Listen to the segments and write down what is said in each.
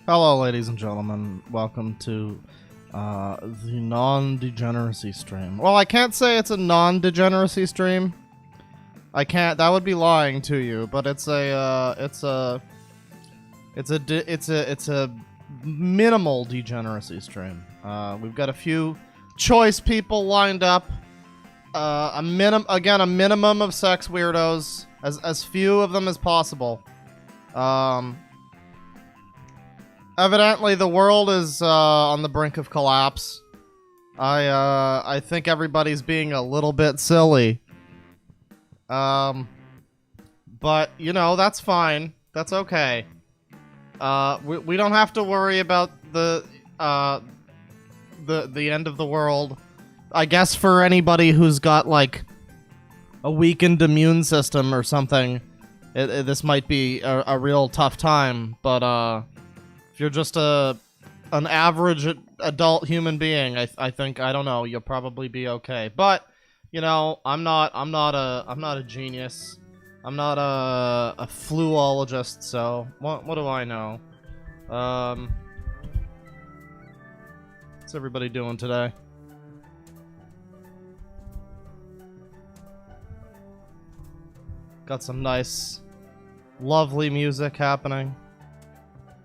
Hello, ladies and gentlemen. Welcome to the non-degeneracy stream. Well, I can't say it's a non-degeneracy stream. I can't. That would be lying to you. But it's a minimal degeneracy stream. We've got a few choice people lined up. A minimum of sex weirdos, as few of them as possible. Evidently, the world is on the brink of collapse. I think everybody's being a little bit silly. But you know, that's fine. That's okay. We don't have to worry about the end of the world. I guess for anybody who's got like a weakened immune system or something, this might be a real tough time. But if you're just an average adult human being, I think, I don't know, you'll probably be okay. But you know, I'm not a genius. I'm not a fluologist, so what do I know? What's everybody doing today? Got some nice, lovely music happening.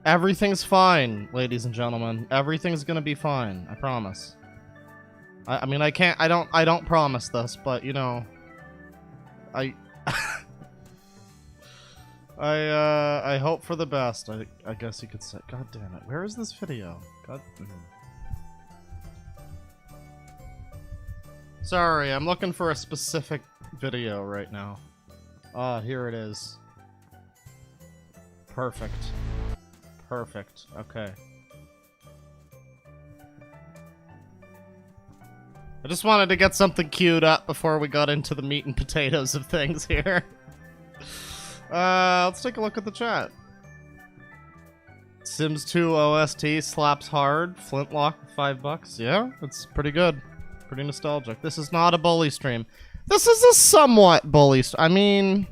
Everything's fine, ladies and gentlemen. Everything's gonna be fine. I promise. I mean, I don't promise this, but you know, I hope for the best. I guess you could say. God damn it! Where is this video? God. Sorry, I'm looking for a specific video right now. Ah, here it is. Perfect. Perfect. Okay. I just wanted to get something queued up before we got into the meat and potatoes of things here. Let's take a look at the chat. Sims 2 OST slaps hard. Flintlock with $5. Yeah, it's pretty good. Pretty nostalgic. This is not a bully stream. This is a somewhat bully I mean,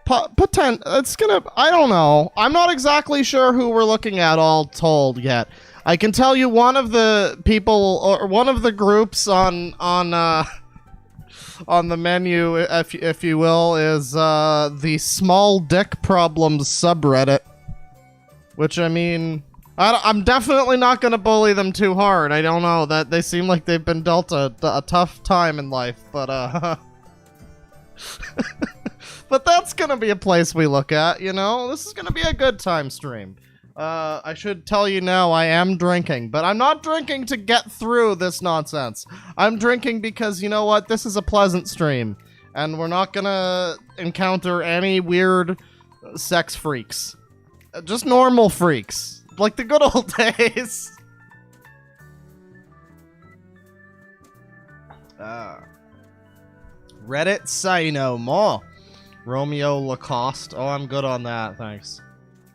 it's gonna, I don't know. I'm not exactly sure who we're looking at all told yet. I can tell you one of the people, or one of the groups on the menu, if you will, is the Small Dick Problems subreddit. Which, I mean, I'm definitely not gonna bully them too hard. I don't know, that they seem like they've been dealt a tough time in life, but but that's gonna be a place we look at, you know? This is gonna be a good time stream. I should tell you now, I am drinking, but I'm not drinking to get through this nonsense. I'm drinking because, you know what, this is a pleasant stream, and we're not gonna encounter any weird sex freaks. Just normal freaks. Like the good old days. Reddit say no more. Romeo Lacoste. Oh, I'm good on that, thanks.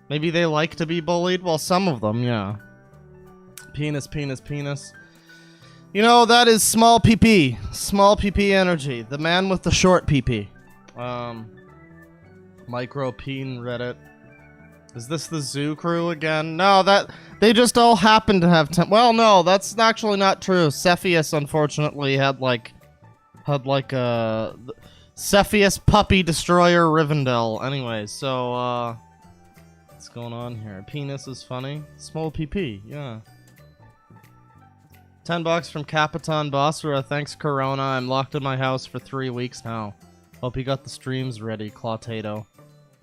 Maybe they like to be bullied? Well, some of them, yeah. Penis, penis, penis. You know, that is small PP. Small PP energy. The man with the short PP. Micro Peen Reddit. Is this the zoo crew again? No, that they just all happen to have well, no, that's actually not true. Cepheus, unfortunately, had like a Cepheus Puppy Destroyer Rivendell. Anyway, so what's going on here? Penis is funny. Small PP, yeah. $10 from Capitan Basra. Thanks, Corona. I'm locked in my house for 3 weeks now. Hope you got the streams ready, Clawtato.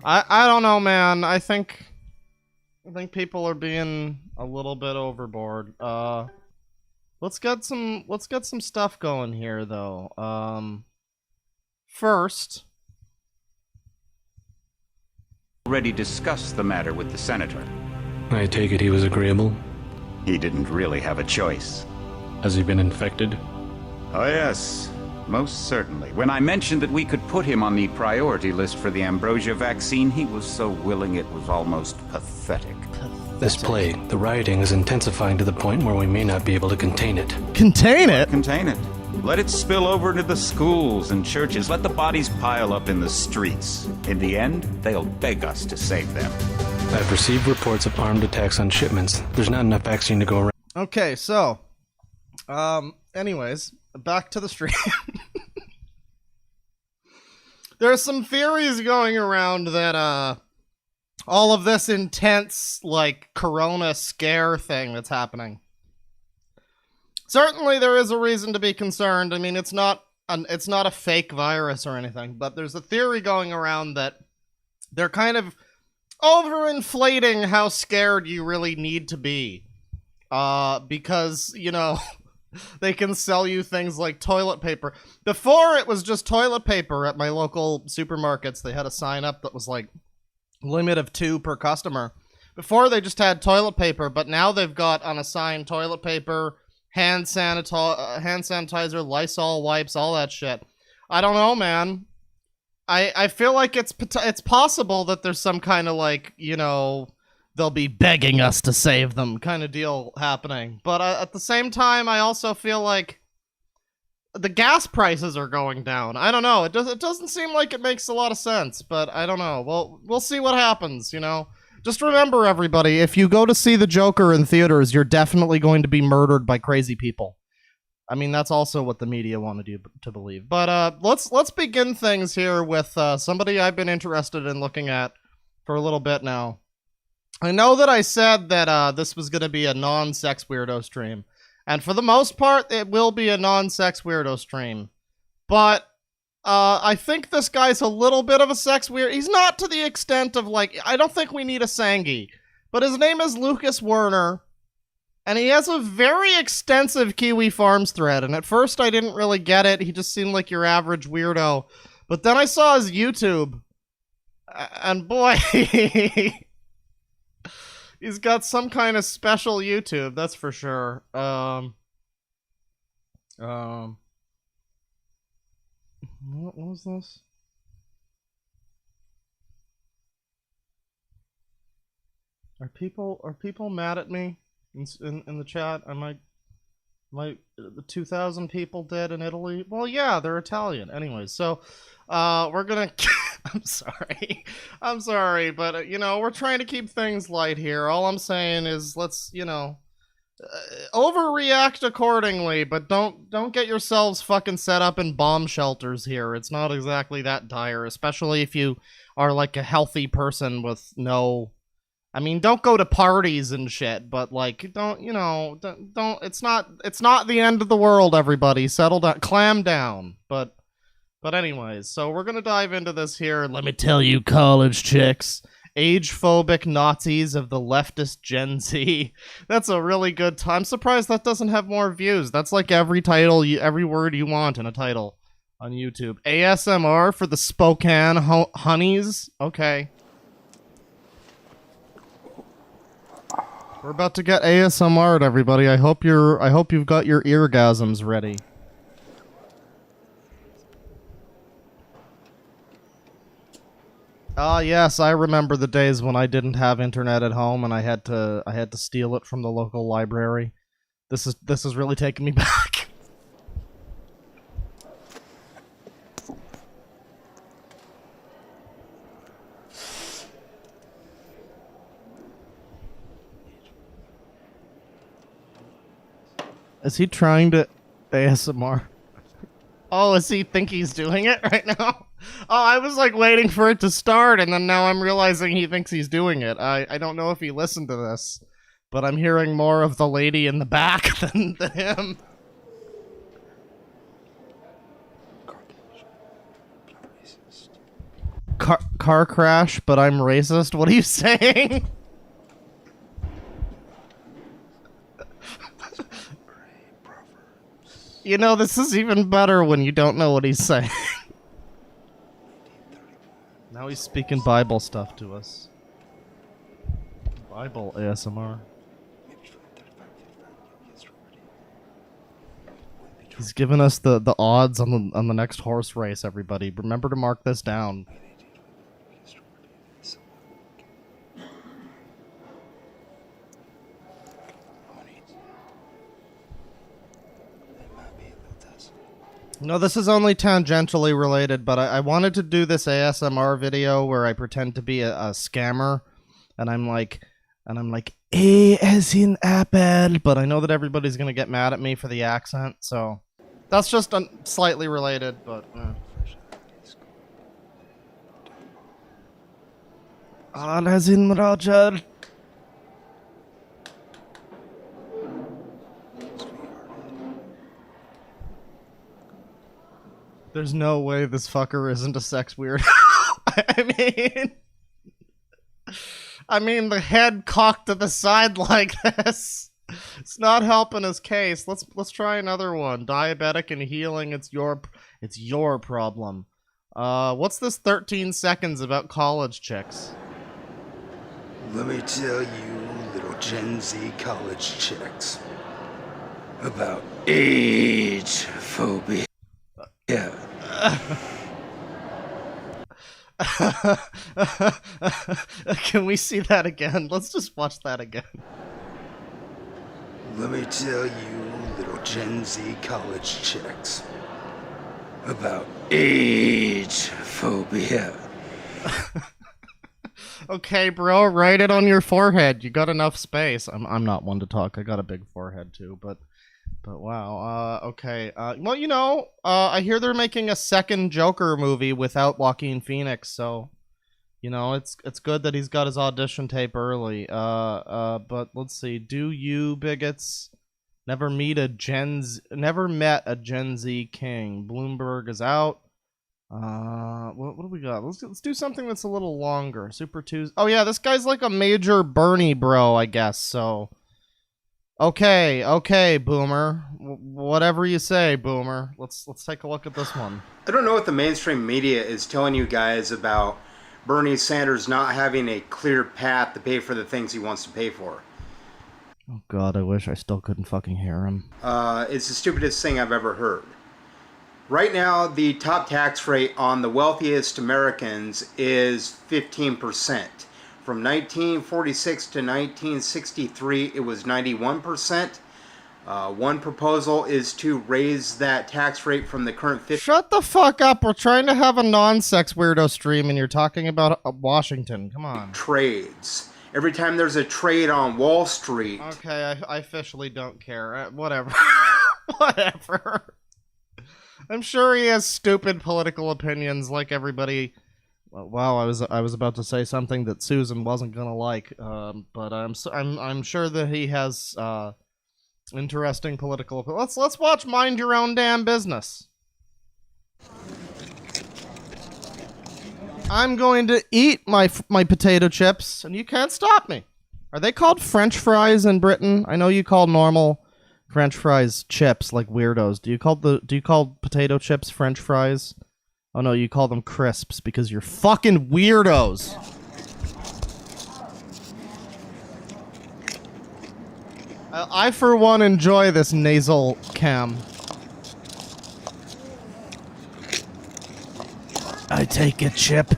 I don't know, man. I think people are being a little bit overboard. Let's get some stuff going here, though. First, already discussed the matter with the senator. I take it he was agreeable. He didn't really have a choice. Has he been infected? Oh yes, most certainly. When I mentioned that we could put him on the priority list for the ambrosia vaccine, he was so willing it was almost pathetic. This plague, the rioting is intensifying to the point where we may not be able to contain it. Contain it? Contain it. Let it spill over into the schools and churches. Let the bodies pile up in the streets. In the end, they'll beg us to save them. I've received reports of armed attacks on shipments. There's not enough vaccine to go around. Okay, so, anyways, back to the stream. There's some theories going around that, all of this intense, like, corona scare thing that's happening. Certainly there is a reason to be concerned. I mean, it's not a fake virus or anything, but there's a theory going around that they're kind of overinflating how scared you really need to be. Because, you know, they can sell you things like toilet paper. Before, it was just toilet paper at my local supermarkets. They had a sign up that was like, limit of 2 per customer. Before, they just had toilet paper, but now they've got on a sign toilet paper, hand sanitizer, Lysol wipes, all that shit. I don't know, man. I feel like it's possible that there's some kind of, like, you know, they'll be begging us to save them kind of deal happening. But at the same time, I also feel like the gas prices are going down. I don't know. It doesn't seem like it makes a lot of sense, but I don't know. Well, we'll see what happens, you know? Just remember, everybody, if you go to see the Joker in theaters, you're definitely going to be murdered by crazy people. I mean, that's also what the media wanted you to believe. But let's begin things here with somebody I've been interested in looking at for a little bit now. I know that I said that this was going to be a non-sex weirdo stream. And for the most part, it will be a non-sex weirdo stream. But I think this guy's a little bit of a sex weird. He's not to the extent of, like, I don't think we need a Sangi. But his name is Lucas Werner. And he has a very extensive Kiwi Farms thread. And at first I didn't really get it. He just seemed like your average weirdo. But then I saw his YouTube. And boy, he's got some kind of special YouTube, that's for sure. What was this? Are people mad at me in the chat? The 2,000 people dead in Italy? Well, yeah, they're Italian. Anyways, so we're gonna. I'm sorry, but you know, we're trying to keep things light here. All I'm saying is, let's, you know, overreact accordingly, but don't get yourselves fucking set up in bomb shelters here. It's not exactly that dire, especially if you are like a healthy person with no. I mean, don't go to parties and shit, but like, don't, you know, don't, it's not the end of the world, everybody. Settle down, clam down. But anyways, so we're gonna dive into this here. Let me tell you, college chicks, age-phobic Nazis of the leftist Gen Z. That's a really good time. I'm surprised that doesn't have more views. That's like every title, every word you want in a title on YouTube. ASMR for the Spokane honeys. Okay. We're about to get ASMR'd, everybody. I hope you've got your eargasms ready. Ah, yes, I remember the days when I didn't have internet at home and I had to steal it from the local library. This is really taking me back. Is he trying to ASMR? Oh, does he think he's doing it right now? Oh, I was like waiting for it to start, and then now I'm realizing he thinks he's doing it. I don't know if he listened to this, but I'm hearing more of the lady in the back than him. Car crash, but I'm racist? What are you saying? You know, this is even better when you don't know what he's saying. Now he's speaking Bible stuff to us. Bible ASMR. He's giving us the odds on the next horse race, everybody. Remember to mark this down. No, this is only tangentially related, but I wanted to do this ASMR video where I pretend to be a scammer and I'm like, A as in apple, but I know that everybody's gonna get mad at me for the accent, so that's just slightly related, but. R as in Roger. There's no way this fucker isn't a sex weirdo. I mean, the head cocked to the side like this. It's not helping his case. Let's try another one. Diabetic and healing. It's your problem. What's this 13 seconds about college chicks? Let me tell you, little Gen Z college chicks, about age phobia. Yeah. Can we see that again? Let's just watch that again. Let me tell you, little Gen Z college chicks, about age phobia. Okay, bro, write it on your forehead. You got enough space. I'm not one to talk. I got a big forehead too, but wow. Okay. Well, you know, I hear they're making a second Joker movie without Joaquin Phoenix, so you know, it's good that he's got his audition tape early. But let's see. Do you bigots never met a Gen Z king? Bloomberg is out. What do we got? Let's do something that's a little longer. Super Tuesday. Oh yeah, this guy's like a major Bernie bro, I guess. So, okay, Boomer. Whatever you say, Boomer. Let's take a look at this one. I don't know what the mainstream media is telling you guys about Bernie Sanders not having a clear path to pay for the things he wants to pay for. Oh God, I wish I still couldn't fucking hear him. It's the stupidest thing I've ever heard. Right now, the top tax rate on the wealthiest Americans is 15%. From 1946 to 1963, it was 91%. One proposal is to raise that tax rate from the current 50%. Shut the fuck up. We're trying to have a non-sex weirdo stream and you're talking about Washington. Come on. Trades. Every time there's a trade on Wall Street. Okay, I officially don't care. Whatever. Whatever. I'm sure he has stupid political opinions like everybody. Wow, I was about to say something that Susan wasn't gonna like, but I'm sure that he has interesting political. Let's watch Mind Your Own Damn Business. I'm going to eat my potato chips, and you can't stop me. Are they called French fries in Britain? I know you call normal French fries chips like weirdos. Do you call potato chips French fries? Oh no, you call them crisps because you're fucking weirdos. I for one enjoy this nasal cam. I take a chip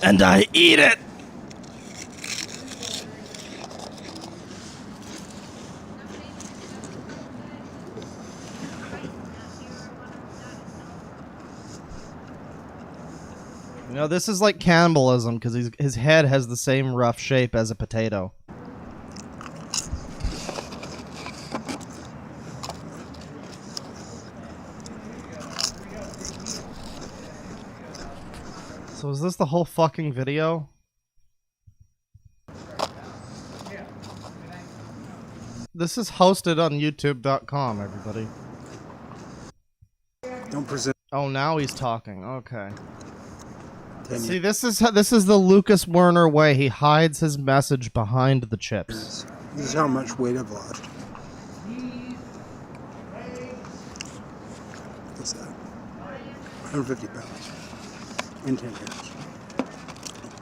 and I eat it. You know, this is like cannibalism because his head has the same rough shape as a potato. So is this the whole fucking video? This is hosted on YouTube.com, everybody. Don't presume. Oh, now he's talking. Okay. See, this is the Lucas Werner way. He hides his message behind the chips. This is how much weight I've lost. What's that? 150 pounds. In 10 years.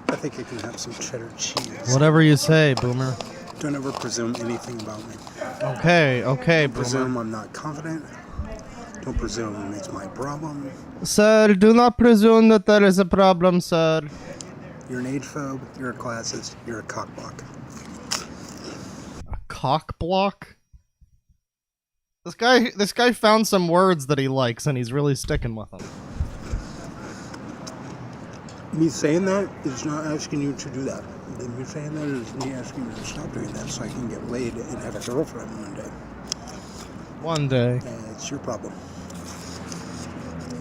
I think I can have some cheddar cheese. Whatever you say, Boomer. Don't ever presume anything about me. Okay, Boomer. Presume I'm not confident. Don't presume it's my problem. Sir, do not presume that there is a problem, sir. You're an age phobe, you're a classist, you're a cockblock. A cockblock? This guy found some words that he likes and he's really sticking with them. Me saying that is not asking you to do that. Me saying that is me asking you to stop doing that so I can get laid and have a girlfriend one day. One day. It's your problem.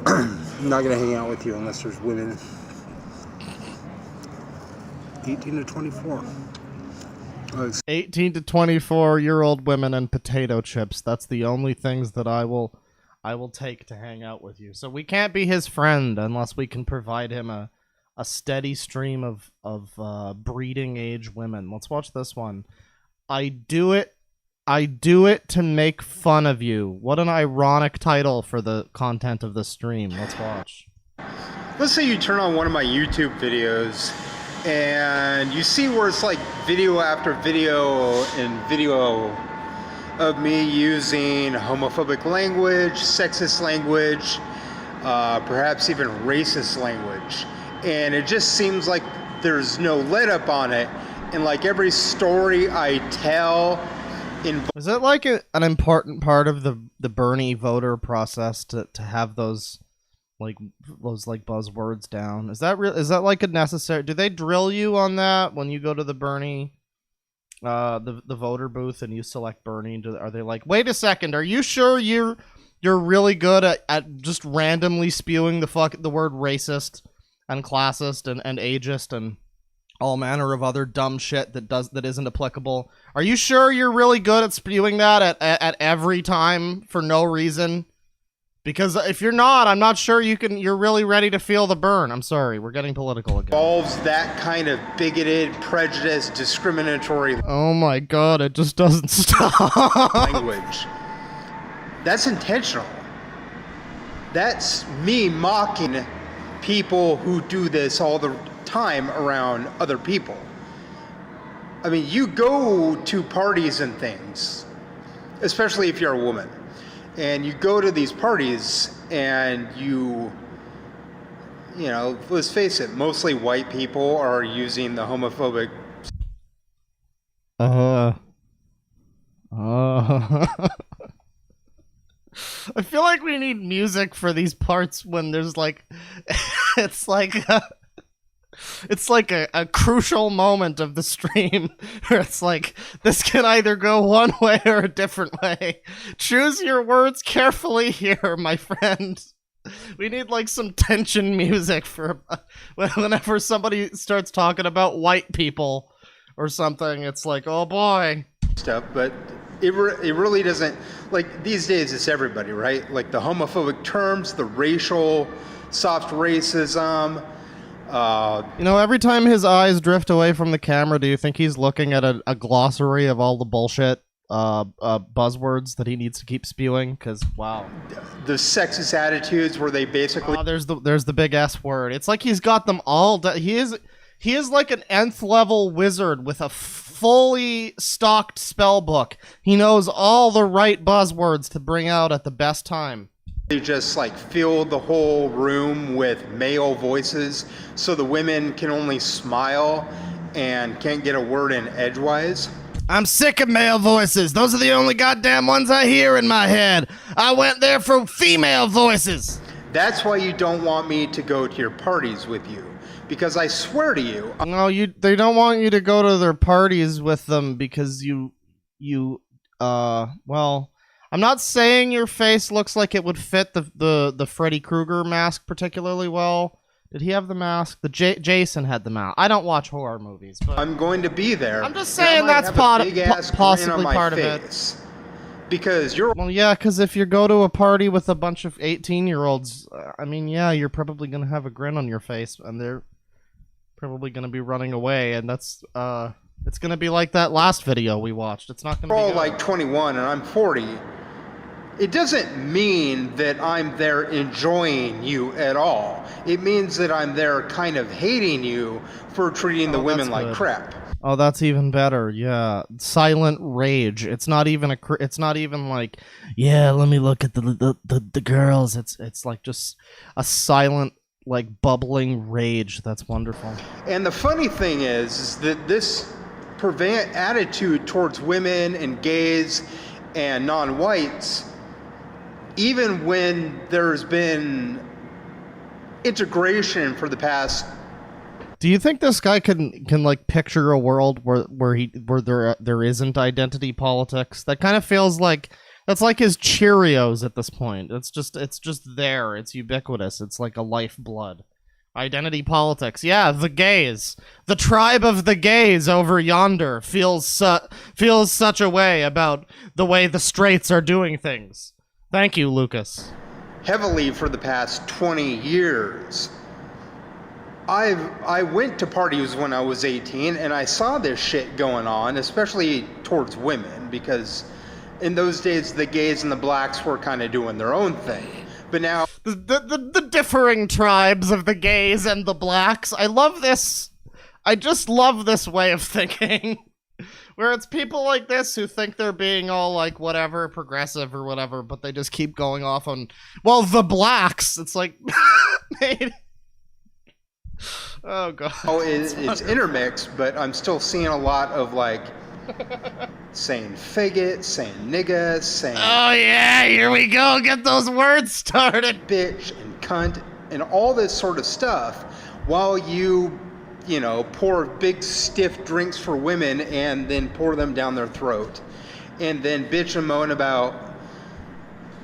I'm not going to hang out with you unless there's women 18 to 24. 18 to 24-year-old women and potato chips. That's the only things that I will take to hang out with you. So we can't be his friend unless we can provide him a steady stream of breeding age women. Let's watch this one. I do it to make fun of you. What an ironic title for the content of the stream. Let's watch. Let's say you turn on one of my YouTube videos and you see where it's like video after video and video of me using homophobic language, sexist language, perhaps even racist language. And it just seems like there's no let up on it. And like every story I tell is it like an important part of the Bernie voter process to have those buzzwords down? Is that real? Is that like a necessary? Do they drill you on that when you go to the Bernie, the voter booth and you select Bernie? Are they like, wait a second, are you sure you're really good at just randomly spewing the word racist and classist and ageist and all manner of other dumb shit that isn't applicable? Are you sure you're really good at spewing that at every time for no reason? Because if you're not, I'm not sure you're really ready to feel the burn. I'm sorry, we're getting political again. Involves that kind of bigoted, prejudiced, discriminatory oh my god, it just doesn't stop. language. That's intentional. That's me mocking people who do this all the time around other people. I mean, you go to parties and things, especially if you're a woman, and you go to these parties and you know, let's face it, mostly white people are using the homophobic I feel like we need music for these parts when there's like it's like a crucial moment of the stream where it's like, this can either go one way or a different way. Choose your words carefully here, my friend. We need like some tension music for whenever somebody starts talking about white people or something. It's like, oh boy. Stuff, but it really doesn't, like these days it's everybody, right? Like the homophobic terms, the racial, soft racism. You know, every time his eyes drift away from the camera, do you think he's looking at a glossary of all the bullshit buzzwords that he needs to keep spewing? Because wow, the sexist attitudes where they basically there's the big S word. It's like he's got them all. He is like an nth level wizard with a fully stocked spell book. He knows all the right buzzwords to bring out at the best time. They just like fill the whole room with male voices so the women can only smile and can't get a word in edgewise. I'm sick of male voices. Those are the only goddamn ones I hear in my head. I went there for female voices. That's why you don't want me to go to your parties with you. Because I swear to you... No, they don't want you to go to their parties with them because well... I'm not saying your face looks like it would fit the Freddy Krueger mask particularly well. Did he have the mask? Jason had the mask. I don't watch horror movies, but I'm going to be there. I'm just saying that's possibly part of it. Because you're... Well, yeah, because if you go to a party with a bunch of 18-year-olds, I mean, yeah, you're probably going to have a grin on your face, and they're probably going to be running away, and that's, it's going to be like that last video we watched. It's not going to be all good. Like 21 and I'm 40. It doesn't mean that I'm there enjoying you at all. It means that I'm there kind of hating you for treating the women like crap. Oh, that's even better. Yeah, silent rage. It's not even like, yeah, let me look at the girls. It's like just a silent, like bubbling rage. That's wonderful. And the funny thing is that this attitude towards women and gays and non-whites, even when there's been integration for the past Do you think this guy can like picture a world where there isn't identity politics? That kind of feels like that's like his Cheerios at this point. It's just there. It's ubiquitous. It's like a lifeblood. Identity politics. Yeah, the gays. The tribe of the gays over yonder feels such a way about the way the straights are doing things. Thank you, Lucas. Heavily for the past 20 years. I went to parties when I was 18 and I saw this shit going on, especially towards women, because in those days the gays and the blacks were kind of doing their own thing. But now the differing tribes of the gays and the blacks. I love this. I just love this way of thinking. Where it's people like this who think they're being all like whatever, progressive or whatever, but they just keep going off on, well, the blacks. It's like, oh god. Oh, it's intermixed, but I'm still seeing a lot of like saying faggot, saying nigga, saying oh yeah, here we go, get those words started. Bitch and cunt and all this sort of stuff while you know, pour big stiff drinks for women and then pour them down their throat and then bitch and moan about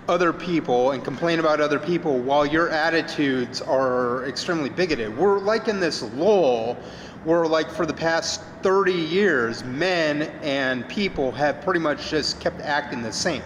other people and complain about other people while your attitudes are extremely bigoted. We're like in this lull where like for the past 30 years, men and people have pretty much just kept acting the same.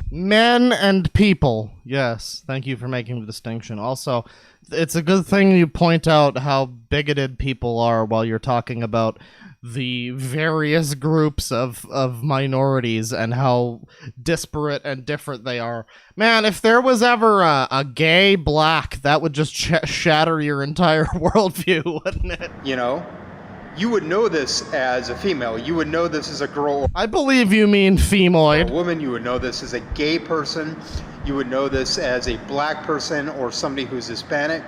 Men and people. Yes, thank you for making the distinction. Also, it's a good thing you point out how bigoted people are while you're talking about the various groups of minorities and how disparate and different they are. Man, if there was ever a gay black, that would just shatter your entire worldview, wouldn't it? You know? You would know this as a female. You would know this as a girl. I believe you mean femoid. A woman, you would know this as a gay person. You would know this as a black person or somebody who's Hispanic.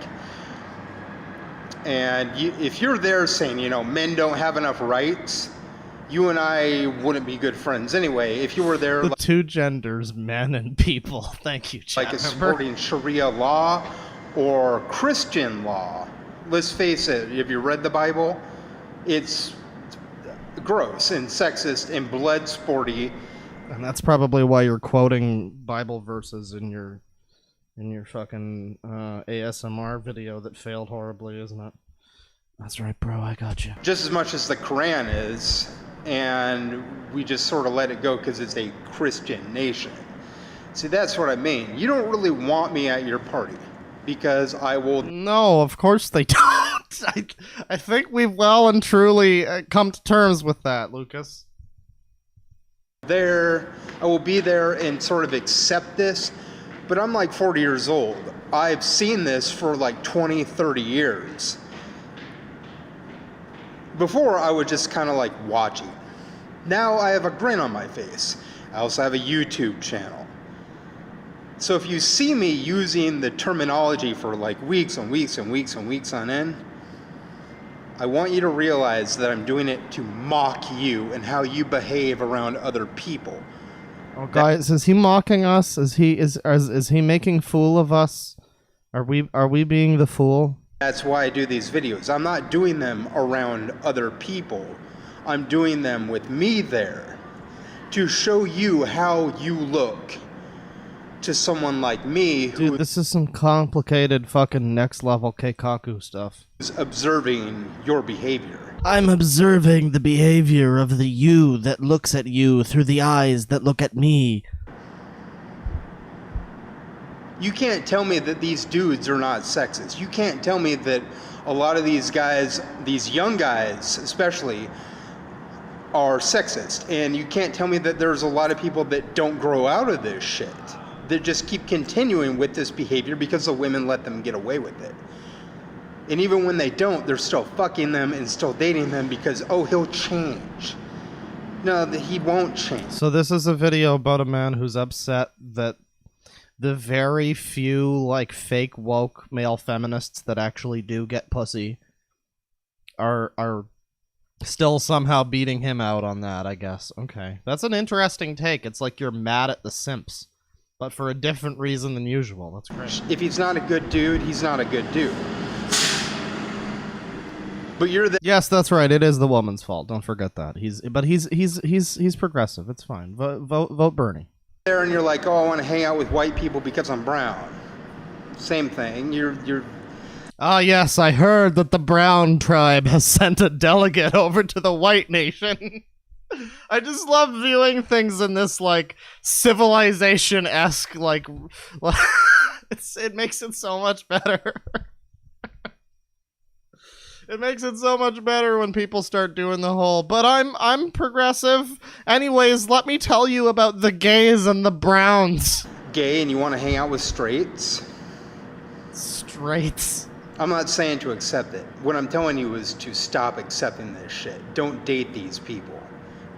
And if you're there saying, you know, men don't have enough rights, you and I wouldn't be good friends anyway. If you were there... The two genders, men and people. Thank you, chat like a supporting Sharia law or Christian law. Let's face it, if you read the Bible, it's gross and sexist and blood sporty. And that's probably why you're quoting Bible verses in your fucking ASMR video that failed horribly, isn't it? That's right, bro, I got you. Just as much as the Quran is, and we just sort of let it go because it's a Christian nation. See, that's what I mean. You don't really want me at your party because I will... No, of course they don't. I think we've well and truly come to terms with that, Lucas. I will be there and sort of accept this, but I'm like 40 years old. I've seen this for like 20, 30 years. Before, I would just kind of like watch it. Now I have a grin on my face. I also have a YouTube channel. So if you see me using the terminology for like weeks and weeks and weeks and weeks on end, I want you to realize that I'm doing it to mock you and how you behave around other people. Oh, guys, is he mocking us? Is he making fool of us? Are we being the fool? That's why I do these videos. I'm not doing them around other people. I'm doing them with me there to show you how you look to someone like me who... Dude, this is some complicated fucking next level Keikaku stuff. ...is observing your behavior. I'm observing the behavior of the you that looks at you through the eyes that look at me. You can't tell me that these dudes are not sexist. You can't tell me that a lot of these guys, these young guys especially, are sexist. And you can't tell me that there's a lot of people that don't grow out of this shit. That just keep continuing with this behavior because the women let them get away with it. And even when they don't, they're still fucking them and still dating them because, oh, he'll change. No, he won't change. So this is a video about a man who's upset that the very few, like, fake woke male feminists that actually do get pussy are still somehow beating him out on that, I guess. Okay. That's an interesting take. It's like you're mad at the simps, but for a different reason than usual. That's great. If he's not a good dude, he's not a good dude. But you're there. Yes, that's right. It is the woman's fault. Don't forget that. He's progressive. It's fine. Vote Bernie. And you're like, oh, I want to hang out with white people because I'm brown. Same thing. You're. Ah, yes, I heard that the Brown tribe has sent a delegate over to the white nation. I just love viewing things in this, like, civilization-esque, like it makes it so much better. It makes it so much better when people start doing the whole, but I'm progressive. Anyways, let me tell you about the gays and the browns. Gay and you want to hang out with straights? Straights. I'm not saying to accept it. What I'm telling you is to stop accepting this shit. Don't date these people.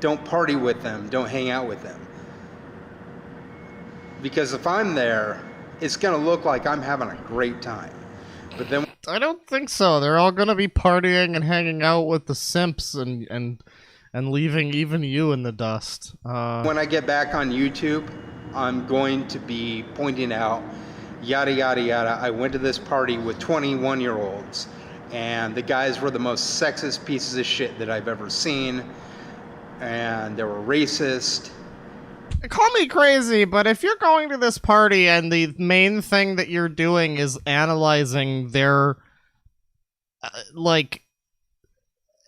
Don't party with them. Don't hang out with them. Because if I'm there, it's going to look like I'm having a great time. But then I don't think so. They're all going to be partying and hanging out with the simps and leaving even you in the dust. When I get back on YouTube, I'm going to be pointing out, yada, yada, yada. I went to this party with 21-year-olds, and the guys were the most sexist pieces of shit that I've ever seen. And they were racist. Call me crazy, but if you're going to this party and the main thing that you're doing is analyzing their,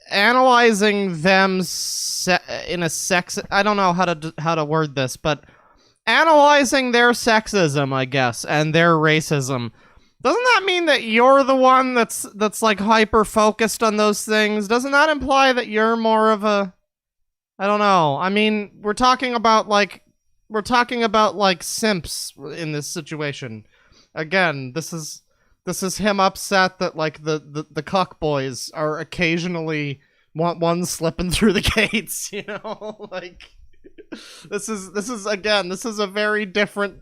analyzing them in a sex, I don't know how to word this, but analyzing their sexism, I guess, and their racism, doesn't that mean that you're the one that's like hyper focused on those things? Doesn't that imply that you're more of a, I don't know. I mean, we're talking about like simps in this situation. Again, this is him upset that like the cuck boys are occasionally one slipping through the gates, you know? Like this is again, this is a very different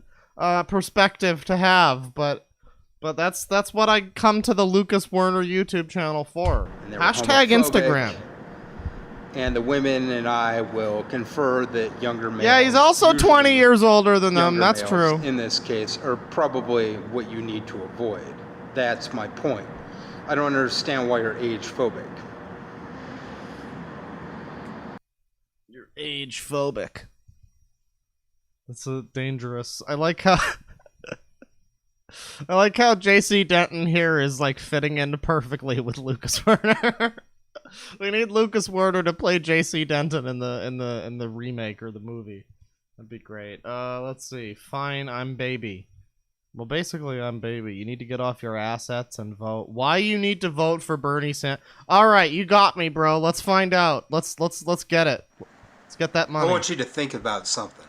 perspective to have, but that's what I come to the Lucas Werner YouTube channel for. Hashtag Instagram. And the women and I will confer that younger males... Yeah, he's also 20 years older than them, that's true. In this case, are probably what you need to avoid. That's my point. I don't understand why you're age phobic. You're age phobic. That's a dangerous... I like how JC Denton here is like fitting in perfectly with Lucas Werner. We need Lucas Werner to play JC Denton in the remake or the movie. That'd be great. Let's see. Fine, I'm baby. Well, basically, I'm baby. You need to get off your assets and vote. Why you need to vote for Bernie Sanders? All right, you got me, bro. Let's find out. Let's get it. Let's get that money. I want you to think about something.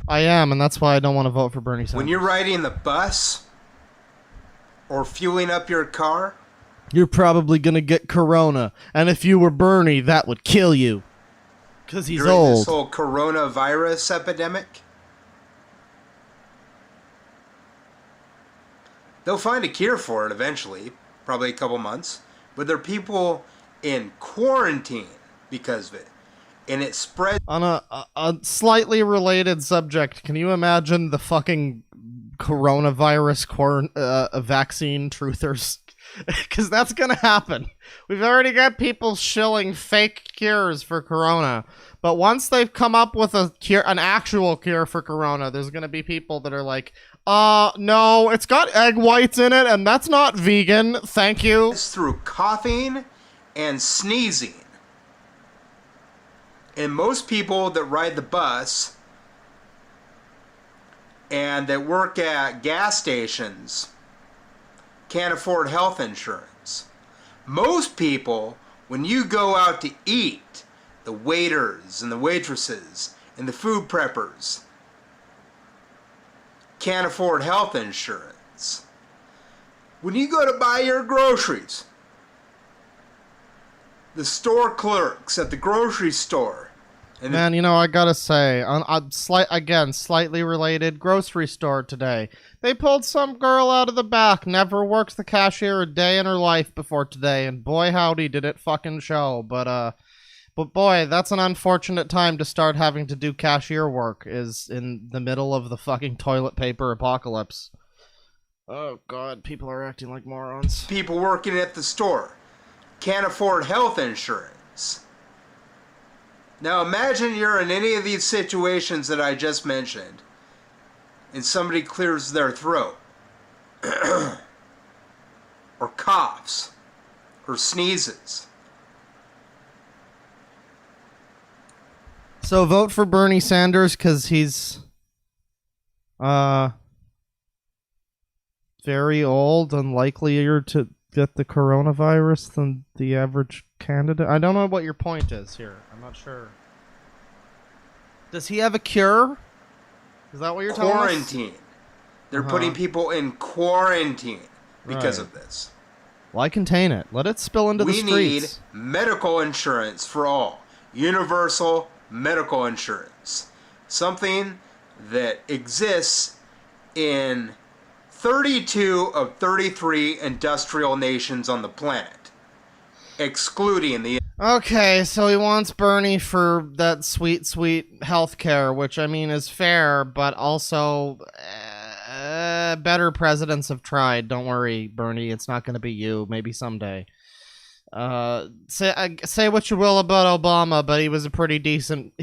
I am, and that's why I don't want to vote for Bernie Sanders. When you're riding the bus or fueling up your car, you're probably gonna get corona, and if you were Bernie, that would kill you. Because he's during old. This whole coronavirus epidemic, they'll find a cure for it eventually, probably a couple months. But there are people in quarantine because of it, and it spreads. On a slightly related subject, can you imagine the fucking coronavirus vaccine truthers? Because that's gonna happen. We've already got people shilling fake cures for corona, but once they've come up with a cure, an actual cure for corona, there's gonna be people that are like, no, it's got egg whites in it, and that's not vegan, thank you. It's through coughing and sneezing. And most people that ride the bus and that work at gas stations can't afford health insurance. Most people, when you go out to eat, the waiters and the waitresses and the food preppers can't afford health insurance. When you go to buy your groceries, the store clerks at the grocery store. And man, you know, I gotta say, slightly related, grocery store today. They pulled some girl out of the back, never worked the cashier a day in her life before today, and boy howdy did it fucking show. But boy, that's an unfortunate time to start having to do cashier work, is in the middle of the fucking toilet paper apocalypse. Oh god, people are acting like morons. People working at the store can't afford health insurance. Now imagine you're in any of these situations that I just mentioned, and somebody clears their throat, or coughs, or sneezes. So vote for Bernie Sanders because he's very old and likelier to get the coronavirus than the average candidate. I don't know what your point is here. I'm not sure. Does he have a cure? Is that what you're telling us? Quarantine. They're putting people in quarantine because of this. Why contain it? Let it spill into the streets. We need medical insurance for all. Universal medical insurance. Something that exists in 32 of 33 industrial nations on the planet, excluding the... Okay, so he wants Bernie for that sweet, sweet healthcare, which, I mean, is fair, but also better presidents have tried. Don't worry, Bernie, it's not going to be you. Maybe someday. Say what you will about Obama, but he was a pretty decent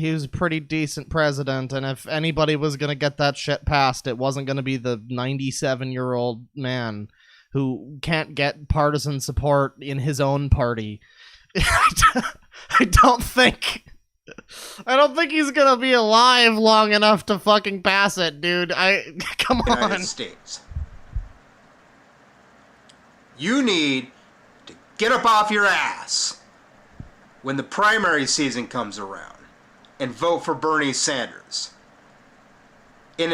president, and if anybody was going to get that shit passed, it wasn't going to be the 97-year-old man who can't get partisan support in his own party. I don't think he's gonna be alive long enough to fucking pass it, dude. Come on. United States. You need to get up off your ass when the primary season comes around and vote for Bernie Sanders. In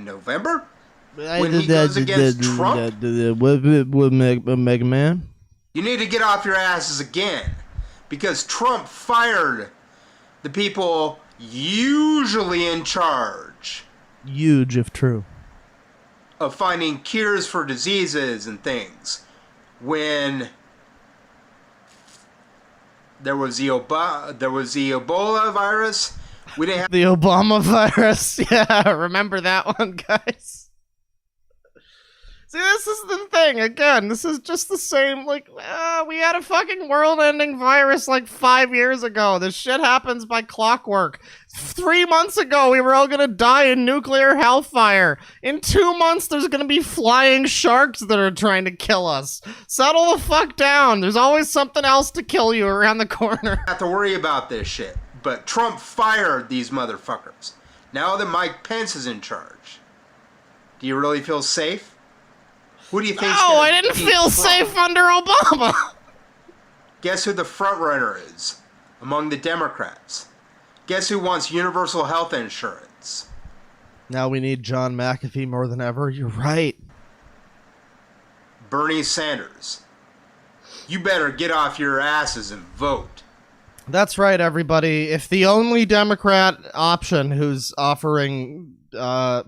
November? When he goes against Trump? Mega Man? You need to get off your asses again. Because Trump fired the people usually in charge. Huge if true. Of finding cures for diseases and things. When there was the Ebola virus, we didn't have the Obama virus. Yeah, remember that one, guys? See, this is the thing, again, this is just the same, like, we had a fucking world-ending virus like 5 years ago. This shit happens by clockwork. 3 months ago, we were all gonna die in nuclear hellfire. In 2 months, there's gonna be flying sharks that are trying to kill us. Settle the fuck down. There's always something else to kill you around the corner. have to worry about this shit. But Trump fired these motherfuckers. Now that Mike Pence is in charge, do you really feel safe? Who do you think? No, I didn't feel safe under Obama. Guess who the front runner is among the Democrats? Guess who wants universal health insurance? Now we need John McAfee more than ever. You're right. Bernie Sanders. You better get off your asses and vote. That's right, everybody. If the only Democrat option who's offering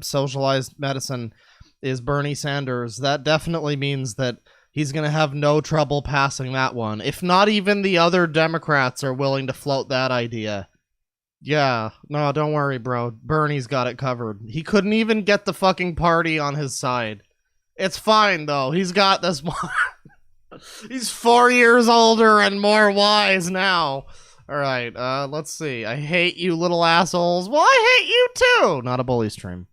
socialized medicine is Bernie Sanders, that definitely means that he's going to have no trouble passing that one. If not even the other Democrats are willing to float that idea. Yeah, no, don't worry, bro. Bernie's got it covered. He couldn't even get the fucking party on his side. It's fine, though. He's got this one. He's 4 years older and more wise now. Alright, let's see. I hate you little assholes. Well, I hate you too! Not a bully stream.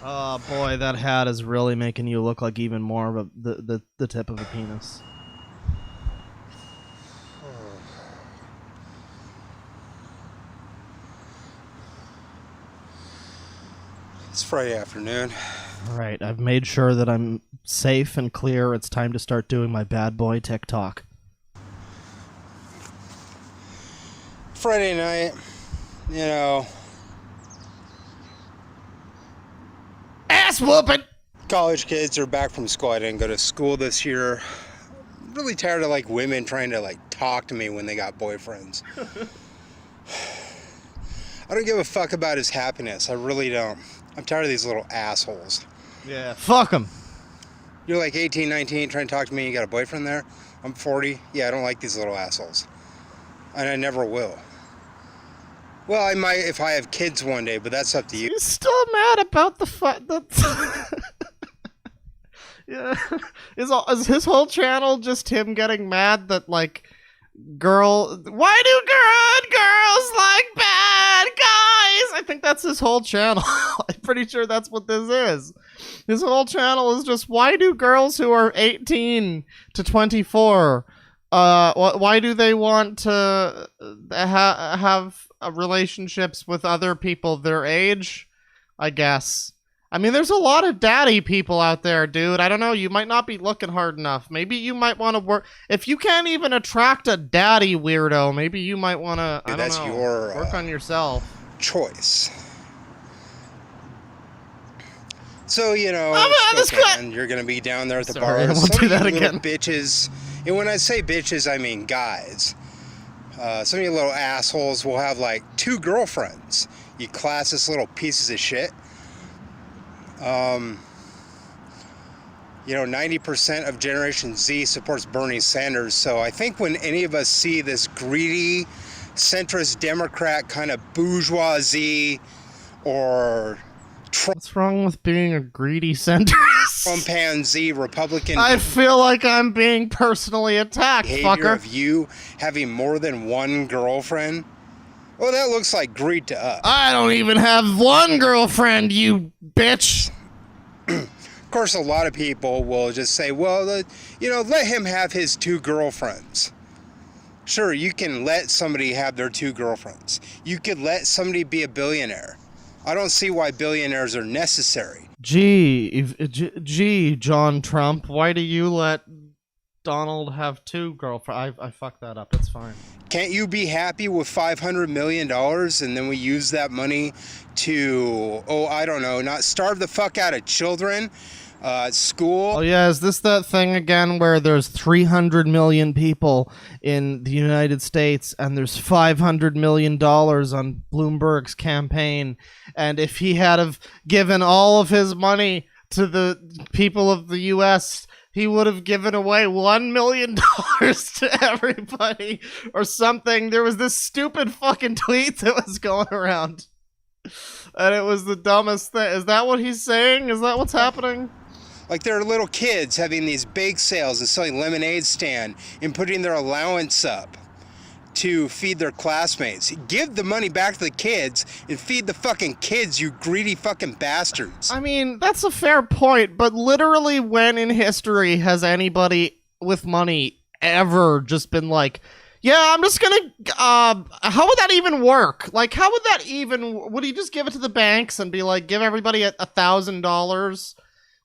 Oh boy, that hat is really making you look like even more of the tip of a penis. It's Friday afternoon. Alright, I've made sure that I'm safe and clear. It's time to start doing my bad boy TikTok. Friday night, you know, ass whooping! college kids are back from school. I didn't go to school this year. I'm really tired of like women trying to like talk to me when they got boyfriends. I don't give a fuck about his happiness. I really don't. I'm tired of these little assholes. Yeah, fuck him. You're like 18, 19, trying to talk to me, you got a boyfriend there? I'm 40. Yeah, I don't like these little assholes. And I never will. Well, I might if I have kids one day, but that's up to you. He's still mad about the fact that. Yeah, is his whole channel just him getting mad that like why do good girls like bad guys? I think that's his whole channel. I'm pretty sure that's what this is. His whole channel is just why do girls who are 18 to 24 why do they want to have relationships with other people their age? I guess. I mean, there's a lot of daddy people out there, dude. I don't know. You might not be looking hard enough. Maybe you might want to work. If you can't even attract a daddy weirdo, maybe you might want to, I don't know, work on yourself. Choice. So, you know, you're going to be down there at the bar. I won't do that again. Bitches. And when I say bitches, I mean guys. Some of you little assholes will have like 2 girlfriends. You classist little pieces of shit. You know, 90% of Generation Z supports Bernie Sanders. So I think when any of us see this greedy, centrist Democrat kind of bourgeoisie or what's wrong with being a greedy centrist? Trumpanzee Republican. I feel like I'm being personally attacked, behavior fucker. Of you having more than 1 girlfriend. Well, that looks like greed to us. I don't even have 1 girlfriend, you bitch. Of course, a lot of people will just say, well, you know, let him have his 2 girlfriends. Sure, you can let somebody have their 2 girlfriends. You could let somebody be a billionaire. I don't see why billionaires are necessary. Gee, John Trump, why do you let Donald have 2 girlfriends? I fucked that up. It's fine. Can't you be happy with $500 million and then we use that money to, I don't know, not starve the fuck out of children at school? Oh yeah, is this that thing again where there's 300 million people in the United States and there's $500 million on Bloomberg's campaign, and if he had have given all of his money to the people of the U.S., he would have given away $1 million to everybody or something. There was this stupid fucking tweet that was going around. And it was the dumbest thing. Is that what he's saying? Is that what's happening? Like there are little kids having these bake sales and selling lemonade stand and putting their allowance up to feed their classmates. Give the money back to the kids and feed the fucking kids, you greedy fucking bastards. I mean, that's a fair point, but literally when in history has anybody with money ever just been like, yeah, I'm just gonna, how would that even work? Like, how would that even, would he just give it to the banks and be like, give everybody $1,000?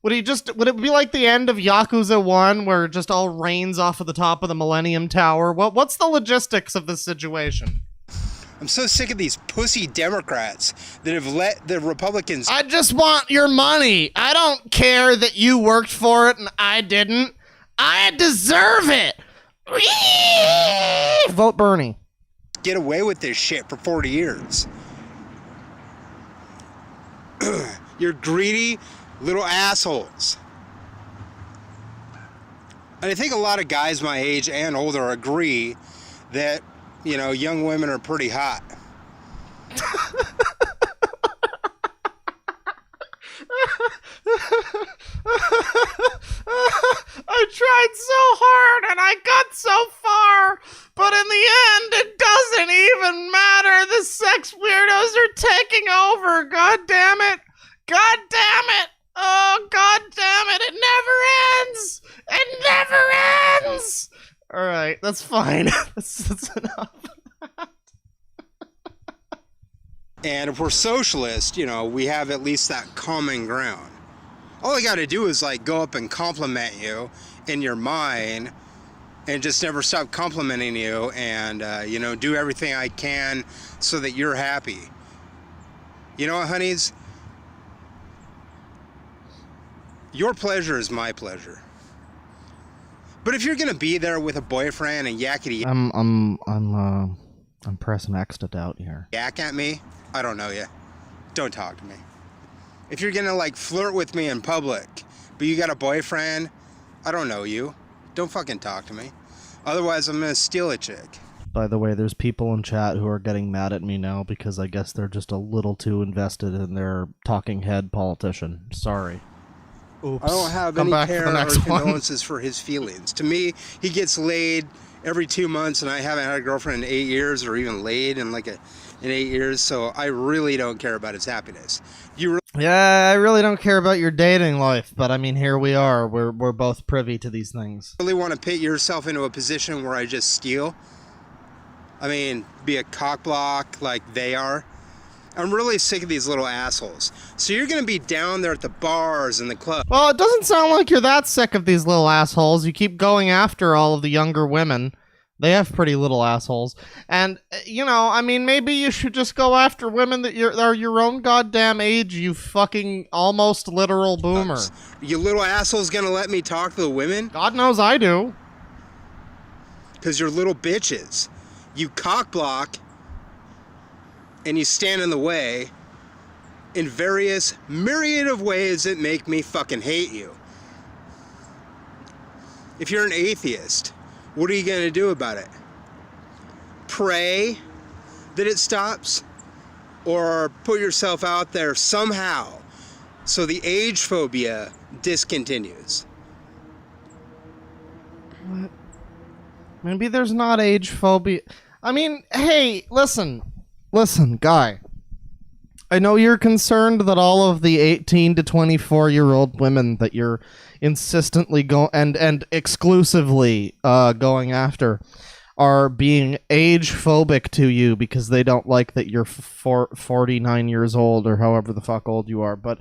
Would it be like the end of Yakuza 1 where it just all rains off of the top of the Millennium Tower? What's the logistics of this situation? I'm so sick of these pussy Democrats that have let the Republicans... I just want your money. I don't care that you worked for it and I didn't. I deserve it. Vote Bernie. Get away with this shit for 40 years. You're greedy little assholes. And I think a lot of guys my age and older agree that, you know, young women are pretty hot. I tried so hard and I got so far, but in the end, it doesn't even matter. The sex weirdos are taking over. God damn it. God damn it. Oh, God damn it. It never ends. It never ends. All right, that's fine. That's enough. And if we're socialist, you know, we have at least that common ground. All I got to do is like go up and compliment you in your mind and just never stop complimenting you and, you know, do everything I can so that you're happy. You know what, honeys? Your pleasure is my pleasure. But if you're gonna be there with a boyfriend and yakety I'm pressing X to doubt here. yak at me, I don't know you. Don't talk to me. If you're gonna like flirt with me in public, but you got a boyfriend, I don't know you. Don't fucking talk to me. Otherwise, I'm gonna steal a chick. By the way, there's people in chat who are getting mad at me now because I guess they're just a little too invested in their talking head politician. Sorry. Oops. I don't have Come any back for care the or next one. condolences for his feelings. To me, he gets laid every 2 months, and I haven't had a girlfriend in 8 years, or even laid in in 8 years. So I really don't care about his happiness. Yeah, I really don't care about your dating life, but I mean, here we are. We're both privy to these things. Really want to put yourself into a position where I just steal? I mean, be a cockblock like they are. I'm really sick of these little assholes. So you're going to be down there at the bars and the club. Well, it doesn't sound like you're that sick of these little assholes. You keep going after all of the younger women. They have pretty little assholes. And, you know, I mean, maybe you should just go after women that are your own goddamn age, you fucking almost literal boomer. You little assholes going to let me talk to the women? God knows I do. Because you're little bitches. You cockblock and you stand in the way in various myriad of ways that make me fucking hate you. If you're an atheist, what are you going to do about it? Pray that it stops? Or put yourself out there somehow so the age phobia discontinues? What? Maybe there's not age phobia. I mean, hey, listen, guy. I know you're concerned that all of the 18 to 24-year-old women that you're insistently and exclusively going after are being age phobic to you because they don't like that you're 49 years old or however the fuck old you are. But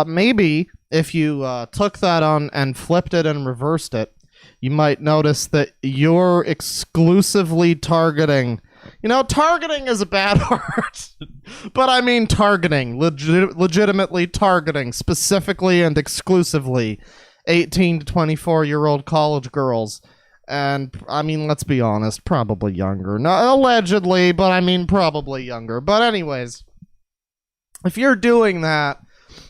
maybe if you took that on and flipped it and reversed it, you might notice that you're exclusively targeting. You know, targeting is a bad word, but I mean targeting, legitimately targeting, specifically and exclusively 18 to 24-year-old college girls. And, I mean, let's be honest, probably younger. Not allegedly, but I mean probably younger. But anyways, if you're doing that,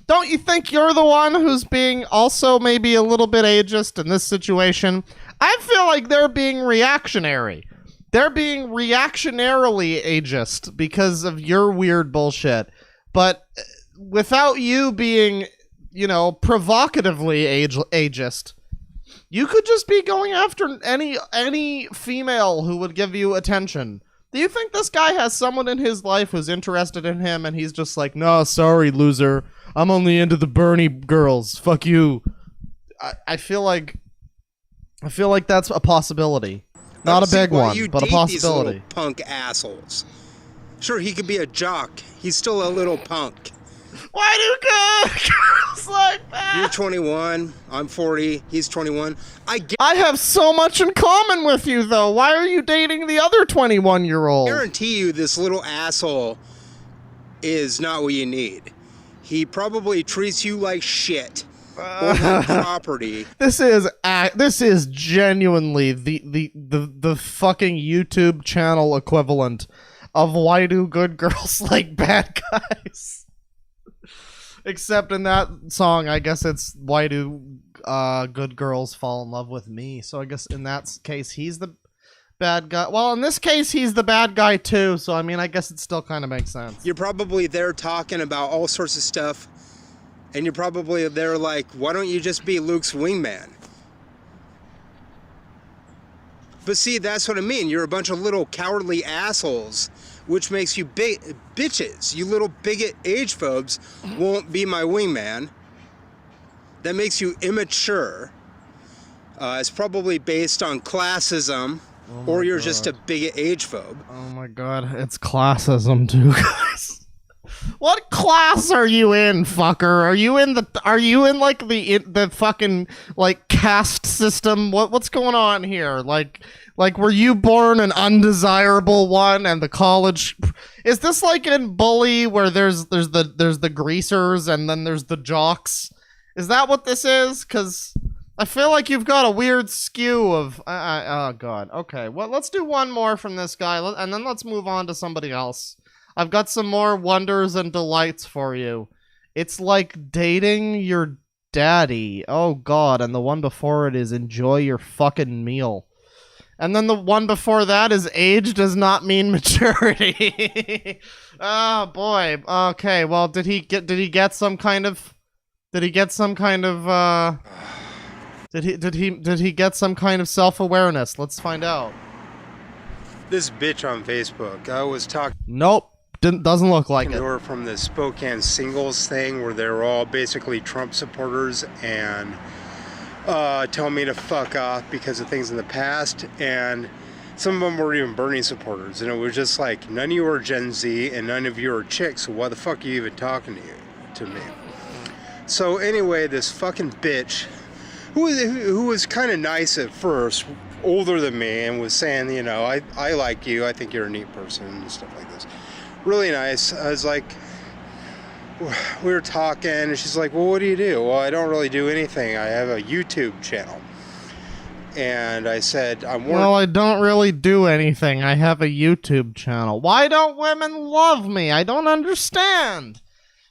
don't you think you're the one who's being also maybe a little bit ageist in this situation? I feel like they're being reactionary. They're being reactionarily ageist because of your weird bullshit. But without you being, you know, provocatively ageist, you could just be going after any female who would give you attention. Do you think this guy has someone in his life who's interested in him and he's just like, no, sorry, loser. I'm only into the Bernie girls. Fuck you. I feel like that's a possibility. Not a big one, but a possibility. These punk assholes. Sure, he could be a jock. He's still a little punk. Why do girls like that? You're 21. I'm 40. He's 21. I have so much in common with you, though. Why are you dating the other 21-year-old? I guarantee you this little asshole is not what you need. He probably treats you like shit. Or like property. This is genuinely the fucking YouTube channel equivalent of why do good girls like bad guys? Except in that song, I guess it's why do good girls fall in love with me? So I guess in that case, he's the bad guy. Well, in this case, he's the bad guy too. So I mean, I guess it still kind of makes sense. You're probably there talking about all sorts of stuff. And you're probably there like, why don't you just be Luke's wingman? But see, that's what I mean. You're a bunch of little cowardly assholes, which makes you bitches. You little bigot age phobes won't be my wingman. That makes you immature. It's probably based on classism, or you're just a bigot age phobe. Oh my god, it's classism too, guys. What class are you in, fucker? Are you in like the fucking like caste system? What's going on here? Like were you born an undesirable one and the college? Is this like in Bully where there's the greasers and then there's the jocks? Is that what this is? Cuz I feel like you've got a weird skew of oh god. Okay. Well, let's do one more from this guy and then let's move on to somebody else. I've got some more wonders and delights for you. It's like dating your daddy. Oh god, and the one before it is enjoy your fucking meal. And then the one before that is age does not mean maturity. Oh boy. Okay. Well, did he get some kind of did he get some kind of self-awareness? Let's find out. This bitch on Facebook, I was talking Nope. Doesn't look like to it. her from the Spokane singles thing where they're all basically Trump supporters and telling me to fuck off because of things in the past, and some of them were even Bernie supporters, and it was just like, none of you are Gen Z and none of you are chicks, so why the fuck are you even talking to me? So anyway, this fucking bitch who was kind of nice at first, older than me, and was saying, you know, I like you, I think you're a neat person and stuff like this. Really nice. I was like, we were talking, and she's like, well, what do you do? Well, I don't really do anything. I have a YouTube channel. And I said, well, I don't really do anything. I have a YouTube channel. Why don't women love me? I don't understand.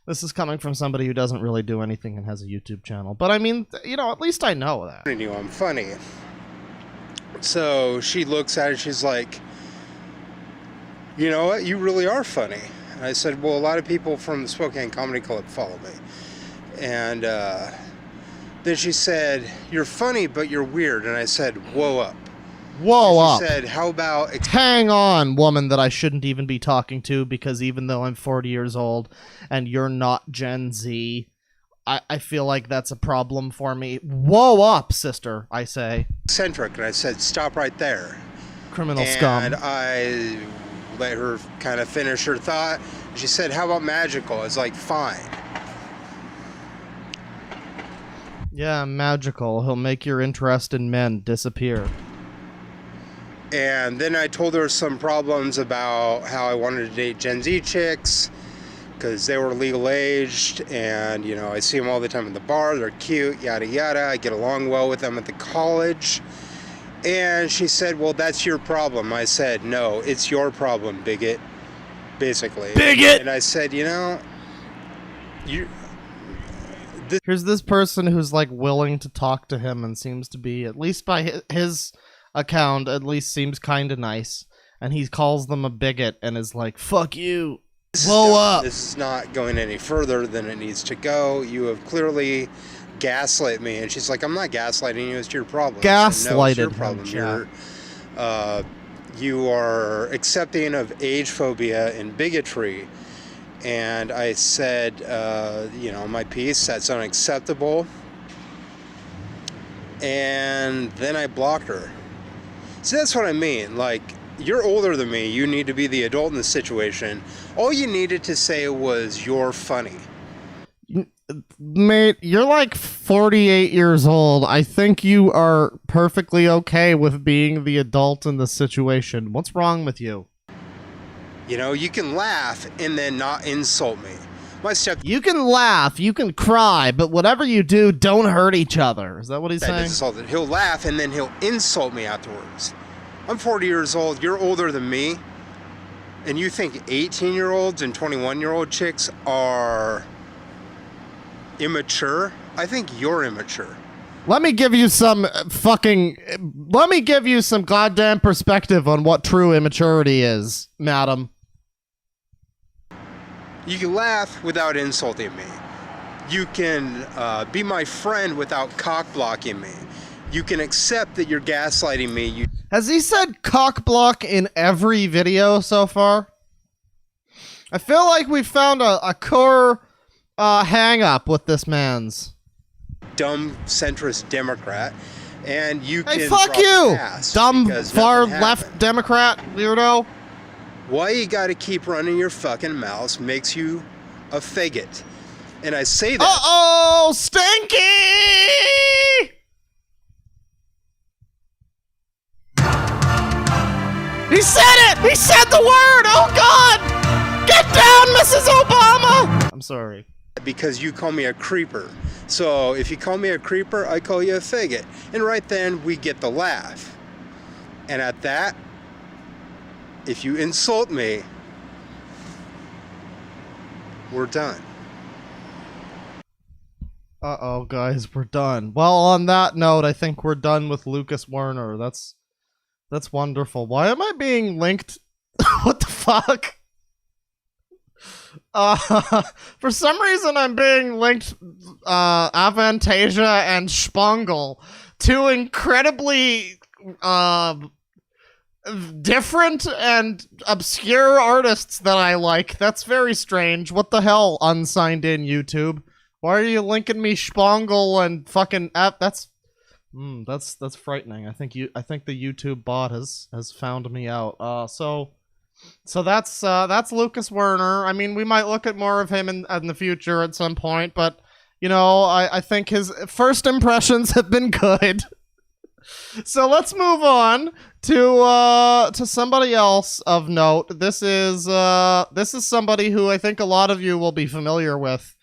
This is coming from somebody who doesn't really do anything and has a YouTube channel. But I mean, you know, at least I know that. I'm funny. So she looks at it, she's like, you know what? You really are funny. And I said, well, a lot of people from the Spokane Comedy Club follow me. And then she said, you're funny, but you're weird. And I said, whoa up. Whoa up. She said, how about... Hang on, woman that I shouldn't even be talking to, because even though I'm 40 years old and you're not Gen Z, I feel like that's a problem for me. Whoa up, sister, I say. Eccentric. And I said, stop right there. Criminal scum. And I let her kind of finish her thought. She said, how about magical? I was like, fine. Yeah, magical. He'll make your interest in men disappear. And then I told her some problems about how I wanted to date Gen Z chicks because they were legal aged, and you know, I see them all the time at the bar, they're cute, yada yada, I get along well with them at the college. And she said, well, that's your problem. I said, no, it's your problem, bigot, basically. Bigot! And I said, you know, Here's this person who's like willing to talk to him and seems to be, at least by his account, at least seems kind of nice. And he calls them a bigot and is like, fuck you. Blow up. This is not going any further than it needs to go. You have clearly gaslit me. And she's like, I'm not gaslighting you, it's your problem. Gaslighted. No, it's your problem. You are accepting of age phobia and bigotry. And I said, you know, my piece, that's unacceptable. And then I blocked her. See, that's what I mean. Like, you're older than me. You need to be the adult in the situation. All you needed to say was, you're funny. Mate, you're like 48 years old. I think you are perfectly okay with being the adult in the situation. What's wrong with you? You know, you can laugh and then not insult me. You can laugh, you can cry, but whatever you do, don't hurt each other. Is that what he's saying? He'll laugh and then he'll insult me afterwards. I'm 40 years old, you're older than me, and you think 18-year-olds and 21-year-old chicks are immature? I think you're immature. Let me give you some goddamn perspective on what true immaturity is, madam. You can laugh without insulting me. You can be my friend without cock-blocking me. You can accept that you're gaslighting me. Has he said cock-block in every video so far? I feel like we found a core hang-up with this man's. Dumb centrist Democrat, and you can fuck you, dumb far left Democrat weirdo. Why you gotta keep running your fucking mouth makes you a faggot. And I say that. Uh-oh, stinky! He said it! He said the word! Oh God! Get down, Mrs. Obama! I'm sorry. Because you call me a creeper. So if you call me a creeper, I call you a faggot. And right then we get the laugh. And at that, if you insult me, we're done. Uh-oh, guys, we're done. Well, on that note, I think we're done with Lucas Werner. That's That's wonderful. Why am I being linked? What the fuck? For some reason I'm being linked Avantasia and Spangle, two incredibly different and obscure artists that I like. That's very strange. What the hell, unsigned in YouTube? Why are you linking me Spangle and fucking that's frightening. I think the YouTube bot has found me out. So that's Lucas Werner. I mean, we might look at more of him in the future at some point, but you know, I think his first impressions have been good. So let's move on to somebody else of note. This is somebody who I think a lot of you will be familiar with.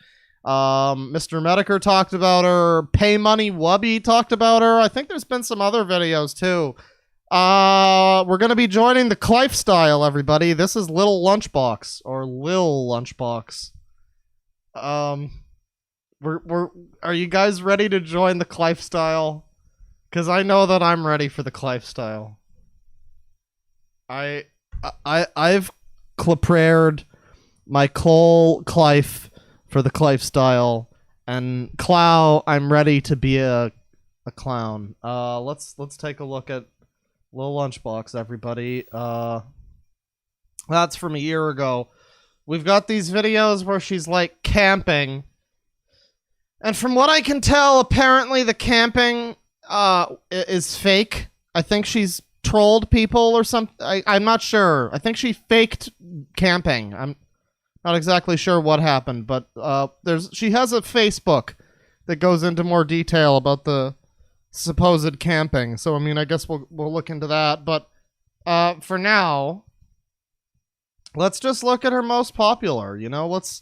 Mr. Mediker talked about her. Pay Money Wubby talked about her. I think there's been some other videos too. We're gonna be joining the Lifestyle, everybody. This is Little Lunchbox or Lil Lunchbox. Are you guys ready to join the Lifestyle? Because I know that I'm ready for the Lifestyle. I've prepared my Clive for the Lifestyle, and Clow, I'm ready to be a clown. Let's take a look at Little Lunchbox, everybody. That's from a year ago. We've got these videos where she's like camping, and from what I can tell, apparently the camping is fake. I think she's trolled people or something. I'm not sure. I think she faked camping. I'm not exactly sure what happened, but she has a Facebook that goes into more detail about the supposed camping. So I mean, I guess we'll look into that. But for now, let's just look at her most popular. You know, let's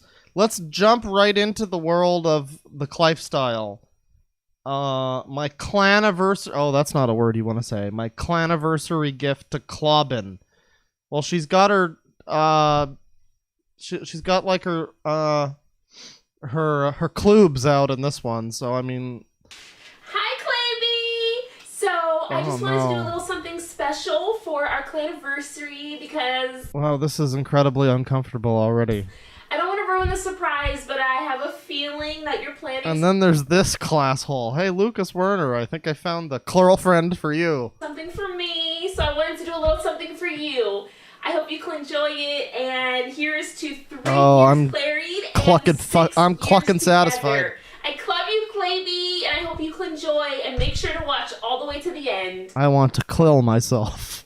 jump right into the world of the Lifestyle. My claniversary. Oh, that's not a word you want to say. My claniversary gift to Clobbin. Well, she's got her. She's got like her clubs out in this one. So I mean. Hi, Clayby. So I just wanted to do a little something special for our claniversary because. Wow, this is incredibly uncomfortable already. I don't want to ruin the surprise, but I have a feeling that you're planning. And then there's this classhole. Hey, Lucas Werner, I think I found the girlfriend for you. Something for me, so I wanted to do a little something for you. I hope you can enjoy it, and here's to 3 years married. I'm clucking satisfied. I love you, Clayby, and I hope you can enjoy, and make sure to watch all the way to the end. I want to kill myself.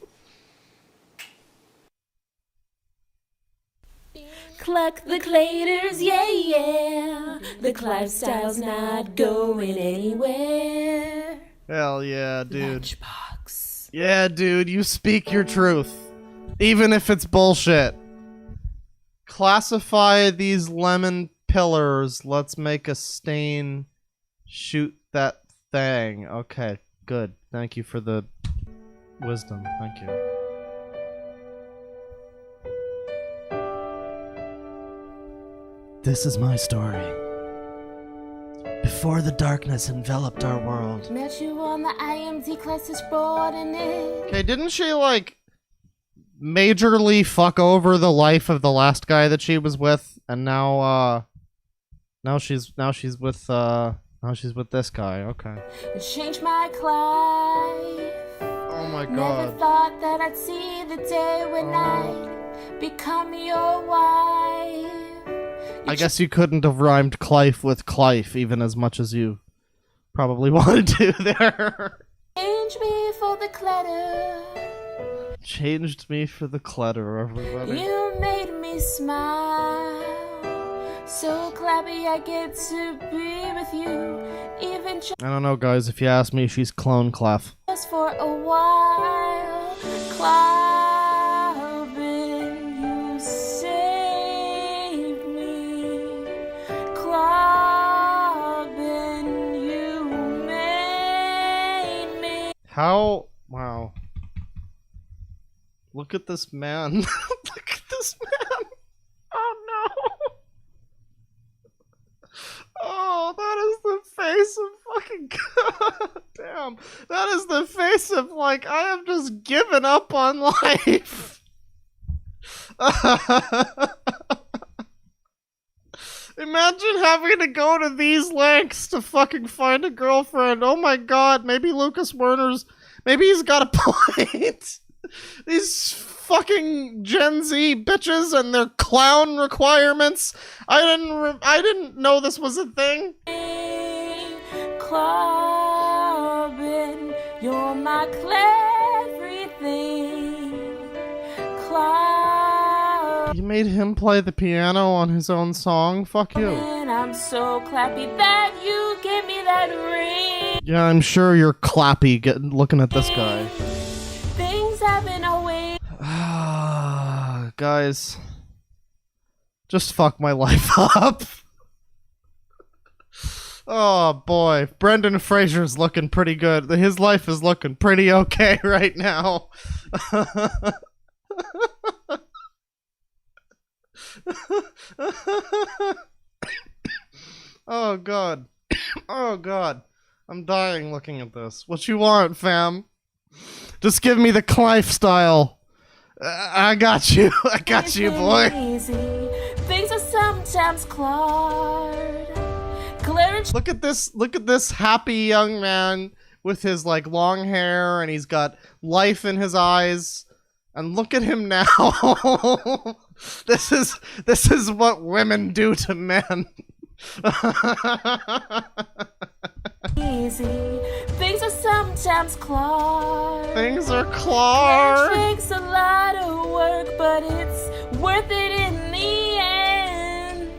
Cluck the claters, yeah, yeah. The Lifestyle's not going anywhere. Hell yeah, dude. Lunchbox. Yeah, dude, you speak your truth. Even if it's bullshit. Classify these lemon pillars. Let's make a stain. Shoot that thing. Okay, good. Thank you for the wisdom. Thank you. This is my story. Before the darkness enveloped our world. Met you on the IMT classes board and it. Okay, didn't she like majorly fuck over the life of the last guy that she was with, and now she's with this guy. Okay. Changed my life. Oh my god. Never thought that I'd see the day when I'd become your wife. I guess you couldn't have rhymed Clive with Clive even as much as you probably wanted to there. Change me for the clutter. Changed me for the clutter, everybody. You made me smile. So clappy I get to be with you. Even I don't know, guys. If you ask me, she's clone Clef. just for a while. Clobbin, you saved me. Clobbin, you made me. How? Wow. Look at this man. Look at this man. Oh no. Oh, that is the face of fucking God. Damn. Fam, that is the face of, like, I have just given up on life. Imagine having to go to these lengths to fucking find a girlfriend. Oh my god, maybe Lucas Werner's... Maybe he's got a point. These fucking Gen Z bitches and their clown requirements. I didn't know this was a thing. Clubbing, you're my everything. You made him play the piano on his own song? Fuck you. And I'm so clappy that you gave me that ring. Yeah, I'm sure you're clappy looking at this guy. Things haven't always. Guys, just fuck my life up. Oh boy, Brendan Fraser's looking pretty good. His life is looking pretty okay right now. Oh god. Oh god. I'm dying looking at this. What you want, fam? Just give me the Clive style. I got you. I got you, boy. Easy. Things are sometimes clawed. Look at this. Look at this happy young man with his like long hair, and he's got life in his eyes. And look at him now. This is what women do to men. Easy. Things are sometimes clawed. Things are clawed. It takes a lot of work, but it's worth it in the end.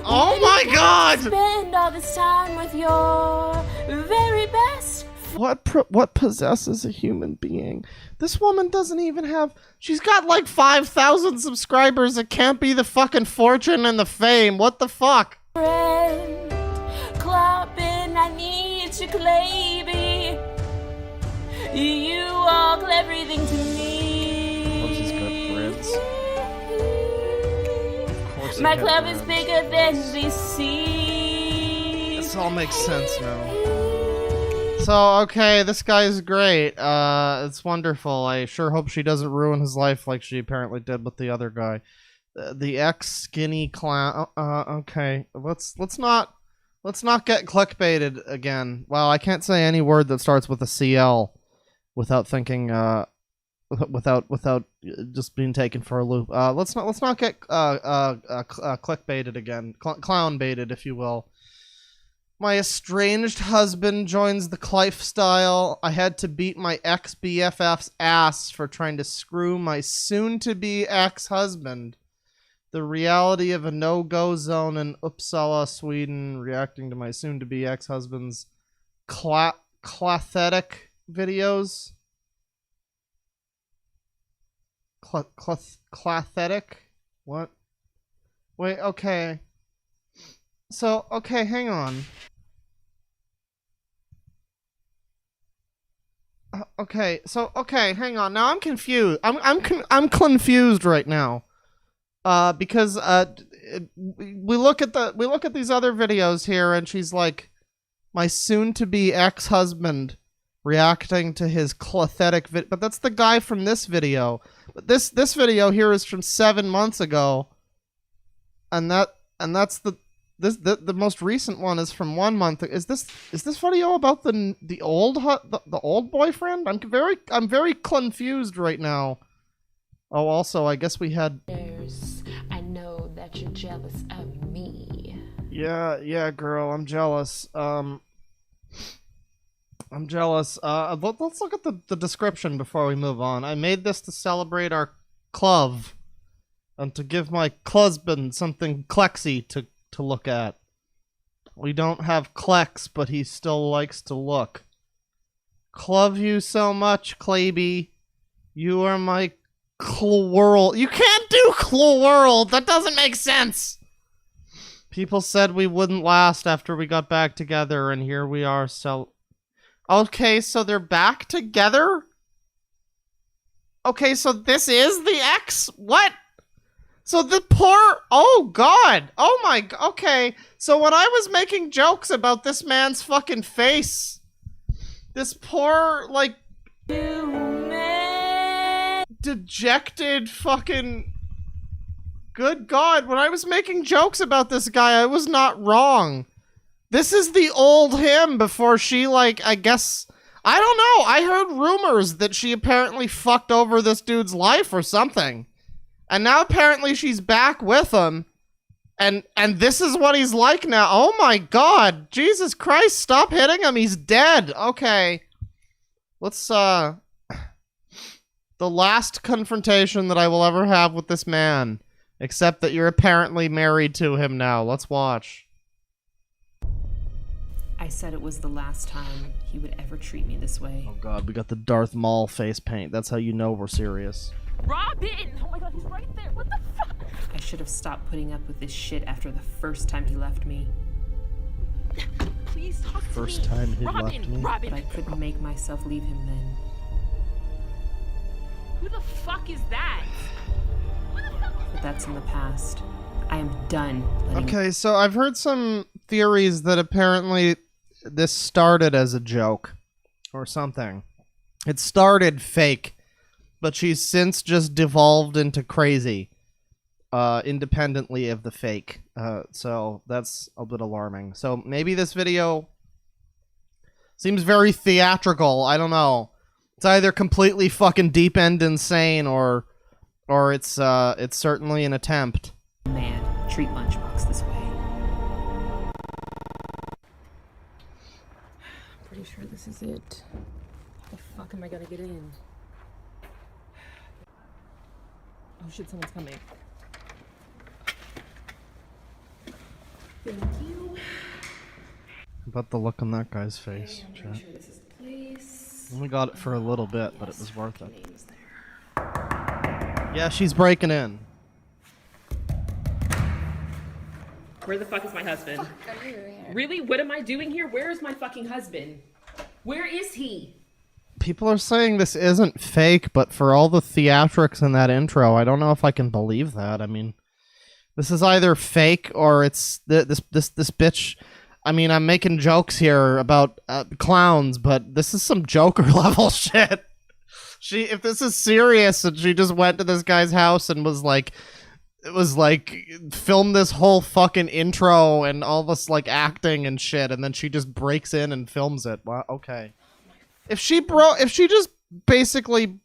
Oh my god! Spend all this time with your very best. What possesses a human being? This woman doesn't even have... She's got like 5,000 subscribers. It can't be the fucking fortune and the fame. What the fuck? Friend, clapping, I need you, Claby. You all everything to me. What's his good friends? Of course he My had club is friends. bigger than DC. This all makes sense now. So, okay, this guy's great. It's wonderful. I sure hope she doesn't ruin his life like she apparently did with the other guy. The ex-skinny clown. Okay, let's not get clickbaited again. Well, I can't say any word that starts with a CL without thinking, without just being taken for a loop. Let's not get clickbaited again, clown baited, if you will. My estranged husband joins the Clive style. I had to beat my ex-BFF's ass for trying to screw my soon-to-be ex-husband. The reality of a no-go zone in Uppsala, Sweden, reacting to my soon-to-be ex-husband's clathetic videos. Clathetic? What? Wait, okay. So, okay, hang on. Okay, hang on. Now I'm confused. I'm confused right now. Because we look at these other videos here, and she's like, my soon-to-be ex-husband reacting to his clathetic vid. But that's the guy from this video. But this video here is from 7 months ago, and that's the most recent one is from 1 month. Is this video about the old boyfriend? I'm very confused right now. Oh, also, I guess we had. I know that you're jealous of me. Yeah, girl, I'm jealous. I'm jealous. Let's look at the description before we move on. I made this to celebrate our club, and to give my husband something klexy to look at. We don't have Klex, but he still likes to look. Love you so much, Claby. You are my world. You can't do world. That doesn't make sense. People said we wouldn't last after we got back together, and here we are. So, okay, so they're back together? Okay, so this is the ex? What? So the poor... Oh, God. Oh, my... Okay. So when I was making jokes about this man's fucking face This poor, like, dejected fucking... Good God, when I was making jokes about this guy, I was not wrong. This is the old him before she, like, I guess... I don't know, I heard rumors that she apparently fucked over this dude's life or something. And now apparently she's back with him. And this is what he's like now. Oh my God, Jesus Christ, stop hitting him, he's dead. Okay. Let's, the last confrontation that I will ever have with this man. Except that you're apparently married to him now. Let's watch. I said it was the last time he would ever treat me this way. Oh God, we got the Darth Maul face paint. That's how you know we're serious. Robin! Oh my God, he's right there. What the fuck? I should have stopped putting up with this shit after the first time he left me. Please talk to me. First time he Robin, left me. Robin. But I couldn't make myself leave him then. Who the fuck is that? But that's in the past. I am done letting Okay, so I've heard some theories that apparently this started as a joke or something. It started fake, but she's since just devolved into crazy, independently of the fake. So that's a bit alarming. So maybe this video seems very theatrical. I don't know. It's either completely fucking deep end insane or it's certainly an attempt. man treat Lunchbox this way. Pretty sure this is it. How the fuck am I gonna get in? Oh shit, someone's coming. Thank you. About the look on that guy's face. I'm pretty sure this is the place. Only got it for a little bit, but it was worth it. Name's there. Yeah, she's breaking in. Where the fuck is my husband? Really? What am I doing here? Where is my fucking husband? Where is he? People are saying this isn't fake, but for all the theatrics in that intro, I don't know if I can believe that. I mean, this is either fake or it's this bitch. I mean, I'm making jokes here about clowns, but this is some Joker level shit. If this is serious and she just went to this guy's house and was like, film this whole fucking intro and all this like acting and shit, and then she just breaks in and films it. Well, okay. If she just basically,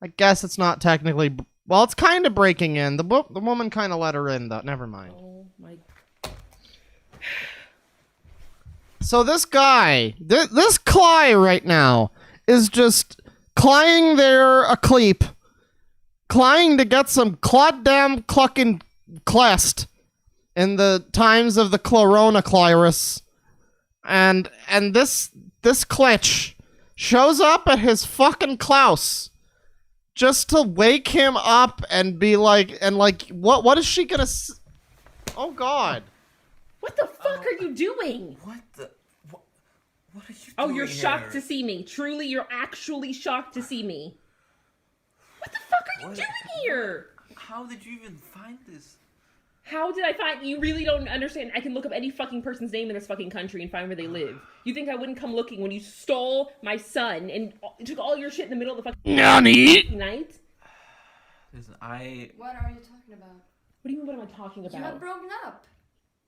I guess it's not technically, well, it's kind of breaking in. The woman kind of let her in, though. Never mind. Oh my. So this guy, this Cly right now is just clying there a cleep. Clying to get some cloddamn clucking clest in the times of the coronavirus. And this klitch shows up at his fucking Klaus just to wake him up and be like, what is she gonna oh God. What the fuck are you doing? What the? What are you doing? Oh, you're shocked here? to see me. Truly, you're actually shocked to see me. What the fuck are you doing here? How did you even find this? How did I find you? Really don't understand. I can look up any fucking person's name in this fucking country and find where they live. You think I wouldn't come looking when you stole my son and took all your shit in the middle of the fucking night? Listen, What are you talking about? What do you mean, what am I talking about? You had broken up.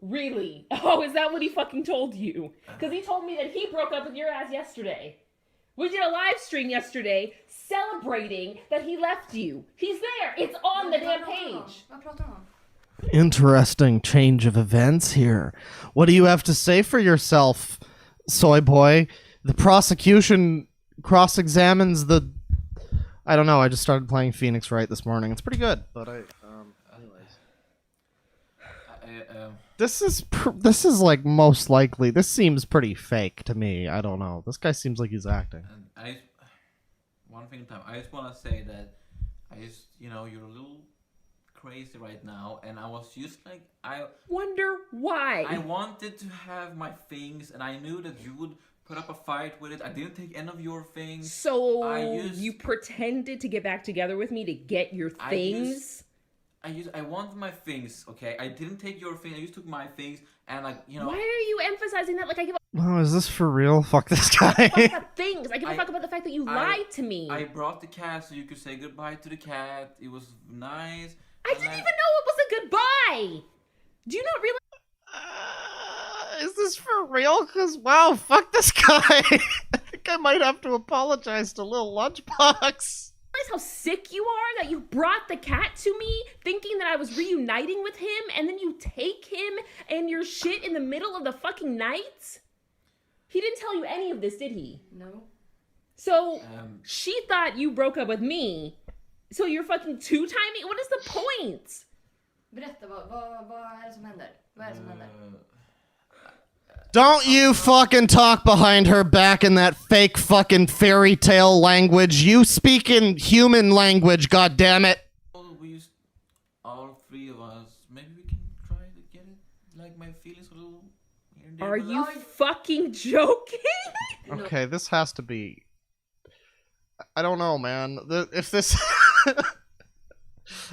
Really? Oh, is that what he fucking told you? Because he told me that he broke up with your ass yesterday. We did a live stream yesterday celebrating that he left you. He's there. It's on the damn page. Interesting change of events here. What do you have to say for yourself, soy boy? The prosecution cross-examines the... I don't know, I just started playing Phoenix Wright this morning. It's pretty good, but This is like most likely. This seems pretty fake to me. I don't know. This guy seems like he's acting. And one thing at a time. I just want to say that you're a little crazy right now, and I was just like, I wonder why. I wanted to have my things, and I knew that you would put up a fight with it. I didn't take any of your things. So you pretended to get back together with me to get your things? I wanted my things, okay? I didn't take your thing. I just took my things, and like, you know. Why are you emphasizing that? Like, I give a Oh, is this for real? Fuck this fuck guy. about things. I give a fuck about the fact that you lied to me. I brought the cat so you could say goodbye to the cat. It was nice. I didn't even know it was a goodbye. Do you not realize? Is this for real? Cause wow, fuck this guy. I think I might have to apologize to Lil Lunchbox. How sick you are that you brought the cat to me thinking that I was reuniting with him, and then you take him and your shit in the middle of the fucking night? He didn't tell you any of this, did he? No. So she thought you broke up with me. So you're fucking two-timing? What is the point? Berätta, vad är det som händer? Vad är det som händer? Don't you fucking talk behind her back in that fake fucking fairy tale language. You speak in human language, goddammit. We used all three of us. Maybe we can try to get it. Like my feelings a little here and there. Are you fucking joking? Okay, this has to be. I don't know, man. If this.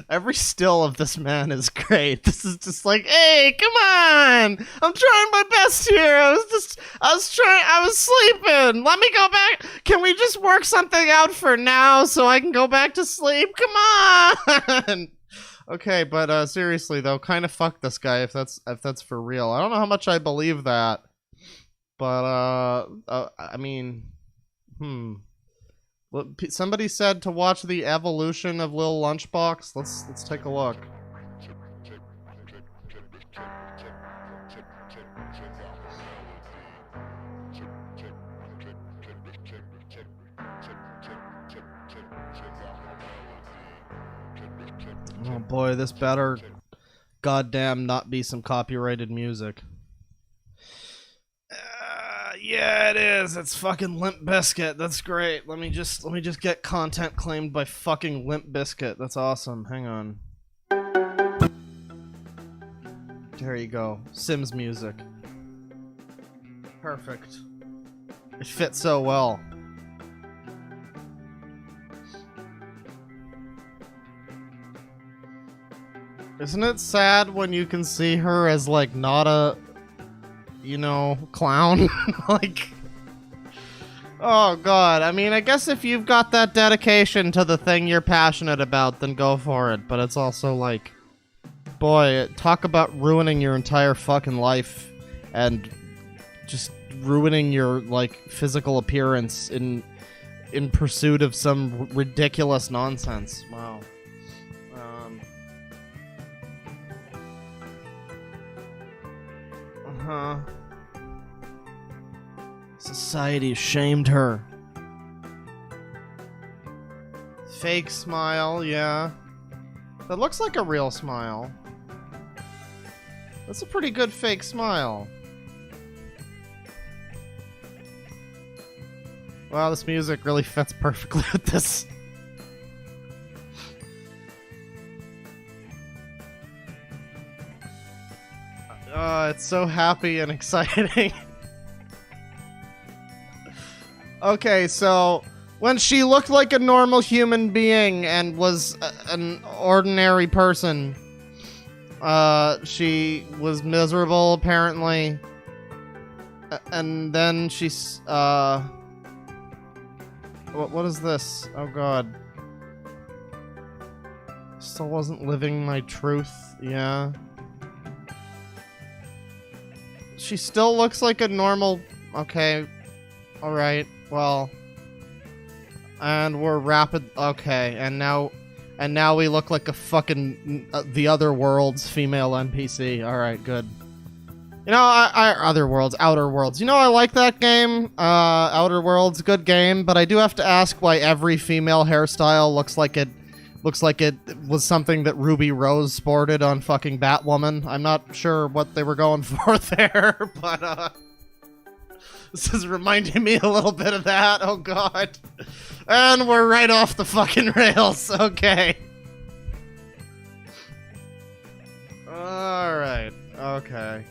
Every still of this man is great. This is just like, hey, come on! I'm trying my best here. I was sleeping. Let me go back. Can we just work something out for now so I can go back to sleep? Come on! Okay, but seriously though, kind of fuck this guy if that's for real. I don't know how much I believe that, but I mean, somebody said to watch the evolution of Lil Lunchbox. Let's take a look. Oh boy, this better goddamn not be some copyrighted music. Yeah, it is. It's fucking Limp Bizkit. That's great. Let me just get content claimed by fucking Limp Bizkit. That's awesome. Hang on. There you go. Sims music. Perfect. It fits so well. Isn't it sad when you can see her as like not a, you know, clown? Like, oh god. I mean, I guess if you've got that dedication to the thing you're passionate about, then go for it. But it's also like, boy, talk about ruining your entire fucking life and just ruining your like physical appearance in pursuit of some ridiculous nonsense. Wow. Society shamed her. Fake smile, yeah. That looks like a real smile. That's a pretty good fake smile. Wow, this music really fits perfectly with this. It's so happy and exciting. Okay, so when she looked like a normal human being and was an ordinary person, she was miserable apparently, and then she's what is this? Oh god, still wasn't living my truth. Yeah. She still looks like a normal... Okay. Alright. Well. And we're rapid... Okay. And now we look like a fucking... the Other Worlds female NPC. Alright, good. You know, Outer Worlds. You know, I like that game. Outer Worlds, good game. But I do have to ask why every female hairstyle looks like it was something that Ruby Rose sported on fucking Batwoman. I'm not sure what they were going for there, but this is reminding me a little bit of that. Oh god. And we're right off the fucking rails. Okay. Alright. Okay.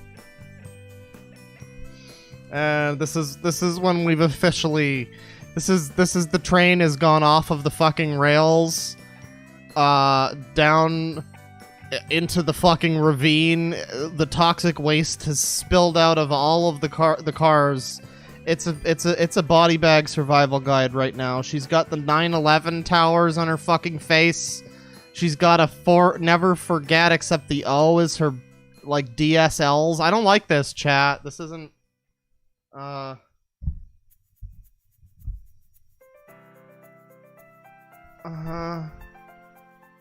And this is when we've officially... This is the train has gone off of the fucking rails. Down into the fucking ravine. The toxic waste has spilled out of all of the cars. It's a body bag survival guide right now. She's got the 9/11 towers on her fucking face. She's got a never forget, except the O is her like DSLs. I don't like this, chat. This isn't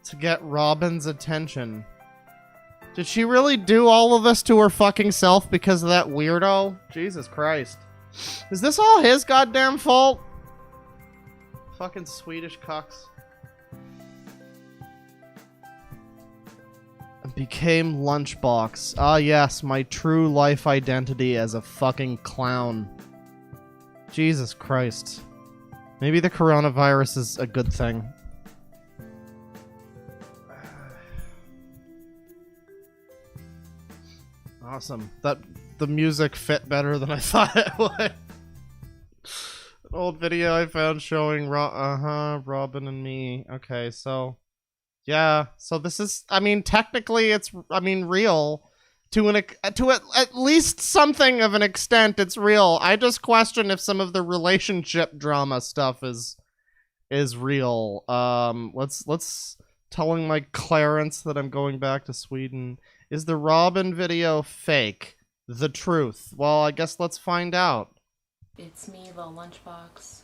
to get Robin's attention. Did she really do all of this to her fucking self because of that weirdo? Jesus Christ. Is this all his goddamn fault? Fucking Swedish cucks. Became Lunchbox. Ah yes, my true life identity as a fucking clown. Jesus Christ. Maybe the coronavirus is a good thing. Awesome. The music fit better than I thought it would. An old video I found showing Robin and me. Okay, so yeah, so this is, I mean, technically it's, I mean, real to at least something of an extent. It's real. I just question if some of the relationship drama stuff is real. Let's telling my Clarence that I'm going back to Sweden. Is the Robin video fake? The truth? Well, I guess let's find out. It's me, the lunchbox.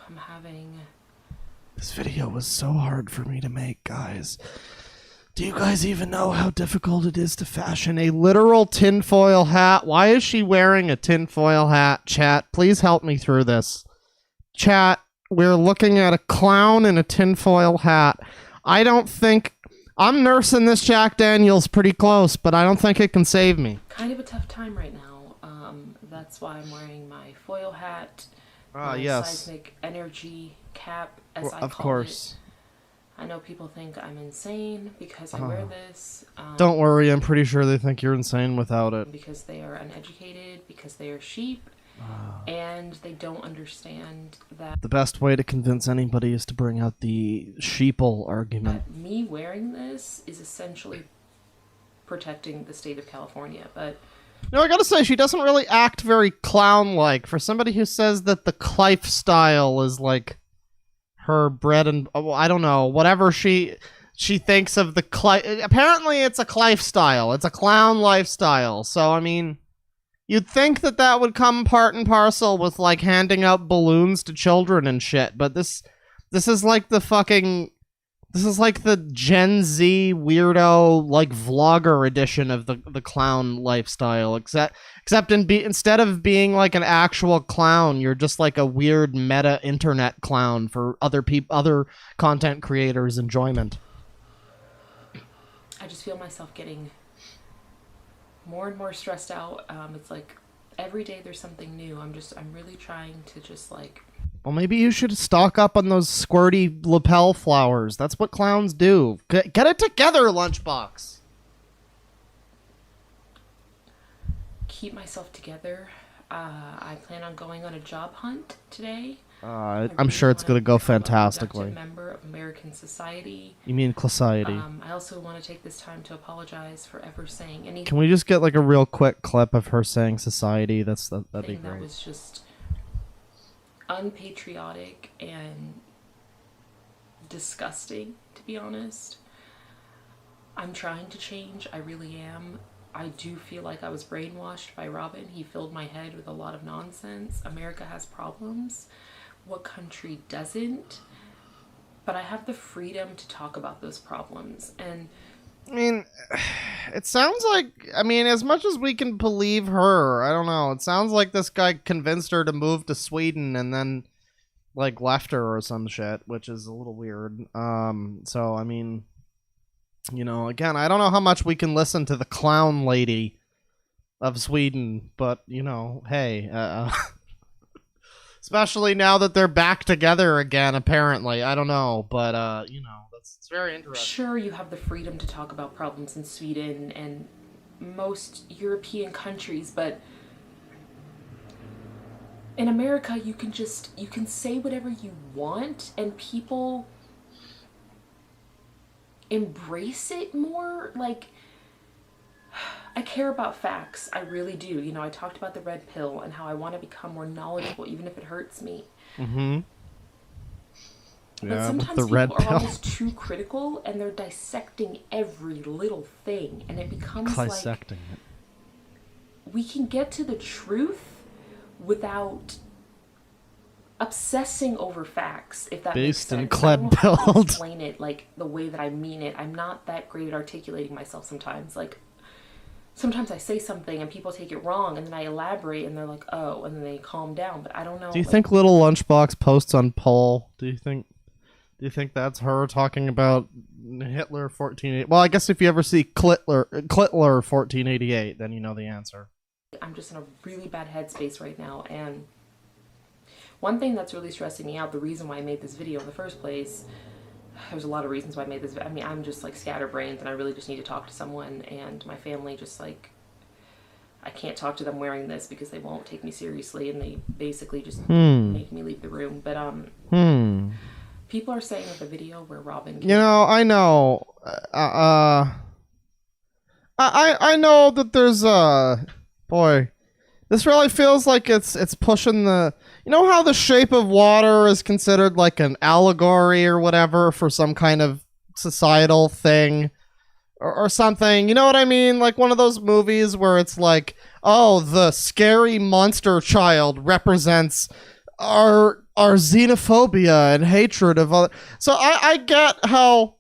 I'm having... This video was so hard for me to make, guys. Do you guys even know how difficult it is to fashion a literal tinfoil hat? Why is she wearing a tinfoil hat? Chat, please help me through this. Chat, we're looking at a clown in a tinfoil hat. I don't think... I'm nursing this Jack Daniels pretty close, but I don't think it can save me. Kind of a tough time right now. That's why I'm wearing my foil hat. Yes. Seismic energy cap, as I of call course. it. I know people think I'm insane because I wear this. Don't worry, I'm pretty sure they think you're insane without it. Because they are uneducated, because they are sheep, and they don't understand that... The best way to convince anybody is to bring out the sheeple argument. Me wearing this is essentially protecting the state of California, but... No, I gotta say, she doesn't really act very clown-like. For somebody who says that the Clife style is, like, her bread and... Oh, I don't know, whatever she thinks of the Clife... Apparently it's a Clife style. It's a clown lifestyle. So, I mean... You'd think that that would come part and parcel with, like, handing out balloons to children and shit, but this is like the fucking... This is like the Gen Z weirdo, like, vlogger edition of the clown lifestyle, except instead of being like an actual clown, you're just like a weird meta internet clown for other content creators' enjoyment. I just feel myself getting more and more stressed out. It's like every day there's something new. I'm really trying to just like... Well, maybe you should stock up on those squirty lapel flowers. That's what clowns do. Get it together, Lunchbox. Keep myself together. I plan on going on a job hunt today. I'm sure it's going to go fantastically. I'm a member of American Society. You mean Society? I also want to take this time to apologize for ever saying anything. Can we just get like a real quick clip of her saying Society? That'd be great. That was just unpatriotic and disgusting, to be honest. I'm trying to change. I really am. I do feel like I was brainwashed by Robin. He filled my head with a lot of nonsense. America has problems. What country doesn't? But I have the freedom to talk about those problems. And I mean, it sounds like, I mean, as much as we can believe her, I don't know, it sounds like this guy convinced her to move to Sweden and then, like, left her or some shit, which is a little weird. So, I mean, you know, again, I don't know how much we can listen to the clown lady of Sweden, but, you know, hey, especially now that they're back together again, apparently. I don't know, but, you know, it's very interesting. Sure, you have the freedom to talk about problems in Sweden and most European countries, but in America, you can say whatever you want, and people embrace it more. Like, I care about facts. I really do. You know, I talked about the red pill and how I want to become more knowledgeable, even if it hurts me. Mm-hmm. But sometimes people are almost too critical, and they're dissecting every little thing, and it becomes dissecting like we can get to the truth without obsessing over facts, if that makes sense. Based in Cled build. Explain it like the way that I mean it. I'm not that great at articulating myself sometimes. Like, sometimes I say something and people take it wrong, and then I elaborate and they're like, oh, and then they calm down. But I don't know. Do you think Little Lunchbox posts on poll? Do you think that's her talking about Hitler 1488? Well, I guess if you ever see Clitler 1488, then you know the answer. I'm just in a really bad headspace right now, and one thing that's really stressing me out, the reason why I made this video in the first place, there's a lot of reasons why I made this. I mean, I'm just like scatterbrained, and I really just need to talk to someone, and my family just like, I can't talk to them wearing this because they won't take me seriously, and they basically just make me leave the room. But people are saying that the video where Robin, you know, I know, I know that there's boy, this really feels like it's pushing the, you know how The Shape of Water is considered like an allegory or whatever for some kind of societal thing or something, you know what I mean? Like one of those movies where it's like, oh, the scary monster child represents our xenophobia and hatred of other. So I get how,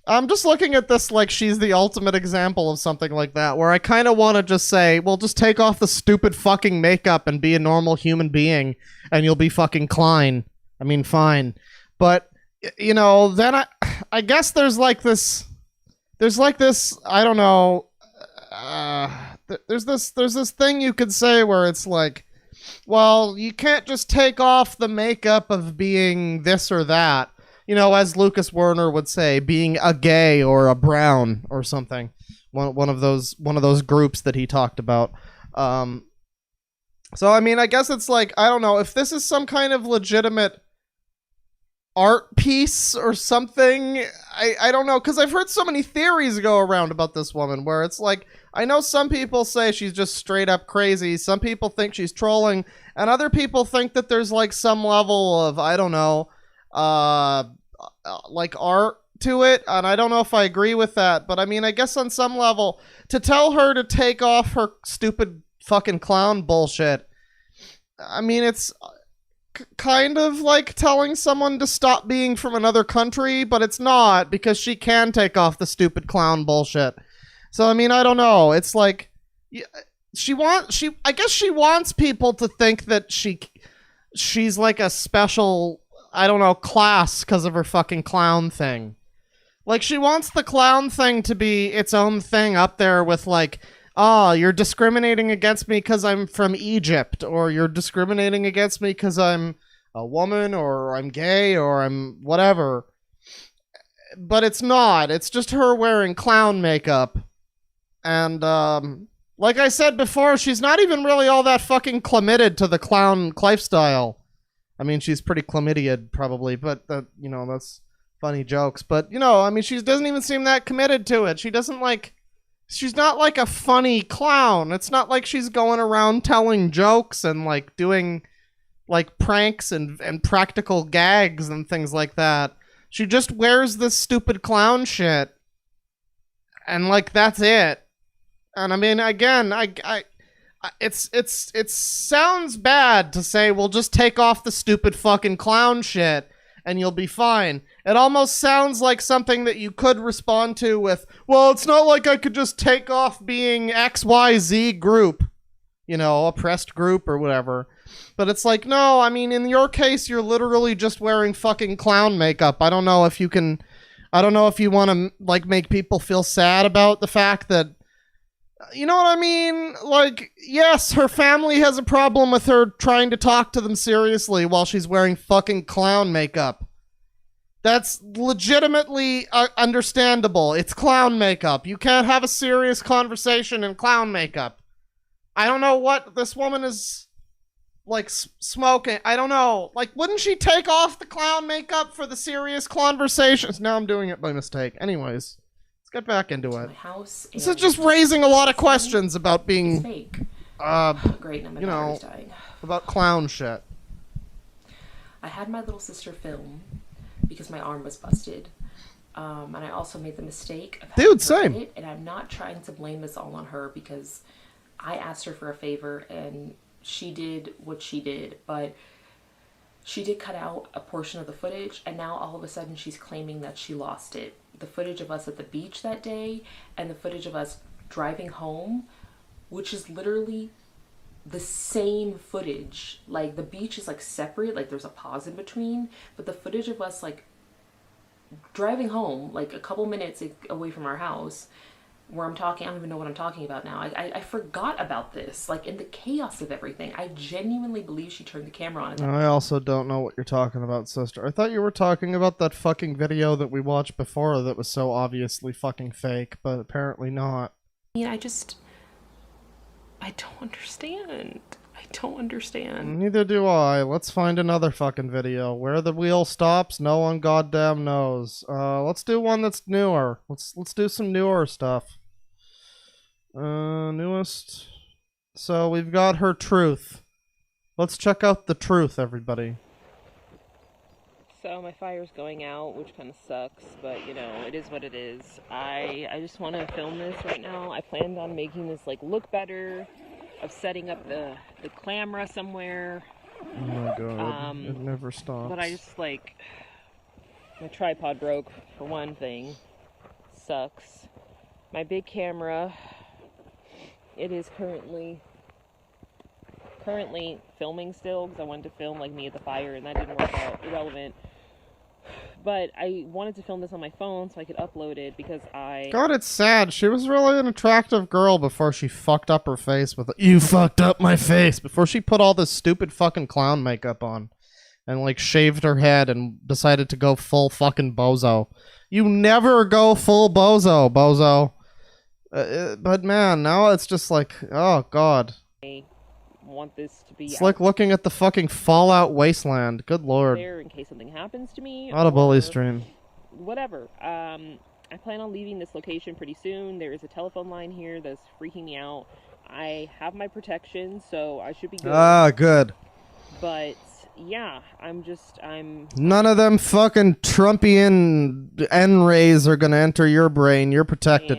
I'm just looking at this like she's the ultimate example of something like that, where I kind of want to just say, well, just take off the stupid fucking makeup and be a normal human being, and you'll be fucking Klein. I mean, fine. But, you know, then I guess there's this, I don't know, there's this thing you could say where it's like, well, you can't just take off the makeup of being this or that. You know, as Lucas Werner would say, being a gay or a brown or something. One of those groups that he talked about. So, I mean, I guess it's like, I don't know, if this is some kind of legitimate art piece or something, I don't know, because I've heard so many theories go around about this woman, where it's like, I know some people say she's just straight up crazy, some people think she's trolling, and other people think that there's like some level of, I don't know, like art to it, and I don't know if I agree with that, but I mean, I guess on some level, to tell her to take off her stupid fucking clown bullshit, I mean, it's kind of like telling someone to stop being from another country, but it's not, because she can take off the stupid clown bullshit. So I mean, I don't know, it's like I guess she wants people to think that she's like a special, I don't know, class because of her fucking clown thing. Like, she wants the clown thing to be its own thing up there with like, oh, you're discriminating against me because I'm from Egypt, or you're discriminating against me because I'm a woman, or I'm gay, or I'm whatever. But it's not. It's just her wearing clown makeup. And, like I said before, she's not even really all that fucking chlamydic to the clown lifestyle. I mean, she's pretty chlamydia probably, but that, you know, that's funny jokes. But, you know, I mean, she doesn't even seem that committed to it. She doesn't like, she's not like a funny clown. It's not like she's going around telling jokes and like doing like pranks and practical gags and things like that. She just wears this stupid clown shit. And like, that's it. And I mean, again, it sounds bad to say, well, just take off the stupid fucking clown shit and you'll be fine. It almost sounds like something that you could respond to with, well, it's not like I could just take off being XYZ group, you know, oppressed group or whatever. But it's like, no, I mean, in your case, you're literally just wearing fucking clown makeup. I don't know if you want to like make people feel sad about the fact that, you know what I mean? Like, yes, her family has a problem with her trying to talk to them seriously while she's wearing fucking clown makeup. That's legitimately understandable. It's clown makeup. You can't have a serious conversation in clown makeup. I don't know what this woman is like smoking. I don't know. Like, wouldn't she take off the clown makeup for the serious conversations? Now I'm doing it by mistake. Anyways, let's get back into it. My house. This is just raising a lot of questions about being fake. Great, now my you know, battery's dying. about clown shit. I had my little sister film because my arm was busted. And I also made the mistake of having her edit, and I'm not trying to blame this all on her because I asked her for a favor and she did what she did, but she did cut out a portion of the footage, and now all of a sudden she's claiming that she lost it. The footage of us at the beach that day and the footage of us driving home, which is literally the same footage. Like, the beach is like separate, like there's a pause in between, but the footage of us like driving home, like a couple minutes away from our house, where I'm talking, I don't even know what I'm talking about now. I forgot about this, like in the chaos of everything. I genuinely believe she turned the camera on. I also don't know what you're talking about, sister. I thought you were talking about that fucking video that we watched before that was so obviously fucking fake, but apparently not. I mean, I don't understand. I don't understand. Neither do I. Let's find another fucking video. Where the wheel stops, no one goddamn knows. Let's do one that's newer. Let's do some newer stuff. Newest. So we've got her truth. Let's check out the truth, everybody. So my fire's going out, which kind of sucks, but you know, it is what it is. I just want to film this right now. I planned on making this like look better, of setting up the camera somewhere. Oh my god, it never stops. But I just like, my tripod broke for one thing. Sucks. My big camera, it is currently filming still because I wanted to film like me at the fire and that didn't work out. Irrelevant. But I wanted to film this on my phone so I could upload it because God, it's sad. She was really an attractive girl before she fucked up her face with you fucked up my face. Before she put all this stupid fucking clown makeup on. And like shaved her head and decided to go full fucking bozo. You never go full bozo. But man, now it's just like, oh god. I want this to be. It's like looking at the fucking Fallout wasteland. Good lord. There in case something happens to me. Not a bully stream. Whatever. I plan on leaving this location pretty soon. There is a telephone line here that's freaking me out. I have my protection, so I should be good. Ah, good. But yeah, I'm. None of them fucking Trumpian N-rays are gonna enter your brain. You're protected.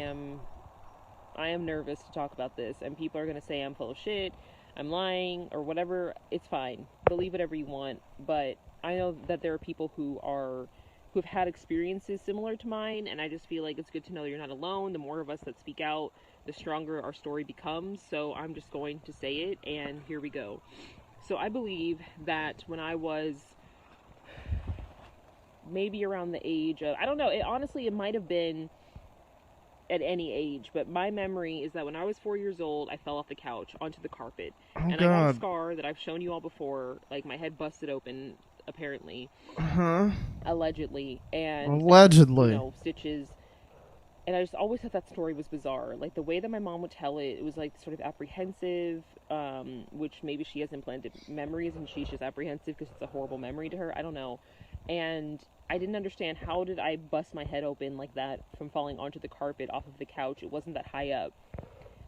I am nervous to talk about this, and people are gonna say I'm full of shit, I'm lying, or whatever. It's fine. Believe whatever you want, but I know that there are people who've had experiences similar to mine, and I just feel like it's good to know you're not alone. The more of us that speak out, the stronger our story becomes. So I'm just going to say it, and here we go. So I believe that when I was maybe around the age of, I don't know, it might have been at any age, but my memory is that when I was 4 years old, I fell off the couch onto the carpet. And I got a scar that I've shown you all before, like my head busted open, apparently. Allegedly. And allegedly. You know, stitches. And I just always thought that story was bizarre. Like, the way that my mom would tell it, it was, like, sort of apprehensive, which maybe she has implanted memories and she's just apprehensive because it's a horrible memory to her. I don't know. And I didn't understand, how did I bust my head open like that from falling onto the carpet off of the couch? It wasn't that high up.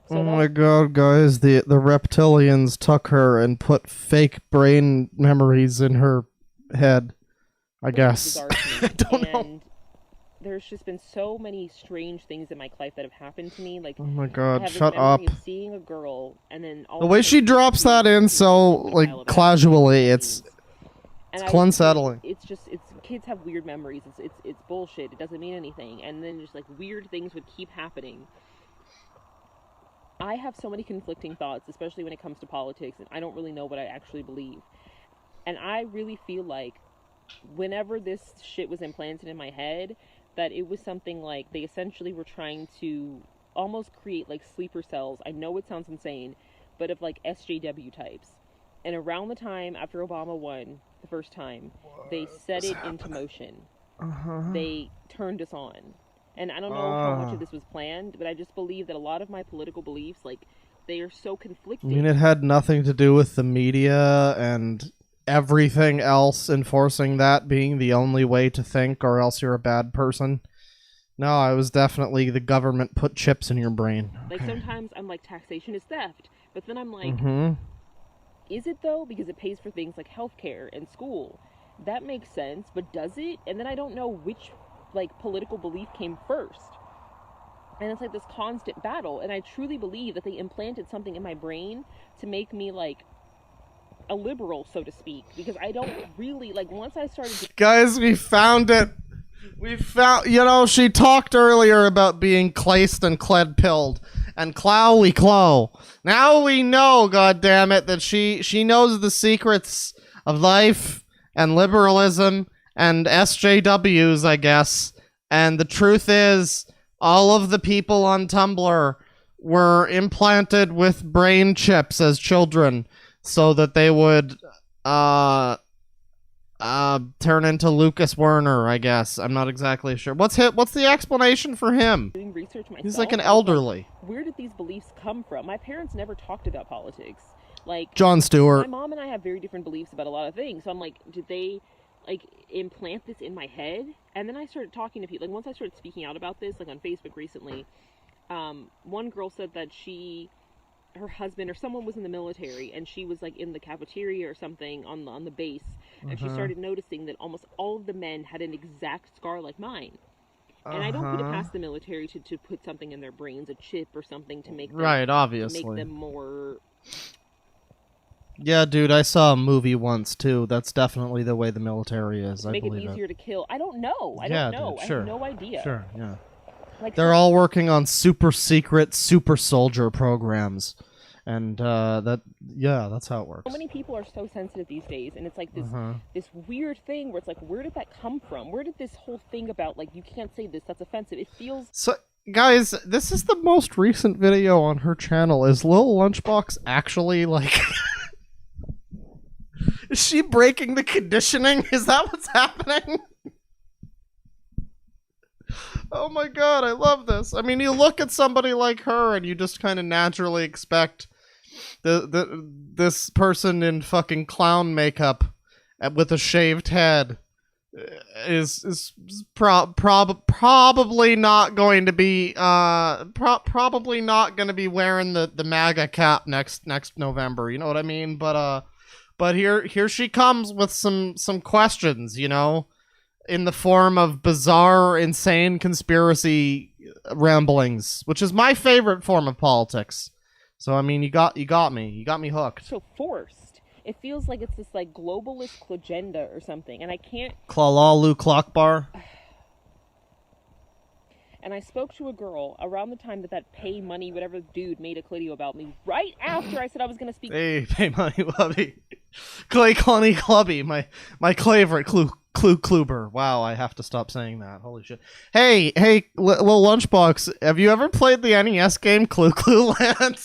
So oh my god, guys, the reptilians took her and put fake brain memories in her head, I guess. I don't know. There's just been so many strange things in my life that have happened to me. Like, oh my god, I have shut this memory up. of seeing a girl, and then The way she drops that in so, like, casually, it's unsettling. It's kids have weird memories. It's bullshit. It doesn't mean anything. And then just, like, weird things would keep happening. I have so many conflicting thoughts, especially when it comes to politics, and I don't really know what I actually believe. And I really feel like whenever this shit was implanted in my head, that it was something like they essentially were trying to almost create like sleeper cells. I know it sounds insane, but of like SJW types. And around the time after Obama won the first time, they set it into motion. They turned us on. And I don't know how much of this was planned, but I just believe that a lot of my political beliefs, like they are so I conflicted. mean, it had nothing to do with the media and everything else enforcing that being the only way to think, or else you're a bad person. No, it was definitely the government put chips in your brain. Like, sometimes I'm like, taxation is theft. But then I'm like, is it though? Because it pays for things like healthcare and school. That makes sense, but does it? And then I don't know which, like, political belief came first. And it's like this constant battle. And I truly believe that they implanted something in my brain to make me, like, a liberal, so to speak. Because I don't really, like, once I started to... Guys, we found it. We found, you know, she talked earlier about being claced and cled-pilled. And clowy clo. Now we know, goddammit, that she knows the secrets of life and liberalism and SJWs, I guess. And the truth is, all of the people on Tumblr were implanted with brain chips as children so that they would turn into Lucas Werner, I guess. I'm not exactly sure. What's the explanation for him? doing research myself. He's like an elderly. Where did these beliefs come from? My parents never talked about politics. Like, Jon Stewart. my mom and I have very different beliefs about a lot of things. So I'm like, did they, like, implant this in my head? And then I started talking to people. Like, once I started speaking out about this, like on Facebook recently, one girl said that her husband or someone was in the military, and she was like in the cafeteria or something on the base, and she started noticing that almost all of the men had an exact scar like mine. And I don't put it past the military to put something in their brains, a chip or something, to make them, obviously. to make them more... Yeah, dude, I saw a movie once, too. That's definitely the way the military is, I make it believe easier to kill. I don't know. I Yeah, don't know. dude, sure. I have no idea. Sure, yeah. Like, They're all working on super secret, super soldier programs. And, that's how it works. so many people are so sensitive these days, and it's like this weird thing where it's like, where did that come from? Where did this whole thing about, like, you can't say this, that's offensive? It feels... So, guys, this is the most recent video on her channel. Is Lil Lunchbox actually, like... Is she breaking the conditioning? Is that what's happening? Oh my god, I love this. I mean, you look at somebody like her and you just kind of naturally expect this person in fucking clown makeup with a shaved head is probably not going to be probably not going to be wearing the MAGA cap next November. You know what I mean? But here she comes with some questions, you know, in the form of bizarre, insane conspiracy ramblings, which is my favorite form of politics. So I mean, you got me hooked. So forced. It feels like it's this like globalist agenda or something, and I can't. Klalalu Clockbar. And I spoke to a girl around the time that pay money whatever dude made a video about me. Right after I said I was gonna speak. Hey, pay money, Clubby. Clay Connie Clubby, my favorite Kluber. Wow, I have to stop saying that. Holy shit. Hey, little Lunchbox, have you ever played the NES game Clue Land?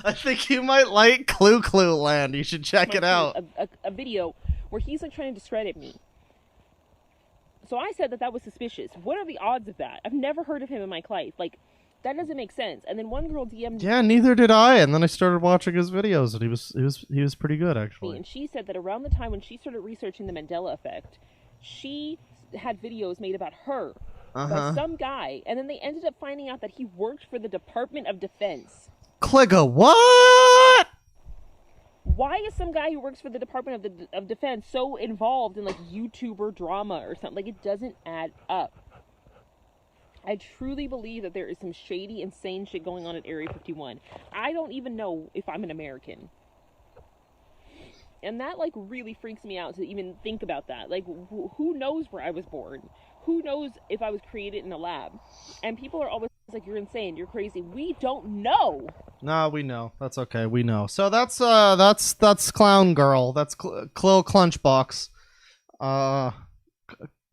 I think you might like Clue Land. You should check it out. A video where he's like trying to discredit me. So I said that was suspicious. What are the odds of that? I've never heard of him in my life. Like, that doesn't make sense. And then one girl DM'd me. Yeah, neither did I. And then I started watching his videos, and he was pretty good, actually. And she said that around the time when she started researching the Mandela effect, she had videos made about her by some guy, and then they ended up finding out that he worked for the Department of Defense. Cligga, what? Why is some guy who works for the Department of Defense so involved in like YouTuber drama or something? Like, it doesn't add up. I truly believe that there is some shady, insane shit going on at Area 51. I don't even know if I'm an American. And that, like, really freaks me out to even think about that. Like, who knows where I was born? Who knows if I was created in a lab? And people are always like, you're insane, you're crazy. We don't know. No, we know. That's okay. We know. So that's Clown Girl. That's Clo Clunchbox.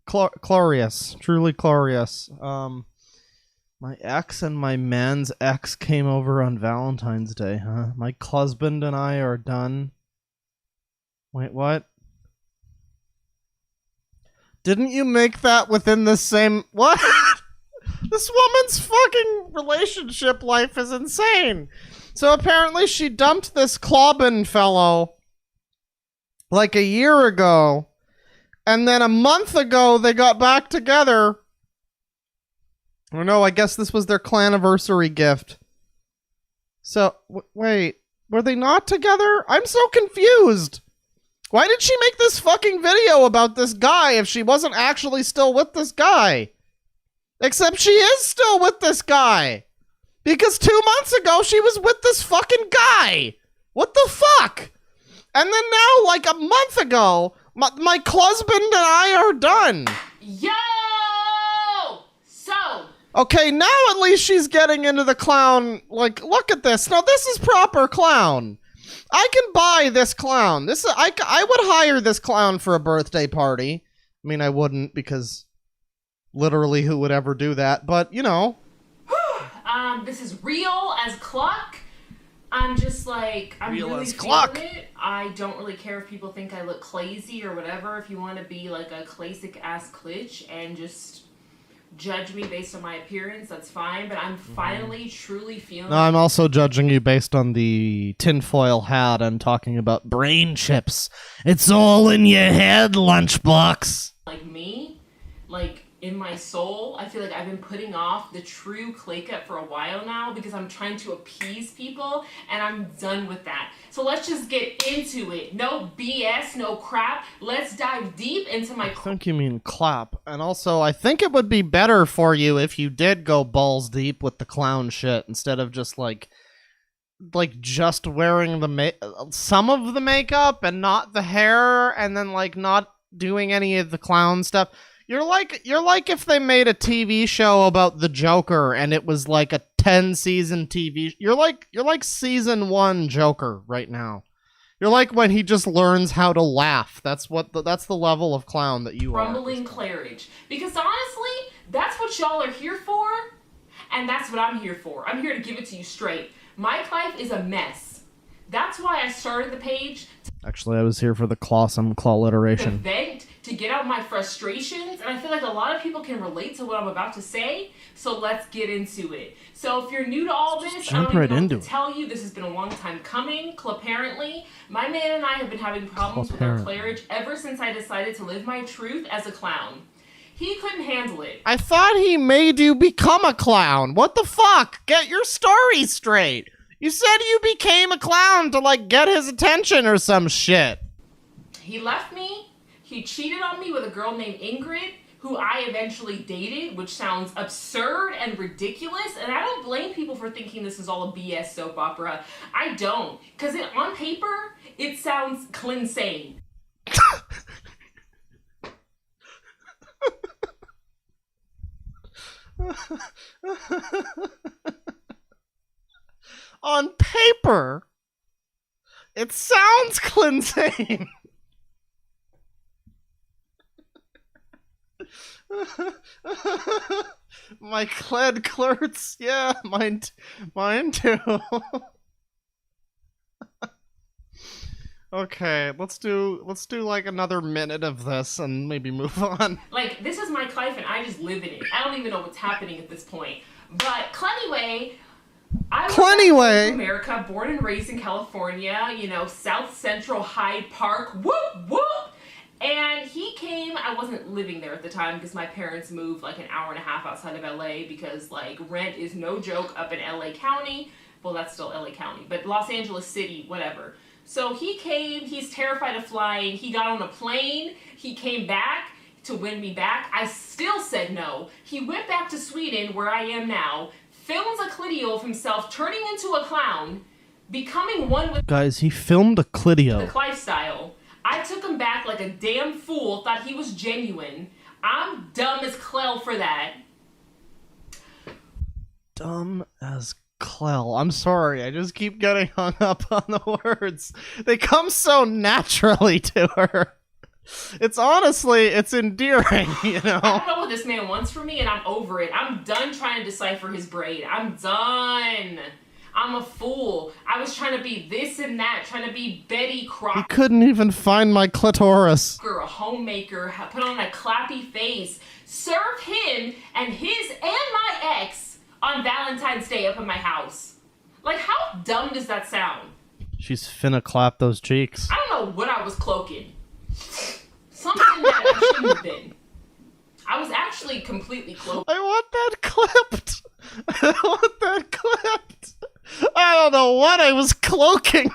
Glorious. Truly glorious. My ex and my man's ex came over on Valentine's Day, huh? My husband and I are done. Wait, what? Didn't you make that within the same... What? This woman's fucking relationship life is insane. So apparently she dumped this Clobbin fellow like a year ago. And then a month ago, they got back together. Oh no, I guess this was their clanniversary gift. So, wait, were they not together? I'm so confused. Why did she make this fucking video about this guy if she wasn't actually still with this guy? Except she is still with this guy. Because 2 months ago, she was with this fucking guy. What the fuck? And then now, like a month ago, my husband and I are done. Yo! So... Okay, now at least she's getting into the clown. Like, look at this. Now, this is proper clown. I can buy this clown. I would hire this clown for a birthday party. I mean, I wouldn't because literally who would ever do that? But, you know. This is real as cluck. I'm just like, I'm Real really as feeling cluck. it. I don't really care if people think I look classy or whatever. If you want to be like a classic ass klitsch and just judge me based on my appearance, that's fine. But I'm finally truly feeling. No, I'm also judging you based on the tinfoil hat and talking about brain chips. It's all in your head, lunchbox. like me, like in my soul. I feel like I've been putting off the true clay cut for a while now because I'm trying to appease people, and I'm done with that. So let's just get into it. No BS, no crap. Let's dive deep into my... I think you mean clap. And also, I think it would be better for you if you did go balls deep with the clown shit instead of just like just wearing the some of the makeup and not the hair, and then like not doing any of the clown stuff. You're like if they made a TV show about the Joker and it was like a 10-season TV. You're like season 1 Joker right now. You're like when he just learns how to laugh. That's the level of clown that you Rumbling are. Claridge. Because honestly, that's what y'all are here for, and that's what I'm here for. I'm here to give it to you straight. My life is a mess. That's why I started the page. Actually, I was here for the clawsome clawliteration. To vent, to get out my frustrations, and I feel like a lot of people can relate to what I'm about to say, so let's get into it. So if you're new to all this, I don't even know what to tell you. This has been a long time coming, apparently. My man and I have been having problems with our Claridge ever since I decided to live my truth as a clown. He couldn't handle it. I thought he made you become a clown. What the fuck? Get your story straight. You said you became a clown to, like, get his attention or some shit. He left me. He cheated on me with a girl named Ingrid, who I eventually dated, which sounds absurd and ridiculous. And I don't blame people for thinking this is all a BS soap opera. I don't. Because on paper, it sounds clinsane. On paper, it sounds cleansing. My cled clerts, yeah, mine too. Okay, let's do like another minute of this and maybe move on. Like, this is my life and I just live in it. I don't even know what's happening at this point. But anyway, I was in America, born and raised in California, you know, South Central Hyde Park, whoop, whoop. And he came, I wasn't living there at the time because my parents moved like an hour and a half outside of LA because like rent is no joke up in LA County. Well, that's still LA County, but Los Angeles City, whatever. So he came, he's terrified of flying. He got on a plane, he came back to win me back. I still said no. He went back to Sweden, where I am now, films a clidio of himself turning into a clown, becoming one with Guys, he filmed a clidio. the lifestyle. I took him back like a damn fool, thought he was genuine. I'm dumb as Clell for that. Dumb as Clell. I'm sorry, I just keep getting hung up on the words. They come so naturally to her. It's endearing, you know? I don't know what this man wants from me, and I'm over it. I'm done trying to decipher his braid. I'm done. I'm a fool. I was trying to be this and that, trying to be Betty Crocker. He couldn't even find my clitoris. A homemaker, put on a clappy face, serve him and my ex on Valentine's Day up in my house. Like, how dumb does that sound? She's finna clap those cheeks. I don't know what I was cloaking. Something that I shouldn't have been. I was actually completely cloaked. I want that clipped. I want that clipped. I don't know what I was cloaking.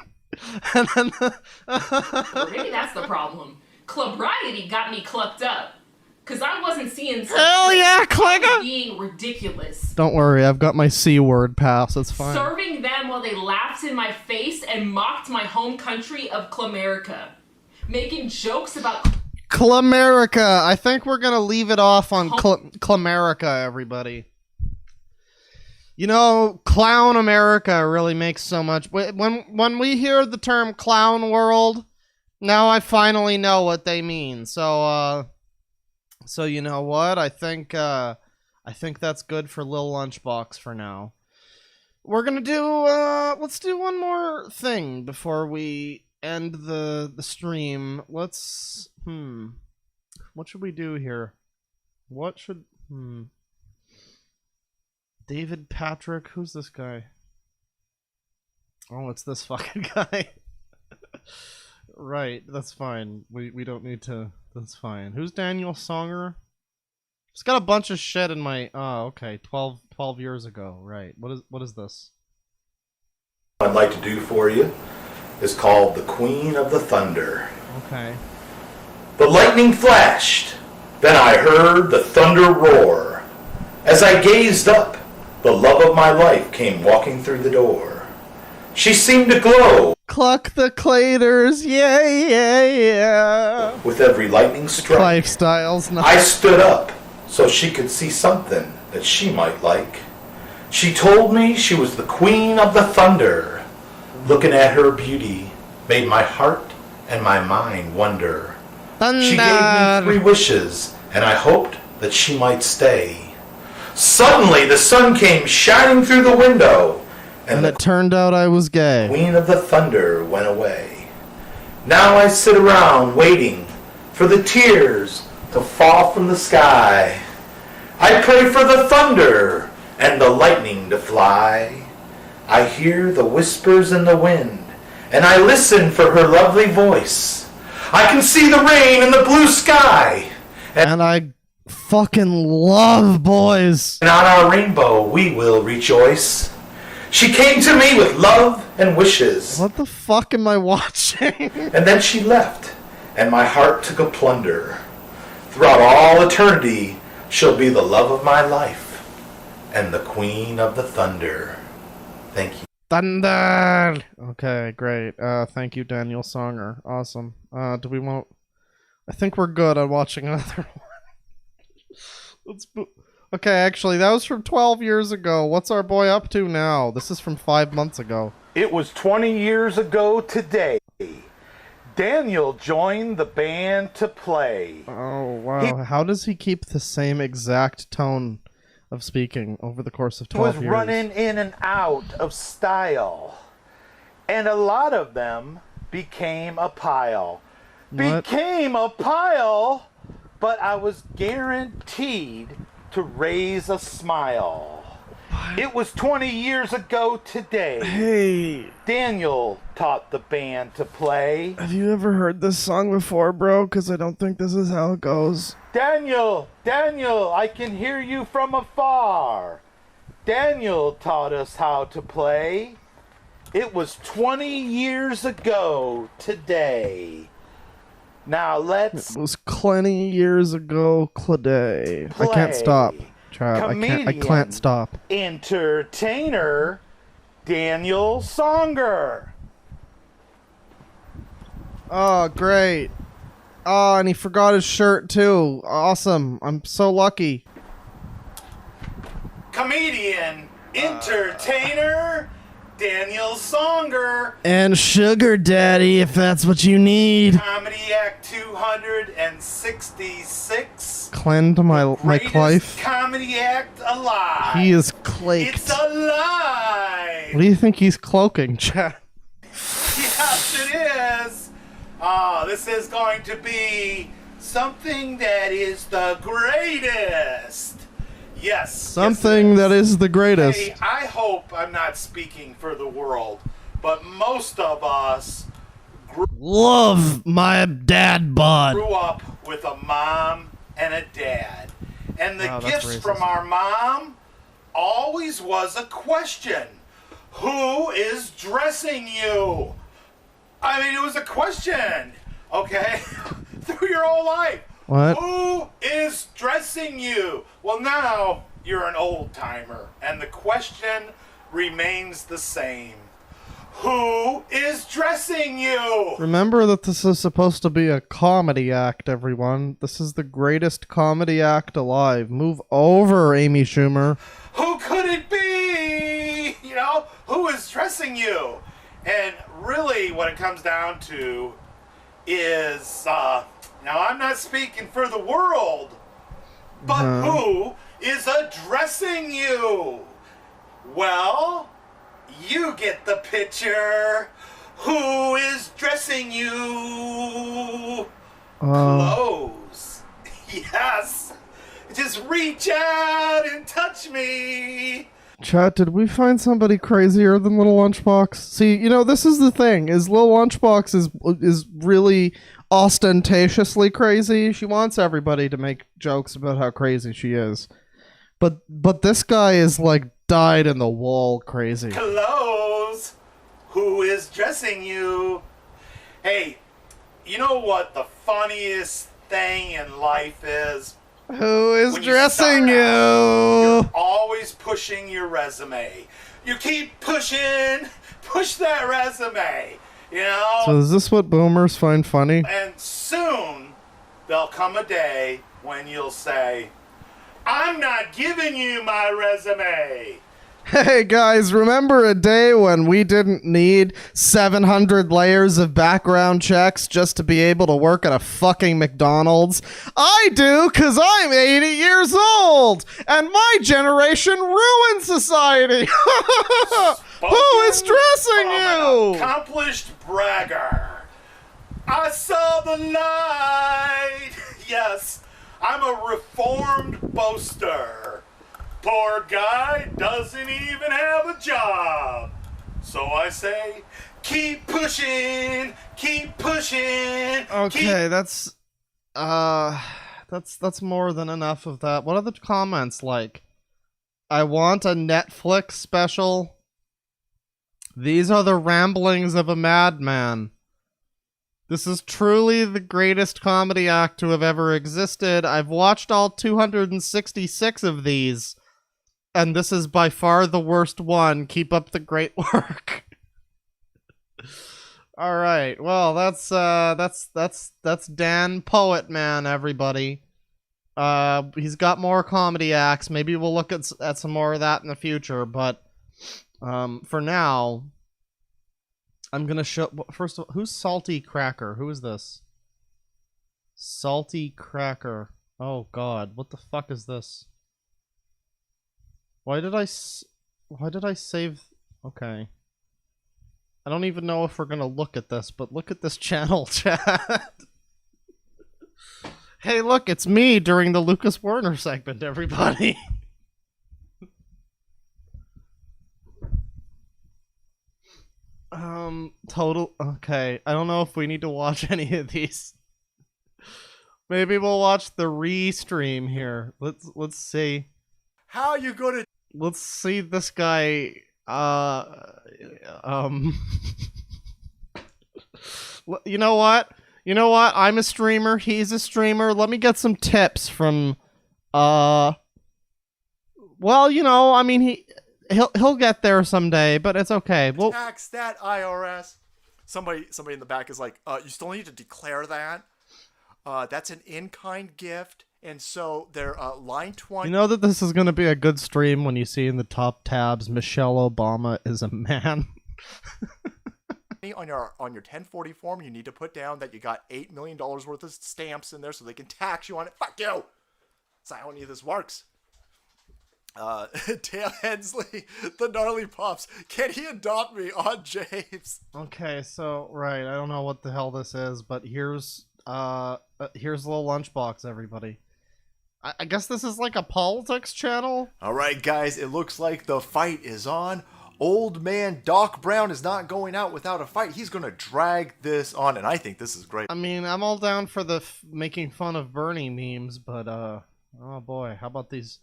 And then Or maybe that's the problem. Clubriety got me clucked up. Because I wasn't seeing hell yeah, Clegga! being ridiculous. Don't worry, I've got my C word pass. It's fine. Serving them while they laughed in my face and mocked my home country of Clamerica. Making jokes about Clamerica. I think we're gonna leave it off on Clamerica, everybody. You know, Clown America really makes so much. When we hear the term Clown World, now I finally know what they mean. So you know what? I think that's good for Lil Lunchbox for now. We're gonna do let's do one more thing before we end the stream. Let's what should we do here? What should David Patrick, who's this guy? Oh, it's this fucking guy. Right, that's fine. We don't need to. That's fine. Who's Daniel Songer? It's got a bunch of shit in my. Oh, okay. 12 years ago. Right. What is this? I'd like to do for you is called the Queen of the Thunder. Okay. The lightning flashed, then I heard the thunder roar. As I gazed up, the love of my life came walking through the door. She seemed to glow. Cluck the claters, yeah. With every lightning strike, Lifestyles. No. I stood up so she could see something that she might like. She told me she was the Queen of the Thunder. Looking at her beauty made my heart and my mind wonder. Thunder. She gave me 3 wishes, and I hoped that she might stay. Suddenly, the sun came shining through the window, and it turned out I was gay. Queen of the Thunder went away. Now I sit around waiting for the tears to fall from the sky. I pray for the thunder and the lightning to fly. I hear the whispers in the wind, and I listen for her lovely voice. I can see the rain in the blue sky. And I fucking love boys. And on our rainbow we will rejoice. She came to me with love and wishes. What the fuck am I watching? And then she left, and my heart took a plunder. Throughout all eternity, she'll be the love of my life and the Queen of the Thunder. Thank you. Thunder! Okay, great. Thank you, Daniel Songer. Awesome. Do we want... I think we're good on watching another one. Okay, actually, that was from 12 years ago. What's our boy up to now? This is from 5 months ago. It was 20 years ago today. Daniel joined the band to play. Oh, wow. How does he keep the same exact tone of speaking over the course of 12 years? Was running in and out of style. And a lot of them became a pile. What? Became a pile, but I was guaranteed to raise a smile. What? It was 20 years ago today. Hey. Daniel taught the band to play. Have you ever heard this song before, bro? Because I don't think this is how it goes. Daniel, I can hear you from afar. Daniel taught us how to play. It was 20 years ago today. Now let's... It was 20 years ago today. I can't stop, Chad. I can't stop. Entertainer, Daniel Songer. Oh, great. Oh, and he forgot his shirt, too. Awesome. I'm so lucky. Comedian, entertainer, Daniel Songer. And sugar daddy, if that's what you need. Comedy Act 266. Cleanse my life. Comedy Act alive. He is claked. It's alive. What do you think he's cloaking, Chad? Yes, it is. This is going to be something that is the greatest. Yes. Something yes, that is the greatest. Hey, I hope I'm not speaking for the world, but most of us Love my dad bod. grew up with a mom and a dad. And the Wow, that's gifts racist. from our mom always was a question. Who is dressing you? I mean, it was a question, okay? Through your whole life. What? Who is dressing you? Well, now you're an old timer, and the question remains the same. Who is dressing you? Remember that this is supposed to be a comedy act, everyone. This is the greatest comedy act alive. Move over, Amy Schumer. Who could it be? You know, who is dressing you? And really what it comes down to is, now I'm not speaking for the world, but who is addressing you? Well, you get the picture. Who is dressing you? Clothes. Yes. Just reach out and touch me. Chat, did we find somebody crazier than Little Lunchbox? See, you know, this is the thing, is Little Lunchbox is really ostentatiously crazy. She wants everybody to make jokes about how crazy she is. But this guy is like dyed in the wool crazy. Clothes. Who is dressing you? Hey, you know what the funniest thing in life is? Who is When dressing you? You're always pushing your resume. You keep pushing, push that resume, you know? So is this what boomers find funny? And soon there'll come a day when you'll say, I'm not giving you my resume. Hey guys, remember a day when we didn't need 700 layers of background checks just to be able to work at a fucking McDonald's? I do, cause I'm 80 years old, and my generation ruined society. Who is dressing you? Accomplished bragger. I saw the light. Yes, I'm a reformed boaster. Poor guy doesn't even have a job. So I say, keep pushing, keep pushing. Okay, that's more than enough of that. What are the comments like? I want a Netflix special. These are the ramblings of a madman. This is truly the greatest comedy act to have ever existed. I've watched all 266 of these, and this is by far the worst one. Keep up the great work. All right. Well, that's Dan Poet Man, everybody. He's got more comedy acts. Maybe we'll look at some more of that in the future, but for now, I'm gonna show. First of all, who's Salty Cracker? Who is this? Salty Cracker. Oh God, what the fuck is this? Why did I save? Okay. I don't even know if we're gonna look at this, but look at this channel, chat. Hey, look, it's me during the Lucas Werner segment, everybody. Okay. I don't know if we need to watch any of these. Maybe we'll watch the re-stream here. Let's see. How you gonna? Let's see this guy. You know what? I'm a streamer. He's a streamer. Let me get some tips from. Well, I mean, he'll get there someday, but it's okay. Well, Tax that IRS. Somebody in the back is like, you still need to declare that. That's an in-kind gift, and so they're line 20. you know that this is going to be a good stream when you see in the top tabs, Michelle Obama is a man. On your 1040 form, you need to put down that you got $8 million worth of stamps in there so they can tax you on it. Fuck you! That's not how any of this works. Dale Hensley, the gnarly pups. Can he adopt me on James? Okay, so right, I don't know what the hell this is, but here's Little Lunchbox, everybody. I guess this is like a politics channel? Alright, guys, it looks like the fight is on. Old man Doc Brown is not going out without a fight. He's going to drag this on, and I think this is great. I mean, I'm all down for the making fun of Bernie memes, but, oh boy, how about these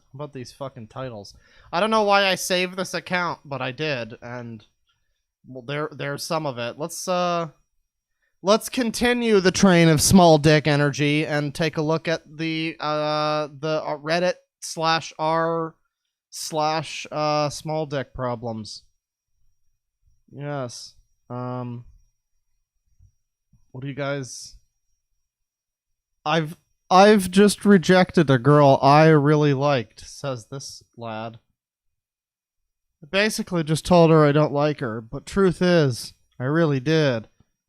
fucking titles? I don't know why I saved this account, but I did, and, well, there's some of it. Let's continue the train of small dick energy and take a look at the Reddit /r/ small dick problems. Yes. What do you guys... I've just rejected a girl I really liked, says this lad. I basically just told her I don't like her, but truth is, I really did.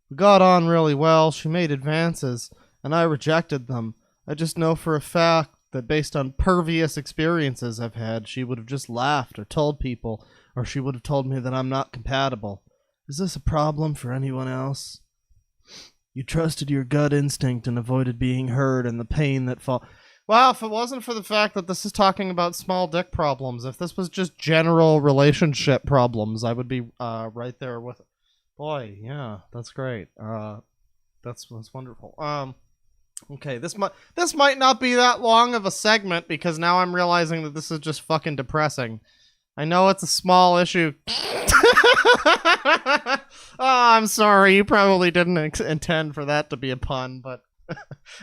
We got on really well, she made advances, and I rejected them. I just know for a fact that based on pervious experiences I've had, she would have just laughed or told people, or she would have told me that I'm not compatible. Is this a problem for anyone else? You trusted your gut instinct and avoided being hurt and the pain that Well, if it wasn't for the fact that this is talking about small dick problems, if this was just general relationship problems, I would be right there with it. Boy, yeah, that's great. That's wonderful. Okay, this might not be that long of a segment because now I'm realizing that this is just fucking depressing. I know it's a small issue. Oh, I'm sorry. You probably didn't intend for that to be a pun, but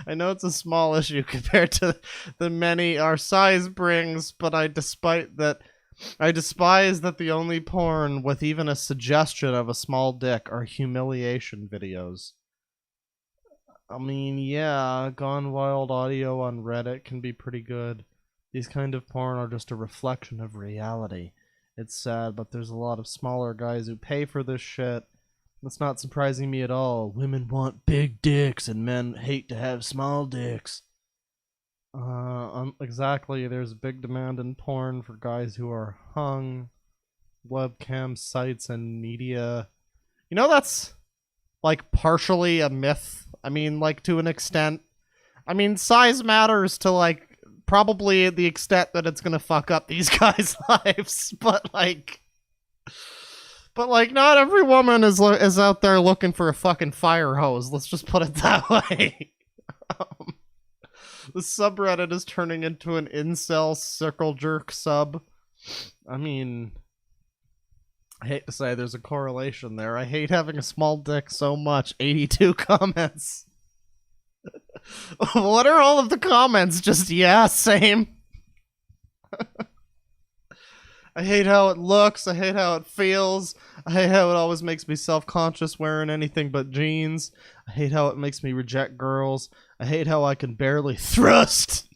I know it's a small issue compared to the many our size brings, but I despise that the only porn with even a suggestion of a small dick are humiliation videos. I mean, yeah, Gone Wild audio on Reddit can be pretty good. These kind of porn are just a reflection of reality. It's sad, but there's a lot of smaller guys who pay for this shit. That's not surprising me at all. Women want big dicks and men hate to have small dicks. Exactly, there's a big demand in porn for guys who are hung, webcam sites and media. You know, that's like partially a myth. I mean, like to an extent. I mean, size matters to like probably the extent that it's gonna fuck up these guys' lives, but not every woman is out there looking for a fucking fire hose. Let's just put it that way. The subreddit is turning into an incel circle jerk sub. I mean, I hate to say there's a correlation there. I hate having a small dick so much. 82 comments. What are all of the comments? Just, yeah, same. I hate how it looks. I hate how it feels. I hate how it always makes me self-conscious wearing anything but jeans. I hate how it makes me reject girls. I hate how I can barely thrust.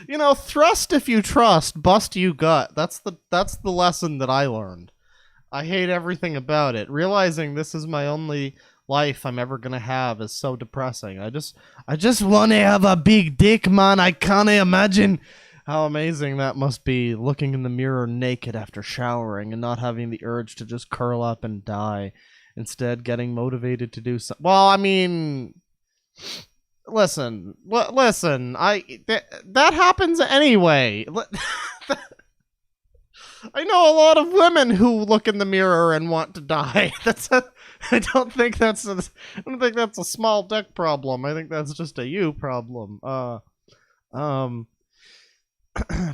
You know, thrust if you trust, bust you gut. That's the lesson that I learned. I hate everything about it. Realizing this is my only life I'm ever gonna have is so depressing. I just want to have a big dick, man. I can't imagine how amazing that must be, looking in the mirror naked after showering and not having the urge to just curl up and die. Instead, getting motivated to do something. Well, I mean, listen, that happens anyway. I know a lot of women who look in the mirror and want to die. I don't think that's a small dick problem. I think that's just a you problem.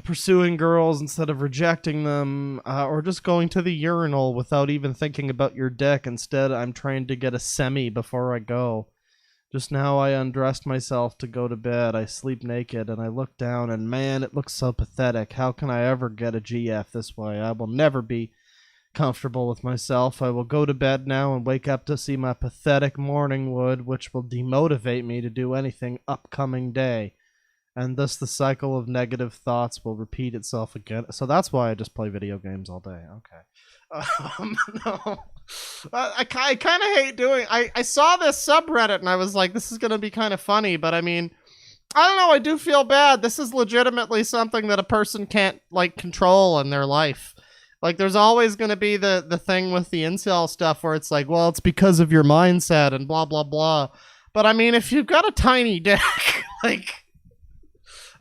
Pursuing girls instead of rejecting them, or just going to the urinal without even thinking about your dick. Instead, I'm trying to get a semi before I go. Just now I undressed myself to go to bed. I sleep naked and I look down and man, it looks so pathetic. How can I ever get a GF this way? I will never be comfortable with myself. I will go to bed now and wake up to see my pathetic morning wood, which will demotivate me to do anything upcoming day. And thus the cycle of negative thoughts will repeat itself again. So that's why I just play video games all day. Okay. No. I kind of hate doing... I saw this subreddit and I was like, this is going to be kind of funny, but I mean, I don't know, I do feel bad. This is legitimately something that a person can't, like, control in their life. Like, there's always going to be the thing with the incel stuff where it's like, well, it's because of your mindset and blah, blah, blah. But I mean, if you've got a tiny dick, like...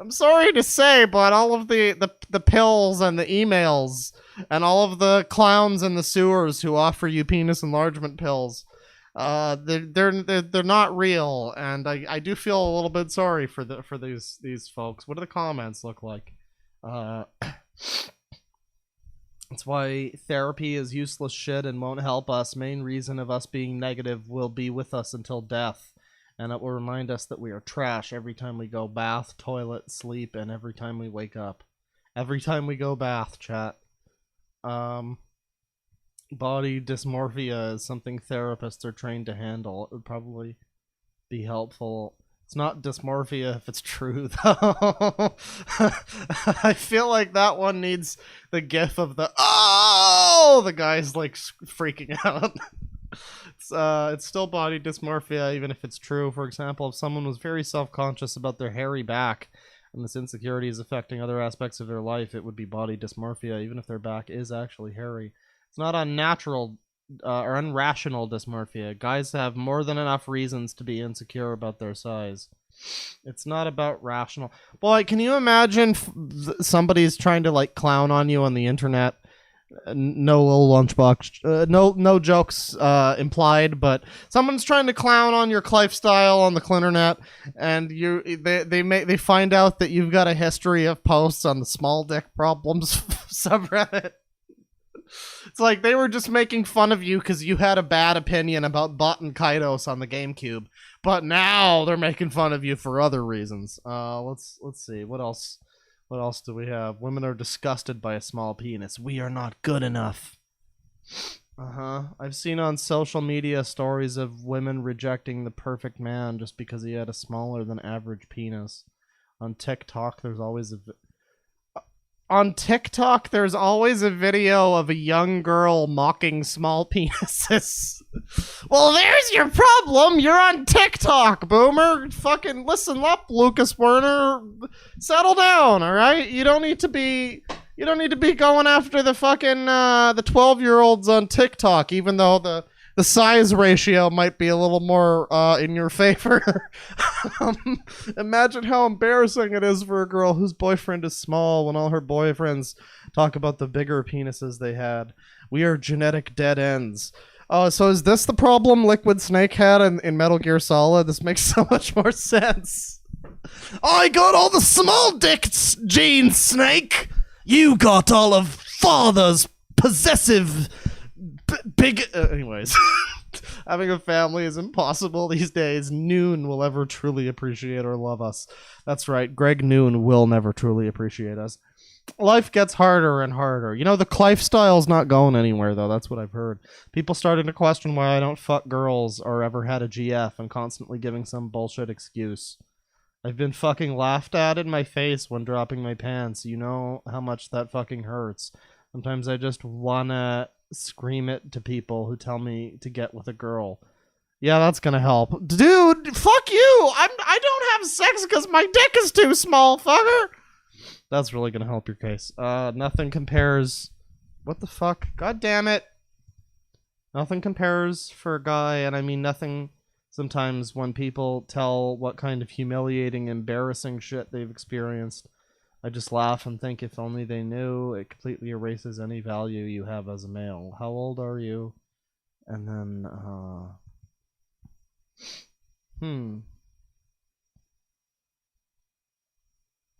I'm sorry to say, but all of the pills and the emails and all of the clowns in the sewers who offer you penis enlargement pills, they're not real, and I do feel a little bit sorry for these folks. What do the comments look like? That's why therapy is useless shit and won't help us. Main reason of us being negative will be with us until death. And it will remind us that we are trash every time we go bath, toilet, sleep, and every time we wake up. Every time we go bath, chat. Body dysmorphia is something therapists are trained to handle. It would probably be helpful. It's not dysmorphia if it's true, though. I feel like that one needs the gif of the the guy's like freaking out. It's still body dysmorphia even if it's true. For example, if someone was very self-conscious about their hairy back and this insecurity is affecting other aspects of their life, it would be body dysmorphia even if their back is actually hairy. It's not unnatural or unrational dysmorphia. Guys have more than enough reasons to be insecure about their size. It's not about rational. Boy, can you imagine somebody's trying to like clown on you on the internet? No little lunchbox, no jokes implied, but someone's trying to clown on your lifestyle on the Clinternet, and they find out that you've got a history of posts on the small dick problems subreddit. It's like they were just making fun of you because you had a bad opinion about Button Kaidos on the GameCube, but now they're making fun of you for other reasons. Let's see what else. What else do we have? Women are disgusted by a small penis. We are not good enough. I've seen on social media stories of women rejecting the perfect man just because he had a smaller than average penis. On TikTok, there's always a video of a young girl mocking small penises. Well, there's your problem. You're on TikTok, boomer. Fucking listen up, Lucas Werner. Settle down, all right? You don't need to be going after the fucking the 12-year-olds on TikTok, even though the size ratio might be a little more in your favor. Imagine how embarrassing it is for a girl whose boyfriend is small when all her boyfriends talk about the bigger penises they had. We are genetic dead ends. Oh, so is this the problem Liquid Snake had in Metal Gear Solid? This makes so much more sense. I got all the small dick genes, Snake! You got all of father's possessive... big... anyways. Having a family is impossible these days. Noon will ever truly appreciate or love us. That's right, Greg Noon will never truly appreciate us. Life gets harder and harder. You know, the lifestyle's not going anywhere, though. That's what I've heard. People starting to question why I don't fuck girls or ever had a GF and constantly giving some bullshit excuse. I've been fucking laughed at in my face when dropping my pants. You know how much that fucking hurts. Sometimes I just wanna scream it to people who tell me to get with a girl. Yeah, that's gonna help. Dude, fuck you! I don't have sex because my dick is too small, fucker! That's really gonna help your case. Nothing compares... What the fuck? God damn it! Nothing compares for a guy, and I mean nothing... Sometimes when people tell what kind of humiliating, embarrassing shit they've experienced, I just laugh and think if only they knew. It completely erases any value you have as a male. How old are you? And then,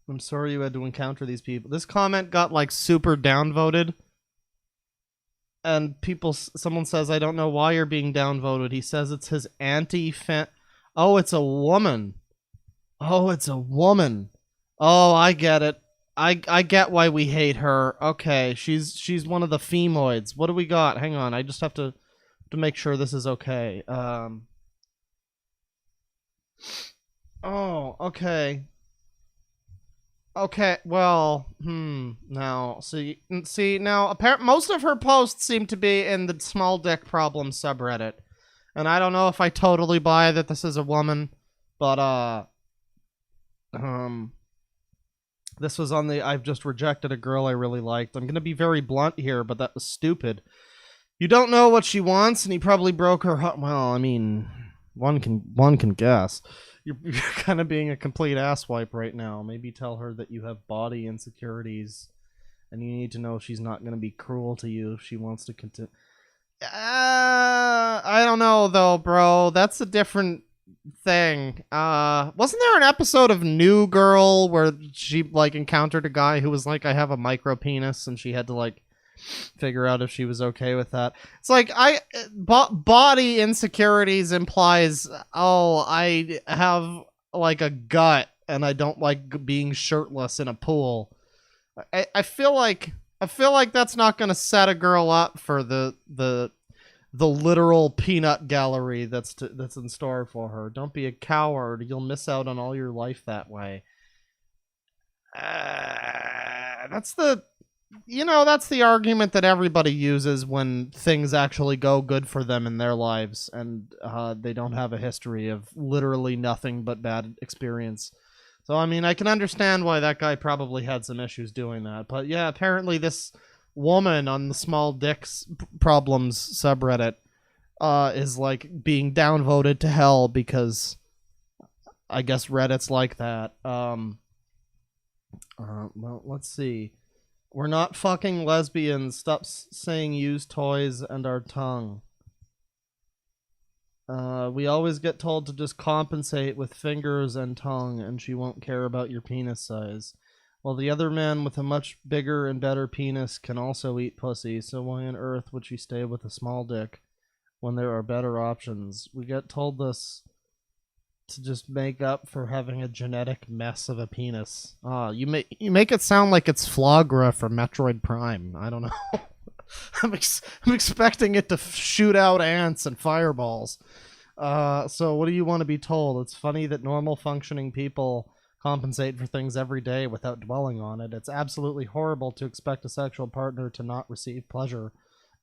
I'm sorry you had to encounter these people. This comment got like super downvoted. And someone says, I don't know why you're being downvoted. He says it's his anti-fan. Oh, it's a woman. Oh, it's a woman. Oh, I get it. I get why we hate her. Okay, she's one of the femoids. What do we got? Hang on, I just have to make sure this is okay. Oh, okay. Okay, well, now, see, now, most of her posts seem to be in the small dick problem subreddit, and I don't know if I totally buy that this is a woman, but, this was on the I've just rejected a girl I really liked. I'm gonna be very blunt here, but that was stupid. You don't know what she wants, and he probably broke her heart. Well, I mean, One can guess. You're kind of being a complete asswipe right now. Maybe tell her that you have body insecurities, and you need to know she's not going to be cruel to you if she wants to continue. I don't know though, bro. That's a different thing. Wasn't there an episode of New Girl where she like encountered a guy who was like, I have a micro penis, and she had to like figure out if she was okay with that? It's like body insecurities implies, oh, I have like a gut and I don't like being shirtless in a pool. I feel like that's not going to set a girl up for the literal peanut gallery that's in store for her. Don't be a coward. You'll miss out on all your life that way. That's the argument that everybody uses when things actually go good for them in their lives, and they don't have a history of literally nothing but bad experience. So, I mean, I can understand why that guy probably had some issues doing that. But yeah, apparently this woman on the small dicks problems subreddit is like being downvoted to hell because I guess Reddit's like that. Well, let's see. We're not fucking lesbians. Stop saying use toys and our tongue. We always get told to just compensate with fingers and tongue, and she won't care about your penis size. While the other man with a much bigger and better penis can also eat pussy, so why on earth would she stay with a small dick when there are better options? We get told this to just make up for having a genetic mess of a penis. You make it sound like it's Flagra from Metroid Prime. I don't know. I'm expecting it to shoot out ants and fireballs. So what do you want to be told? It's funny that normal functioning people compensate for things every day without dwelling on it. It's absolutely horrible to expect a sexual partner to not receive pleasure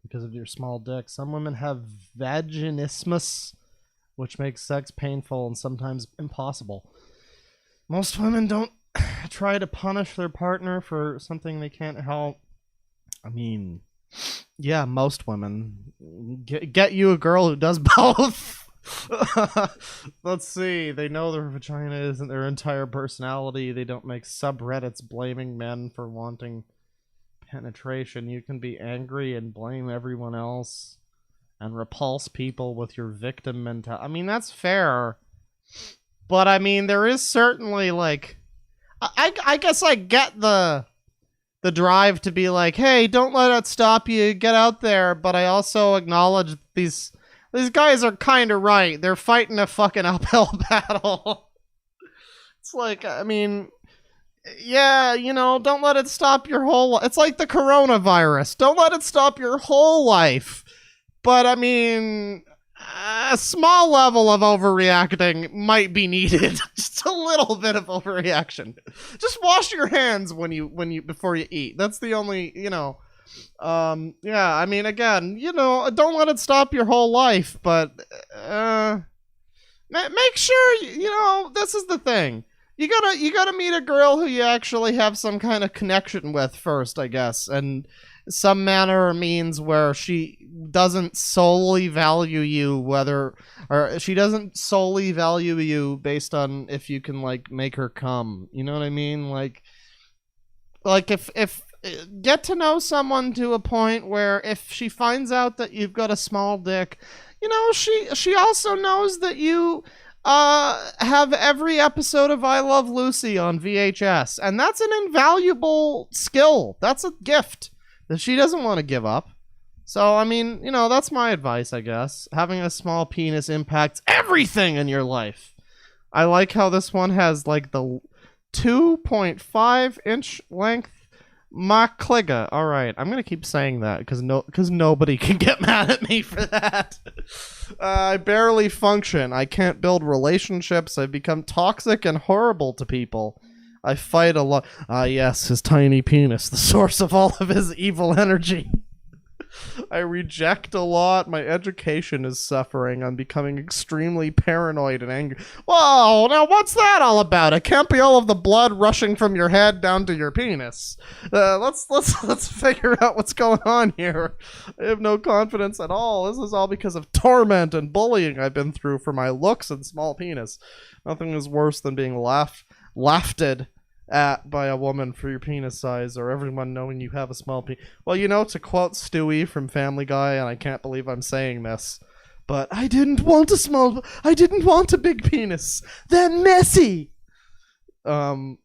because of your small dick. Some women have vaginismus, which makes sex painful and sometimes impossible. Most women don't try to punish their partner for something they can't help. I mean, yeah, most women. Get you a girl who does both. Let's see. They know their vagina isn't their entire personality. They don't make subreddits blaming men for wanting penetration. You can be angry and blame everyone else and repulse people with your victim mentality. I mean, that's fair. But, I mean, there is certainly, like... I guess I get the drive to be like, hey, don't let it stop you, get out there. But I also acknowledge these guys are kind of right. They're fighting a fucking uphill battle. It's like, I mean... Yeah, you know, don't let it stop your whole life. It's like the coronavirus. Don't let it stop your whole life. But, I mean, a small level of overreacting might be needed. Just a little bit of overreaction. Just wash your hands before you eat. That's the only, you know. Yeah, I mean, again, you know, don't let it stop your whole life. But, make sure, you know, this is the thing. You gotta meet a girl who you actually have some kind of connection with first, I guess, and some manner or means where she doesn't solely value you, or she doesn't solely value you based on if you can like make her come. You know what I mean? Like if get to know someone to a point where if she finds out that you've got a small dick, you know, she also knows that you have every episode of I Love Lucy on VHS, and that's an invaluable skill. That's a gift that she doesn't want to give up. So, I mean, you know, that's my advice, I guess. Having a small penis impacts everything in your life. I like how this one has, like, the 2.5 inch length Makliga. All right, I'm gonna keep saying that because nobody can get mad at me for that. I barely function. I can't build relationships. I've become toxic and horrible to people. I fight a lot. Yes, his tiny penis, the source of all of his evil energy. I reject a lot. My education is suffering. I'm becoming extremely paranoid and angry. Whoa, now what's that all about? It can't be all of the blood rushing from your head down to your penis. Let's figure out what's going on here. I have no confidence at all. This is all because of torment and bullying I've been through for my looks and small penis. Nothing is worse than being laughed at by a woman for your penis size, or everyone knowing you have a small penis. Well, you know, to quote Stewie from Family Guy, and I can't believe I'm saying this, but I didn't want a big penis. They're messy. I'm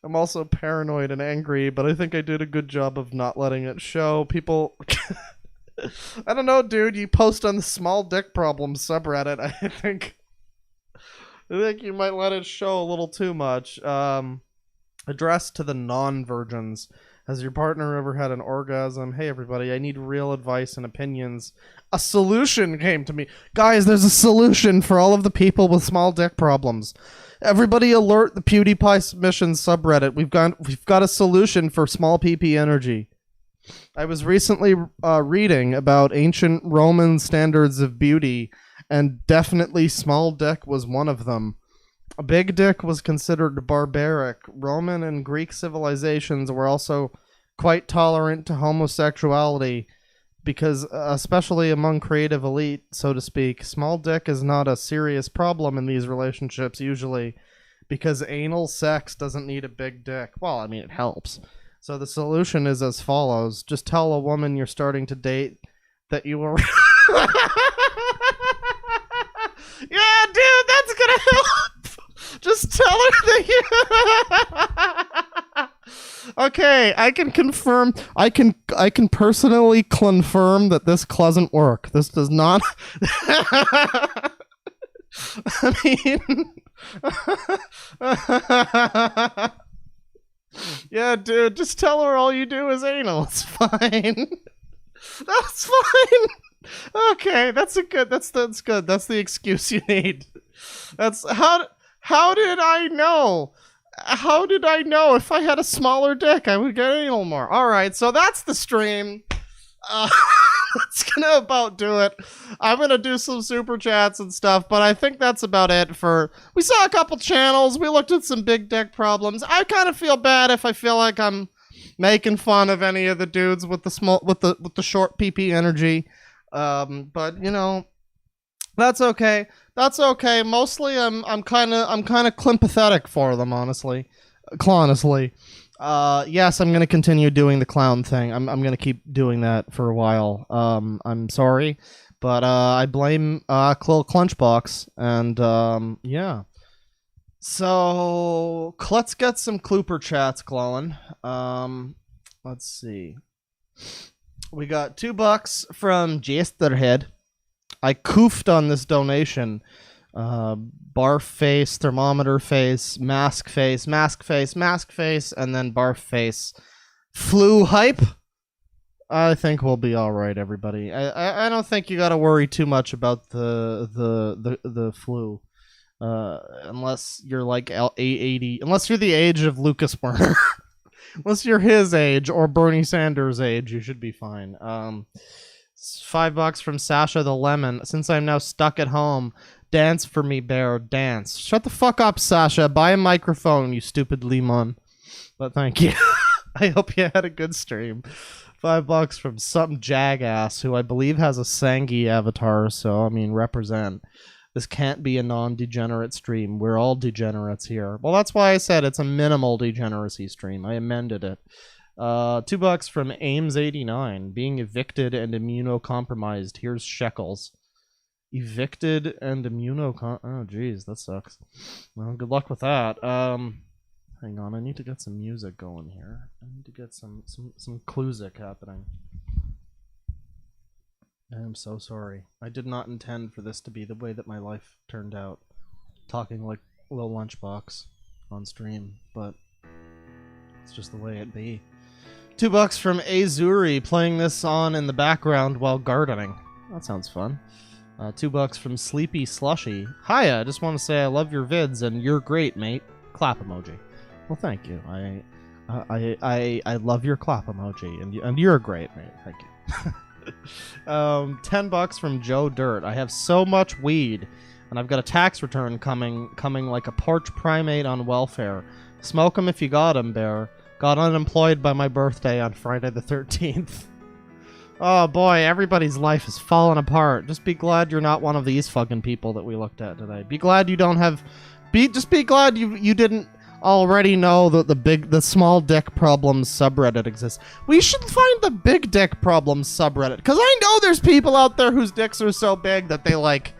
also paranoid and angry, but I think I did a good job of not letting it show. People, I don't know, dude, you post on the small dick problems subreddit. I think you might let it show a little too much. Addressed to the non-virgins. Has your partner ever had an orgasm? Hey, everybody, I need real advice and opinions. A solution came to me. Guys, there's a solution for all of the people with small dick problems. Everybody alert the PewDiePie submissions subreddit. We've got a solution for small PP energy. I was recently reading about ancient Roman standards of beauty, and definitely small dick was one of them. A big dick was considered barbaric. Roman and Greek civilizations were also quite tolerant to homosexuality because, especially among creative elite, so to speak, small dick is not a serious problem in these relationships usually because anal sex doesn't need a big dick. Well, I mean, it helps. So the solution is as follows. Just tell a woman you're starting to date that you were... Yeah, dude, that's gonna help. Just tell her that you... Okay, I can confirm. I can personally confirm that this doesn't work. This does not. I mean, yeah, dude, just tell her all you do is anal. It's fine. That's fine. Okay, that's good. That's good. That's the excuse you need. That's how did I know? How did I know if I had a smaller dick I would get anal more? All right, so that's the stream. That's gonna about do it. I'm gonna do some super chats and stuff, but I think that's about it for. We saw a couple channels. We looked at some big dick problems. I kind of feel bad if I feel like I'm making fun of any of the dudes with the short PP energy. But you know, that's okay. That's okay. Mostly, I'm kind of climpathetic for them, honestly. Yes, I'm gonna continue doing the clown thing. I'm gonna keep doing that for a while. I'm sorry, but I blame Clunchbox, and yeah. So let's get some Klooper chats glowing. Let's see. We got $2 from Jesterhead. I coofed on this donation. Barf face, thermometer face, mask face, mask face, mask face, and then barf face. Flu hype. I think we'll be all right, everybody. I don't think you got to worry too much about the flu, unless you're like 80, unless you're the age of Lucas Werner. Unless you're his age or Bernie Sanders' age, you should be fine. $5 from Sasha the Lemon. Since I'm now stuck at home, dance for me, bear, dance. Shut the fuck up, Sasha. Buy a microphone, you stupid lemon. But thank you. I hope you had a good stream. $5 from some jagass who I believe has a Sangi avatar, so I mean, represent. This can't be a non-degenerate stream. We're all degenerates here. Well, that's why I said it's a minimal degeneracy stream. I amended it. $2 from Ames89. Being evicted and immunocompromised. Here's shekels. Evicted and immunocom... Oh, jeez, that sucks. Well, good luck with that. Hang on, I need to get some music going here. I need to get some Clusic happening. I am so sorry. I did not intend for this to be the way that my life turned out. Talking like Lil Lunchbox on stream, but it's just the way it be. $2 from Azuri, playing this on in the background while gardening. That sounds fun. $2 from Sleepy Slushy. Hiya, I just want to say I love your vids and you're great, mate. Clap emoji. Well, thank you. I love your clap emoji and you're great, mate. Thank you. $10 from Joe Dirt. I have so much weed, and I've got a tax return coming like a porch primate on welfare. Smoke 'em if you got 'em, bear. Got unemployed by my birthday on Friday the 13th. Oh boy, everybody's life is falling apart. Just be glad you're not one of these fucking people that we looked at today. Be glad you don't have... Just be glad you didn't already know that the small dick problems subreddit exists. We should find the big dick problems subreddit, because I know there's people out there whose dicks are so big that they, like,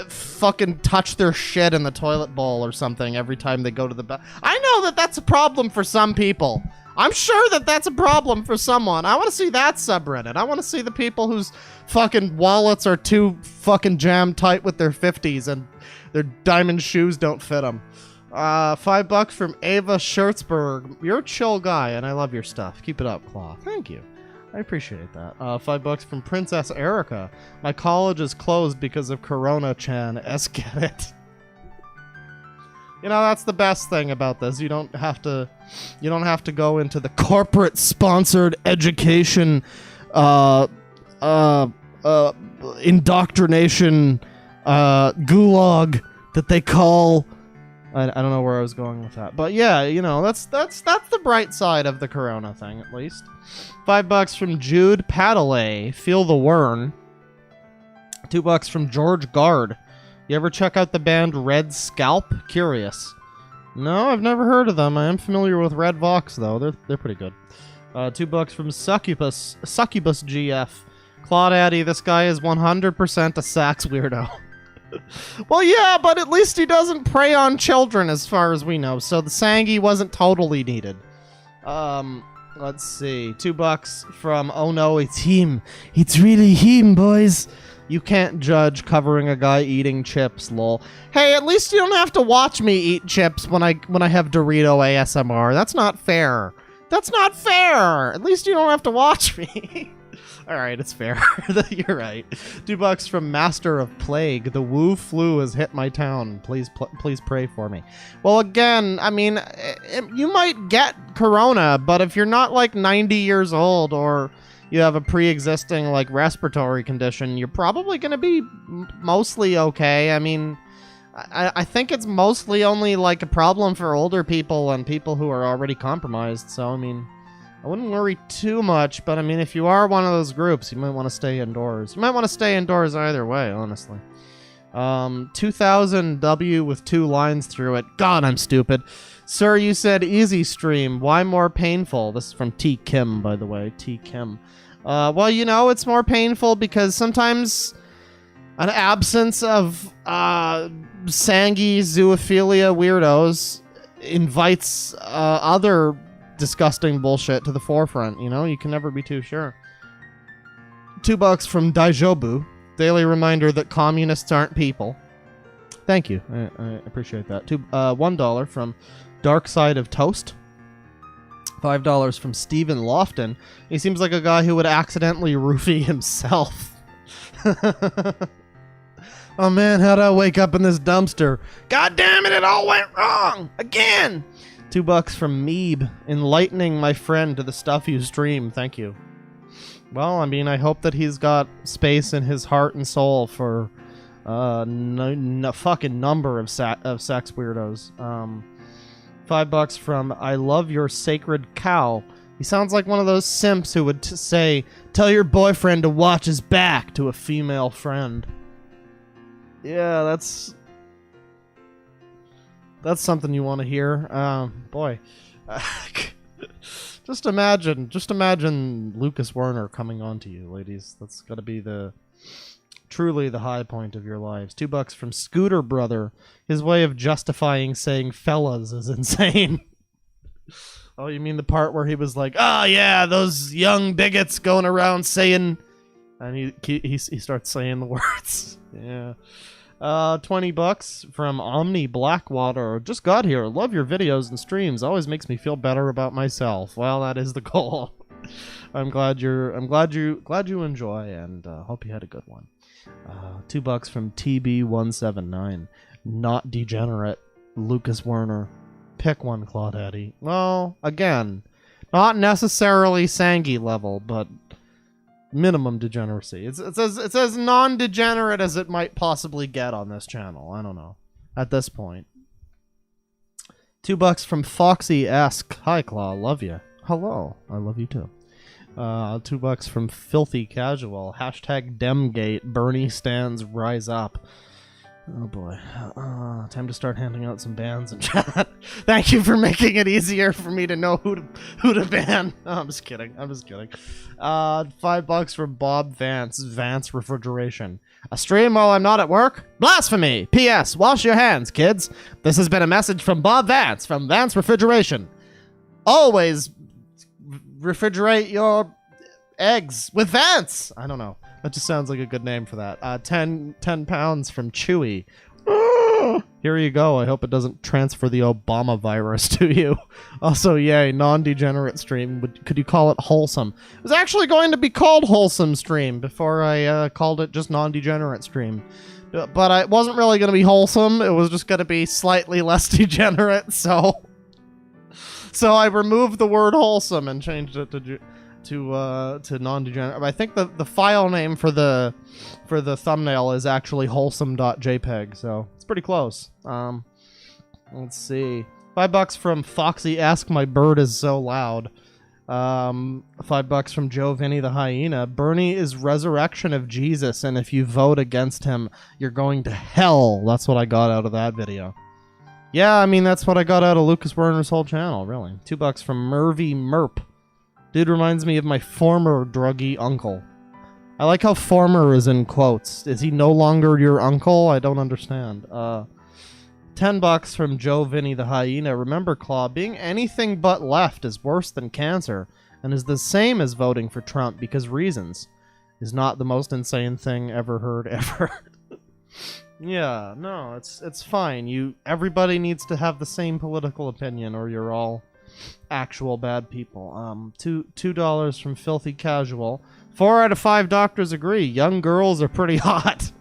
fucking touch their shit in the toilet bowl or something every time they go to the bathroom. I know that that's a problem for some people. I'm sure that that's a problem for someone. I want to see that subreddit. I want to see the people whose fucking wallets are too fucking jammed tight with their 50s and their diamond shoes don't fit them. $5 from Ava Schertzberg. You're a chill guy, and I love your stuff. Keep it up, Claw. Thank you. I appreciate that. $5 from Princess Erica. My college is closed because of Corona-chan. Get it. You know, that's the best thing about this. You don't have to go into the corporate-sponsored education, indoctrination, gulag that they call. I don't know where I was going with that, but yeah, you know, that's the bright side of the Corona thing, at least. $5 from Jude Padelay. Feel the Wern. $2 from George Guard. You ever check out the band Red Scalp? Curious. No, I've never heard of them. I am familiar with Red Vox, though. They're pretty good. $2 from Succubus GF. Claudaddy, this guy is 100% a sax weirdo. Well, yeah, but at least he doesn't prey on children, as far as we know, so the Sangi wasn't totally needed. Let's see. $2 from Oh No, It's Him. It's really him, boys. You can't judge covering a guy eating chips, lol. Hey, at least you don't have to watch me eat chips when I have Dorito ASMR. That's not fair. That's not fair. At least you don't have to watch me. All right, it's fair. You're right. $2 from Master of Plague. The Wu flu has hit my town. Please pray for me. Well, again, I mean, you might get corona, but if you're not like 90 years old or you have a pre-existing like respiratory condition, you're probably going to be mostly okay. I mean, I think it's mostly only like a problem for older people and people who are already compromised. So, I mean, I wouldn't worry too much, but I mean, if you are one of those groups, you might want to stay indoors. You might want to stay indoors either way, honestly. 2000 W with 2 lines through it. God, I'm stupid. Sir, you said easy stream. Why more painful? This is from T. Kim, by the way. T. Kim. Well, you know, it's more painful because sometimes an absence of Sangi zoophilia weirdos invites other disgusting bullshit to the forefront. You know, you can never be too sure. $2 from Daijobu. Daily reminder that communists aren't people. Thank you. I appreciate that. $1 from Dark Side of Toast. $5 from Stephen Lofton. He seems like a guy who would accidentally roofie himself. Oh man, how'd I wake up in this dumpster? God damn it, it all went wrong! Again! $2 from Meeb. Enlightening my friend to the stuff you stream. Thank you. Well, I mean, I hope that he's got space in his heart and soul for no fucking number of sex weirdos. $5 from I Love Your Sacred Cow. He sounds like one of those simps who would say, tell your boyfriend to watch his back to a female friend. Yeah, that's something you want to hear. Boy. Just imagine Lucas Werner coming on to you, ladies. That's got to be truly the high point of your lives. $2 from Scooter Brother. His way of justifying saying fellas is insane. Oh, you mean the part where he was like, oh yeah, those young bigots going around saying, and he starts saying the words. Yeah. $20 from Omni Blackwater. Just got here. Love your videos and streams. Always makes me feel better about myself. Well, that is the goal. I'm glad you enjoy, and hope you had a good one. $2 from TB179. Not Degenerate. Lucas Werner. Pick one, Claudaddy. Well, again, not necessarily Sangi level, but Minimum degeneracy. It's as non-degenerate as it might possibly get on this channel. I don't know. At this point. $2 from Foxy-esque. Hi, Claw. Love you. Hello. I love you too. $2 from Filthy Casual. Hashtag Demgate. Bernie stands rise up. Oh boy. Time to start handing out some bans in chat. Thank you for making it easier for me to know who to ban. No, I'm just kidding. $5 from Bob Vance. Vance Refrigeration. A stream while I'm not at work? Blasphemy! P.S. Wash your hands, kids. This has been a message from Bob Vance from Vance Refrigeration. Always refrigerate your eggs with Vance. I don't know. That just sounds like a good name for that. 10 pounds from Chewy. Here you go. I hope it doesn't transfer the Obama virus to you. Also, yay, non-degenerate stream. Could you call it wholesome? It was actually going to be called wholesome stream before I called it just non-degenerate stream. But it wasn't really going to be wholesome. It was just going to be slightly less degenerate. So I removed the word wholesome and changed it to non-degenerate. I think the file name for the thumbnail is actually wholesome.jpg, so it's pretty close. Let's see. $5 from Foxy Ask My Bird Is So Loud. $5 from Joe Vinny the Hyena. Bernie is resurrection of Jesus, and if you vote against him, you're going to hell. That's what I got out of that video. Yeah, I mean, that's what I got out of Lucas Werner's whole channel, really. $2 from Mervy Merp. Dude reminds me of my former druggy uncle. I like how former is in quotes. Is he no longer your uncle? I don't understand. $10 from Joe Vinny the Hyena. Remember, Claw, being anything but left is worse than cancer, and is the same as voting for Trump because reasons is not the most insane thing ever heard ever. Yeah, no, it's fine. Everybody needs to have the same political opinion, or you're all actual bad people. $2 from Filthy Casual. 4 out of 5 doctors agree. Young girls are pretty hot.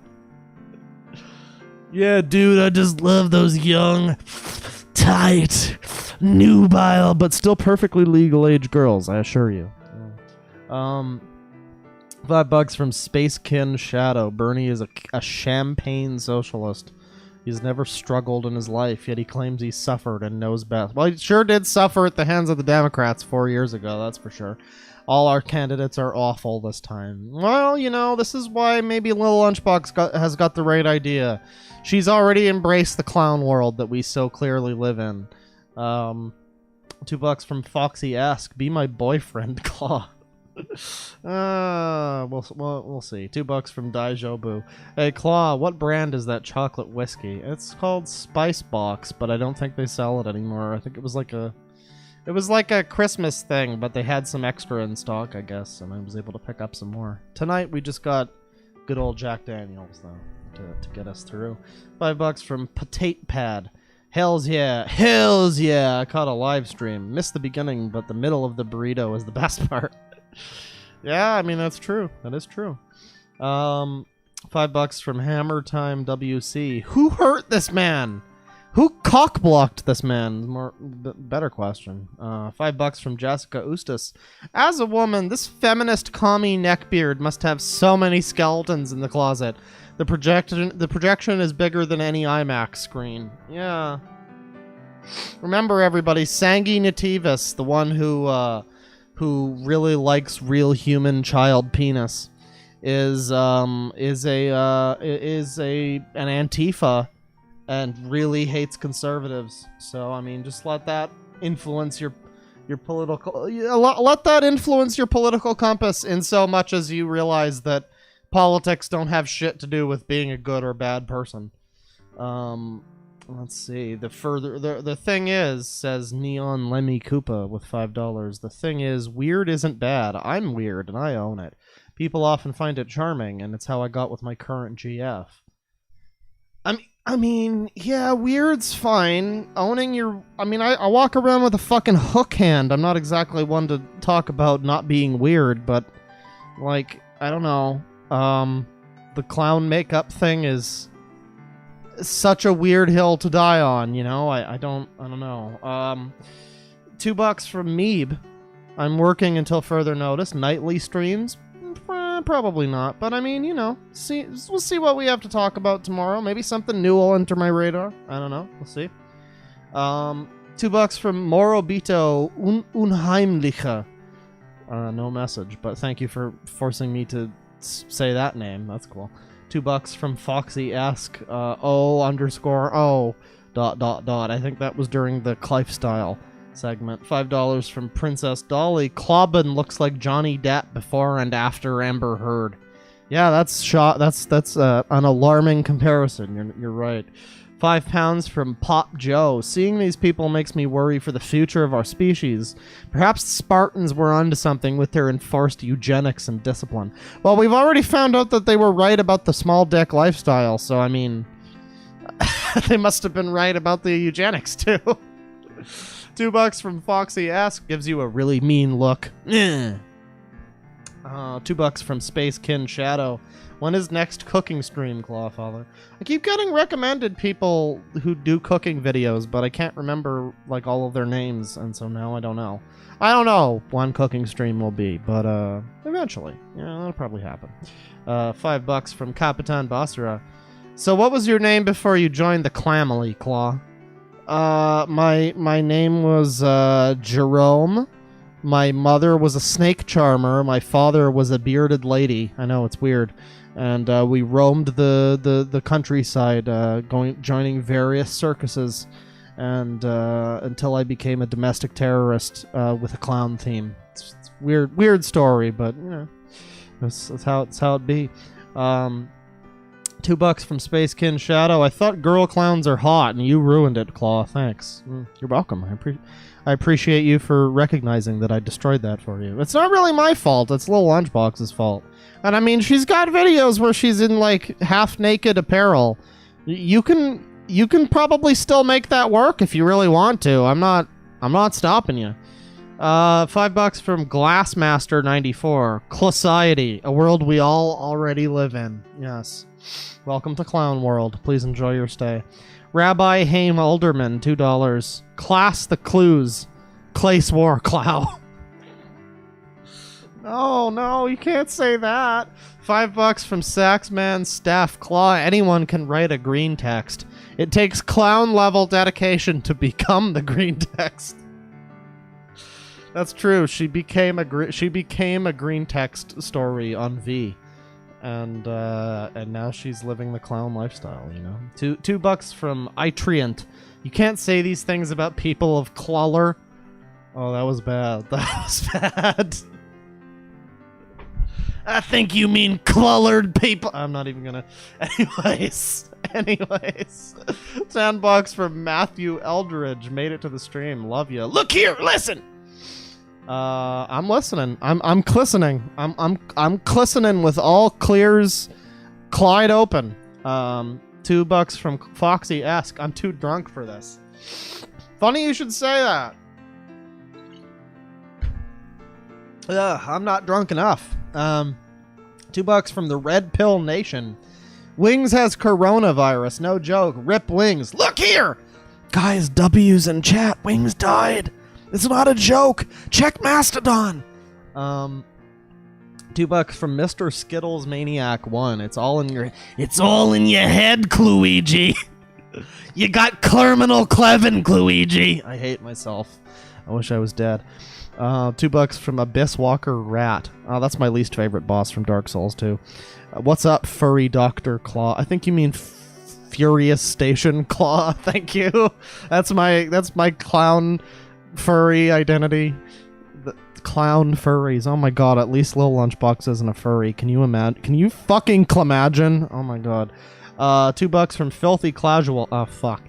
Yeah, dude, I just love those young, tight, nubile, but still perfectly legal age girls, I assure you. $5 from Spacekin Shadow. Bernie is a champagne socialist. He's never struggled in his life, yet he claims he suffered and knows best. Well, he sure did suffer at the hands of the Democrats 4 years ago, that's for sure. All our candidates are awful this time. Well, you know, this is why maybe Lil Lunchbox has got the right idea. She's already embraced the clown world that we so clearly live in. $2 from Foxy-esque. Be my boyfriend, Claw. We'll see. $2 from Daijobu. Hey, Claw, what brand is that chocolate whiskey? It's called Spice Box, but I don't think they sell it anymore. I think it was like a Christmas thing, but they had some extra in stock, I guess, and I was able to pick up some more. Tonight we just got good old Jack Daniels though to get us through. $5 from Potate Pad. Hells yeah. Hells yeah. I caught a live stream. Missed the beginning, but the middle of the burrito is the best part. Yeah, I mean, that's true. That is true. $5 from Hammer Time WC. Who hurt this man? Who cock-blocked this man? Better question. $5 from Jessica Ustis. As a woman, this feminist commie neckbeard must have so many skeletons in the closet. The projection is bigger than any IMAX screen. Yeah. Remember, everybody, Sangi Nativis, the one who really likes real human child penis, is an Antifa and really hates conservatives. So I mean, just let that influence your political. Let that influence your political compass in so much as you realize that politics don't have shit to do with being a good or bad person. Let's see. The thing is, says Neon Lemmy Koopa with $5. The thing is, weird isn't bad. I'm weird and I own it. People often find it charming, and it's how I got with my current GF. I mean, yeah, weird's fine. Owning your... I mean, I walk around with a fucking hook hand. I'm not exactly one to talk about not being weird, but, like, I don't know. The clown makeup thing is such a weird hill to die on, you know? I don't know. $2 from Meeb. I'm working until further notice. Nightly streams? probably not. But I mean, you know, we'll see what we have to talk about tomorrow. Maybe something new will enter my radar. I don't know. We'll see. $2 from Morobito Unheimliche. No message, but thank you for forcing me to say that name. That's cool. $2 from Foxy-esque. O_O. ... I think that was during the Clifestyle segment. $5 from Princess Dolly. Clobbin looks like Johnny Depp before and after Amber Heard. Yeah, that's an alarming comparison. You're right. £5 from Pop Joe. Seeing these people makes me worry for the future of our species. Perhaps the Spartans were onto something with their enforced eugenics and discipline. Well, we've already found out that they were right about the small dick lifestyle, so I mean, they must have been right about the eugenics too. $2 from Foxy Ask gives you a really mean look. $2 from Space Kin Shadow. When is next cooking stream, Clawfather? I keep getting recommended people who do cooking videos, but I can't remember like all of their names, and so now I don't know. I don't know when cooking stream will be, but eventually. Yeah, that'll probably happen. $5 from Capitan Basra. So what was your name before you joined the Clamily, Claw? My name was Jerome. My mother was a snake charmer. My father was a bearded lady. I know, it's weird. And we roamed the countryside, joining various circuses, and until I became a domestic terrorist with a clown theme. It's weird story, but you know, that's how it be. $2 from Space Kin Shadow. I thought girl clowns are hot, and you ruined it, Claw. Thanks. You're welcome. I appreciate you for recognizing that I destroyed that for you. It's not really my fault. It's Little Lunchbox's fault. And I mean, she's got videos where she's in like half-naked apparel. You can probably still make that work if you really want to. I'm not stopping you. $5 from Glassmaster94. Classiety, a world we all already live in. Yes. Welcome to Clown World. Please enjoy your stay. Rabbi Haim Alderman, $2. Class the Clues. Clace War Clow. No, you can't say that. $5 from Saxman Staff Claw. Anyone can write a green text. It takes clown level dedication to become the green text. That's true. She became a green text story on V, and now she's living the clown lifestyle. You know, $2 from Itriant. You can't say these things about people of color. Oh, that was bad. That was bad. I think you mean colored people. I'm not even gonna. Anyways. $10 from Matthew Eldridge. Made it to the stream. Love you. Look here. Listen. I'm listening. I'm glistening. I'm glistening with all clears Clyde open. $2 from Foxy-esque. I'm too drunk for this. Funny you should say that. I'm not drunk enough. $2 from the Red Pill Nation. Wings has coronavirus. No joke. Rip Wings. Look here! Guys, W's in chat. Wings died. It's not a joke. Check Mastodon. $2 from Mr. Skittles Maniac 1. It's all in your head, Cluigi. You got Clerminal Clevin, Cluigi. I hate myself. I wish I was dead. $2 from Abyss Walker Rat. Oh, that's my least favorite boss from Dark Souls 2. What's up, furry Dr. Claw? I think you mean Furious Station Claw. Thank you. That's my clown furry identity. The clown furries. Oh my god, at least Little Lunchbox isn't a furry. Can you imagine? Can you fucking imagine? Oh my god. $2 from Filthy Casual. Oh fuck.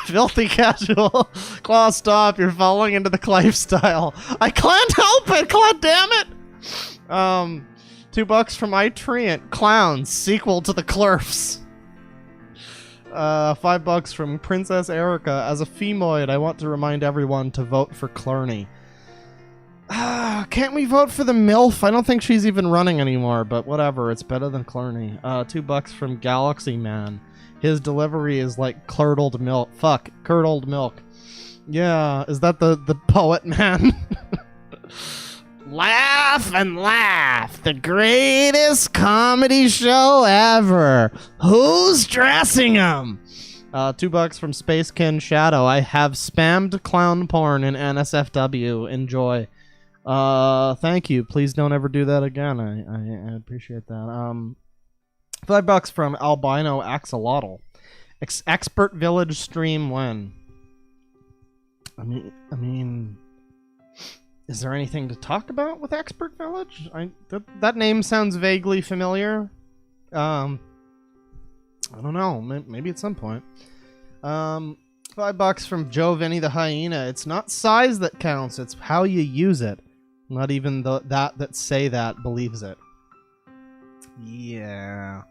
Filthy Casual. Claw, stop. You're falling into the lifestyle. I can't help it. Claw, damn it. $2 from Itriant. Clowns. Sequel to the Clurfs. $5 from Princess Erica. As a femoid, I want to remind everyone to vote for Clerney. Can't we vote for the MILF? I don't think she's even running anymore, but whatever. It's better than Clerney. $2 from Galaxy Man. His delivery is like curdled milk. Fuck, curdled milk. Yeah, is that the poet man? Laugh and laugh. The greatest comedy show ever. Who's dressing them? $2 from Spacekin Shadow. I have spammed clown porn in NSFW. Enjoy. Thank you. Please don't ever do that again. I appreciate that. $5 from Albino Axolotl. Expert Village stream when? I mean, is there anything to talk about with Expert Village? That name sounds vaguely familiar. I don't know. Maybe at some point. $5 from Joe Vinny the Hyena. It's not size that counts. It's how you use it. Not even that say that believes it. Yeah.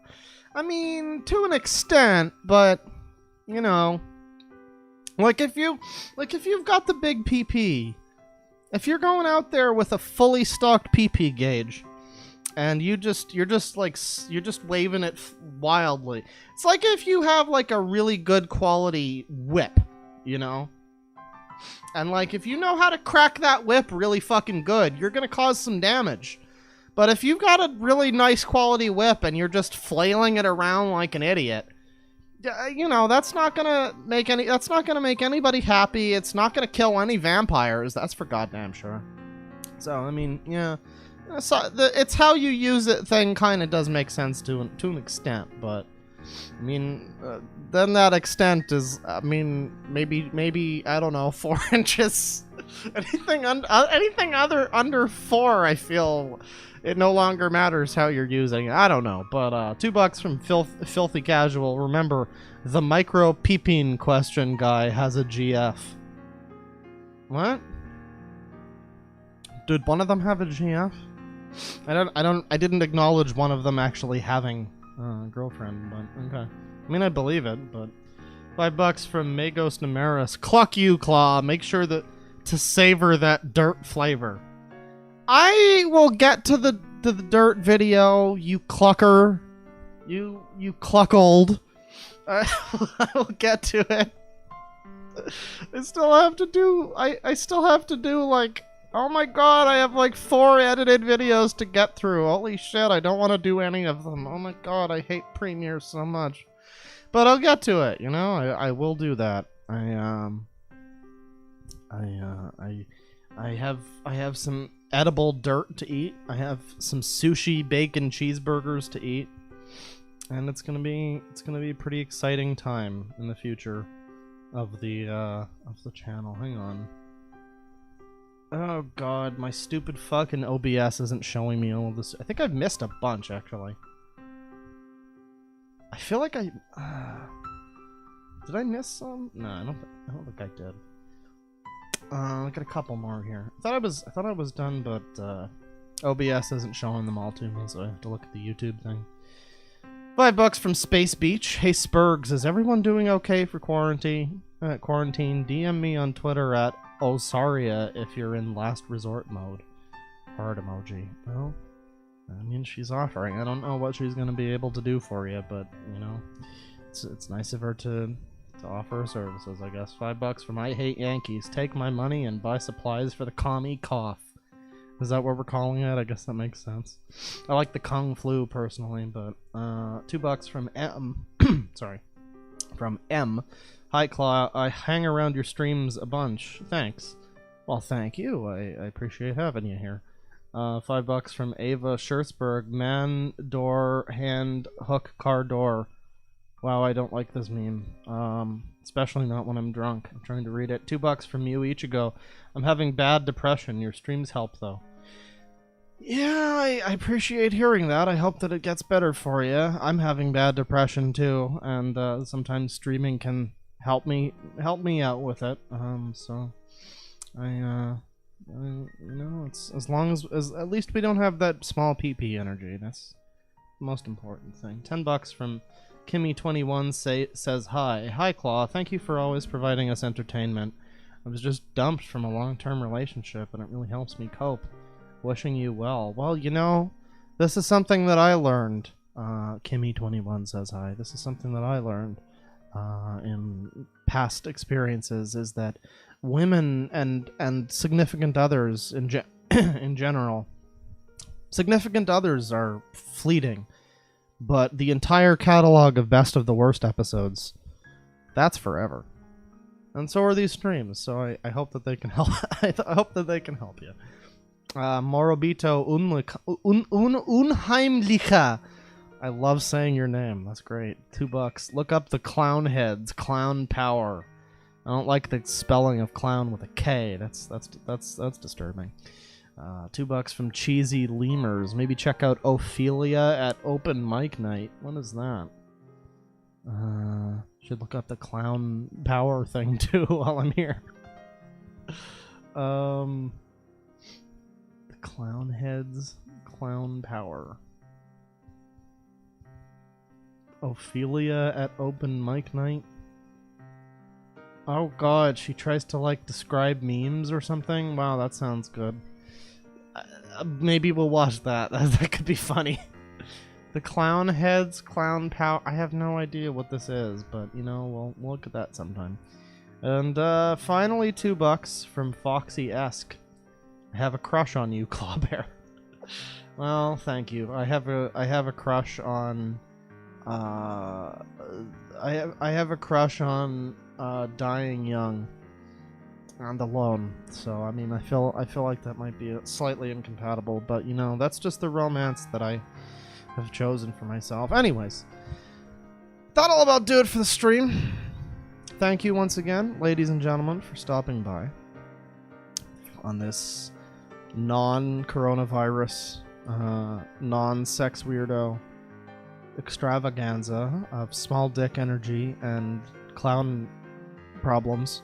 I mean, to an extent, but you know, like if you've got the big PP, if you're going out there with a fully stocked PP gauge, and you're just waving it wildly. It's like if you have like a really good quality whip, you know? And like if you know how to crack that whip really fucking good, you're gonna cause some damage. But if you've got a really nice quality whip and you're just flailing it around like an idiot, you know, that's not gonna make anybody happy. It's not gonna kill any vampires, that's for goddamn sure. So I mean, yeah. So it's how you use it thing kind of does make sense to an extent, but I mean, then that extent is, I mean, maybe I don't know, 4 inches. Anything other under 4, I feel it no longer matters how you're using it. I don't know, but $2 from Filthy Casual. Remember, the micro peeping question guy has a GF. What? Did one of them have a GF? I didn't acknowledge one of them actually having a girlfriend, but okay. I mean, I believe it, but $5 from Magos Namaris. Cluck you, Claw. Make sure to savor that dirt flavor. I will get to the dirt video, you clucker. You cluckold. I will get to it. I still have to do like, oh my god, I have like 4 edited videos to get through. Holy shit, I don't want to do any of them. Oh my god, I hate Premiere so much. But I'll get to it, you know? I will do that. I have some edible dirt to eat. I have some sushi, bacon, cheeseburgers to eat. And it's gonna be a pretty exciting time in the future of the channel. Hang on. Oh god, my stupid fucking OBS isn't showing me all of this. I think I've missed a bunch, actually. I feel like did I miss some? No, I don't think I did. I got a couple more here. I thought I was done, but OBS isn't showing them all to me, so I have to look at the YouTube thing. $5 from Space Beach. Hey Spurgs, is everyone doing okay for quarantine? DM me on Twitter at Osaria if you're in last resort mode. Heart emoji. Well, I mean, she's offering. I don't know what she's going to be able to do for you, but, you know, it's nice of her to offer her services, I guess. $5 from I Hate Yankees. Take my money and buy supplies for the commie cough. Is that what we're calling it? I guess that makes sense. I like the Kung Flu, personally, but, $2 from M. Sorry. From M. Hi, Claw. I hang around your streams a bunch. Thanks. Well, thank you. I appreciate having you here. $5 from Ava Schurzberg. Man, door, hand, hook, car door. Wow, I don't like this meme. Especially not when I'm drunk. I'm trying to read it. $2 from you Ichigo. I'm having bad depression. Your streams help, though. Yeah, I appreciate hearing that. I hope that it gets better for you. I'm having bad depression, too. And sometimes streaming can help me out with it. So you know, it's as long as at least we don't have that small PP energy. That's the most important thing. $10 from Kimmy21 says hi Claw. Thank you for always providing us entertainment. I was just dumped from a long-term relationship, and it really helps me cope. Wishing you well. Well, you know, this is something that I learned. Kimmy21 says hi. This is something that I learned in past experiences, is that women and significant others in general. Significant Others are fleeting, but the entire catalog of Best of the Worst episodes, that's forever. And so are these streams, so I hope that they can help. I hope that they can help you. Morobito Unheimlicher. I love saying your name. That's great. $2. Look up the clown heads. Clown power. I don't like the spelling of clown with a K. That's disturbing. $2 from Cheesy Lemurs. Maybe check out Ophelia at Open Mic Night. What is that? Should look up the clown power thing too while I'm here. The clown heads, clown power. Ophelia at Open Mic Night. Oh god, she tries to like describe memes or something. Wow, that sounds good. Maybe we'll watch that. That could be funny. The clown heads, clown power. I have no idea what this is, but you know, we'll look at that sometime. And finally, $2 from Foxy-esque. I have a crush on you, Clawbear. Well, thank you. I have a crush on. I have a crush on dying young and alone. So I mean, I feel like that might be slightly incompatible, but you know, that's just the romance that I have chosen for myself. Anyways, that'll about do it for the stream. Thank you once again, ladies and gentlemen, for stopping by on this non-coronavirus, non-sex weirdo extravaganza of small dick energy and clown problems.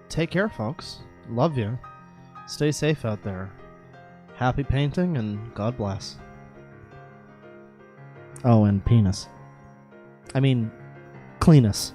Take care, folks. Love you. Stay safe out there. Happy painting and God bless. Oh, and penis. I mean, cleanus.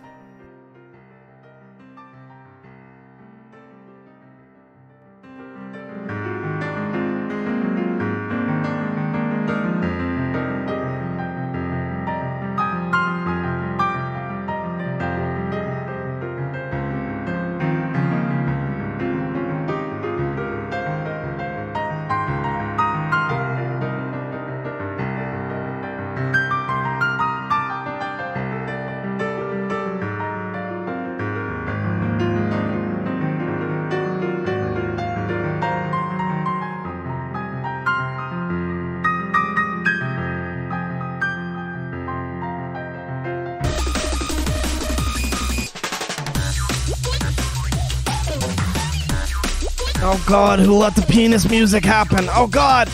Oh god, who let the penis music happen? Oh god!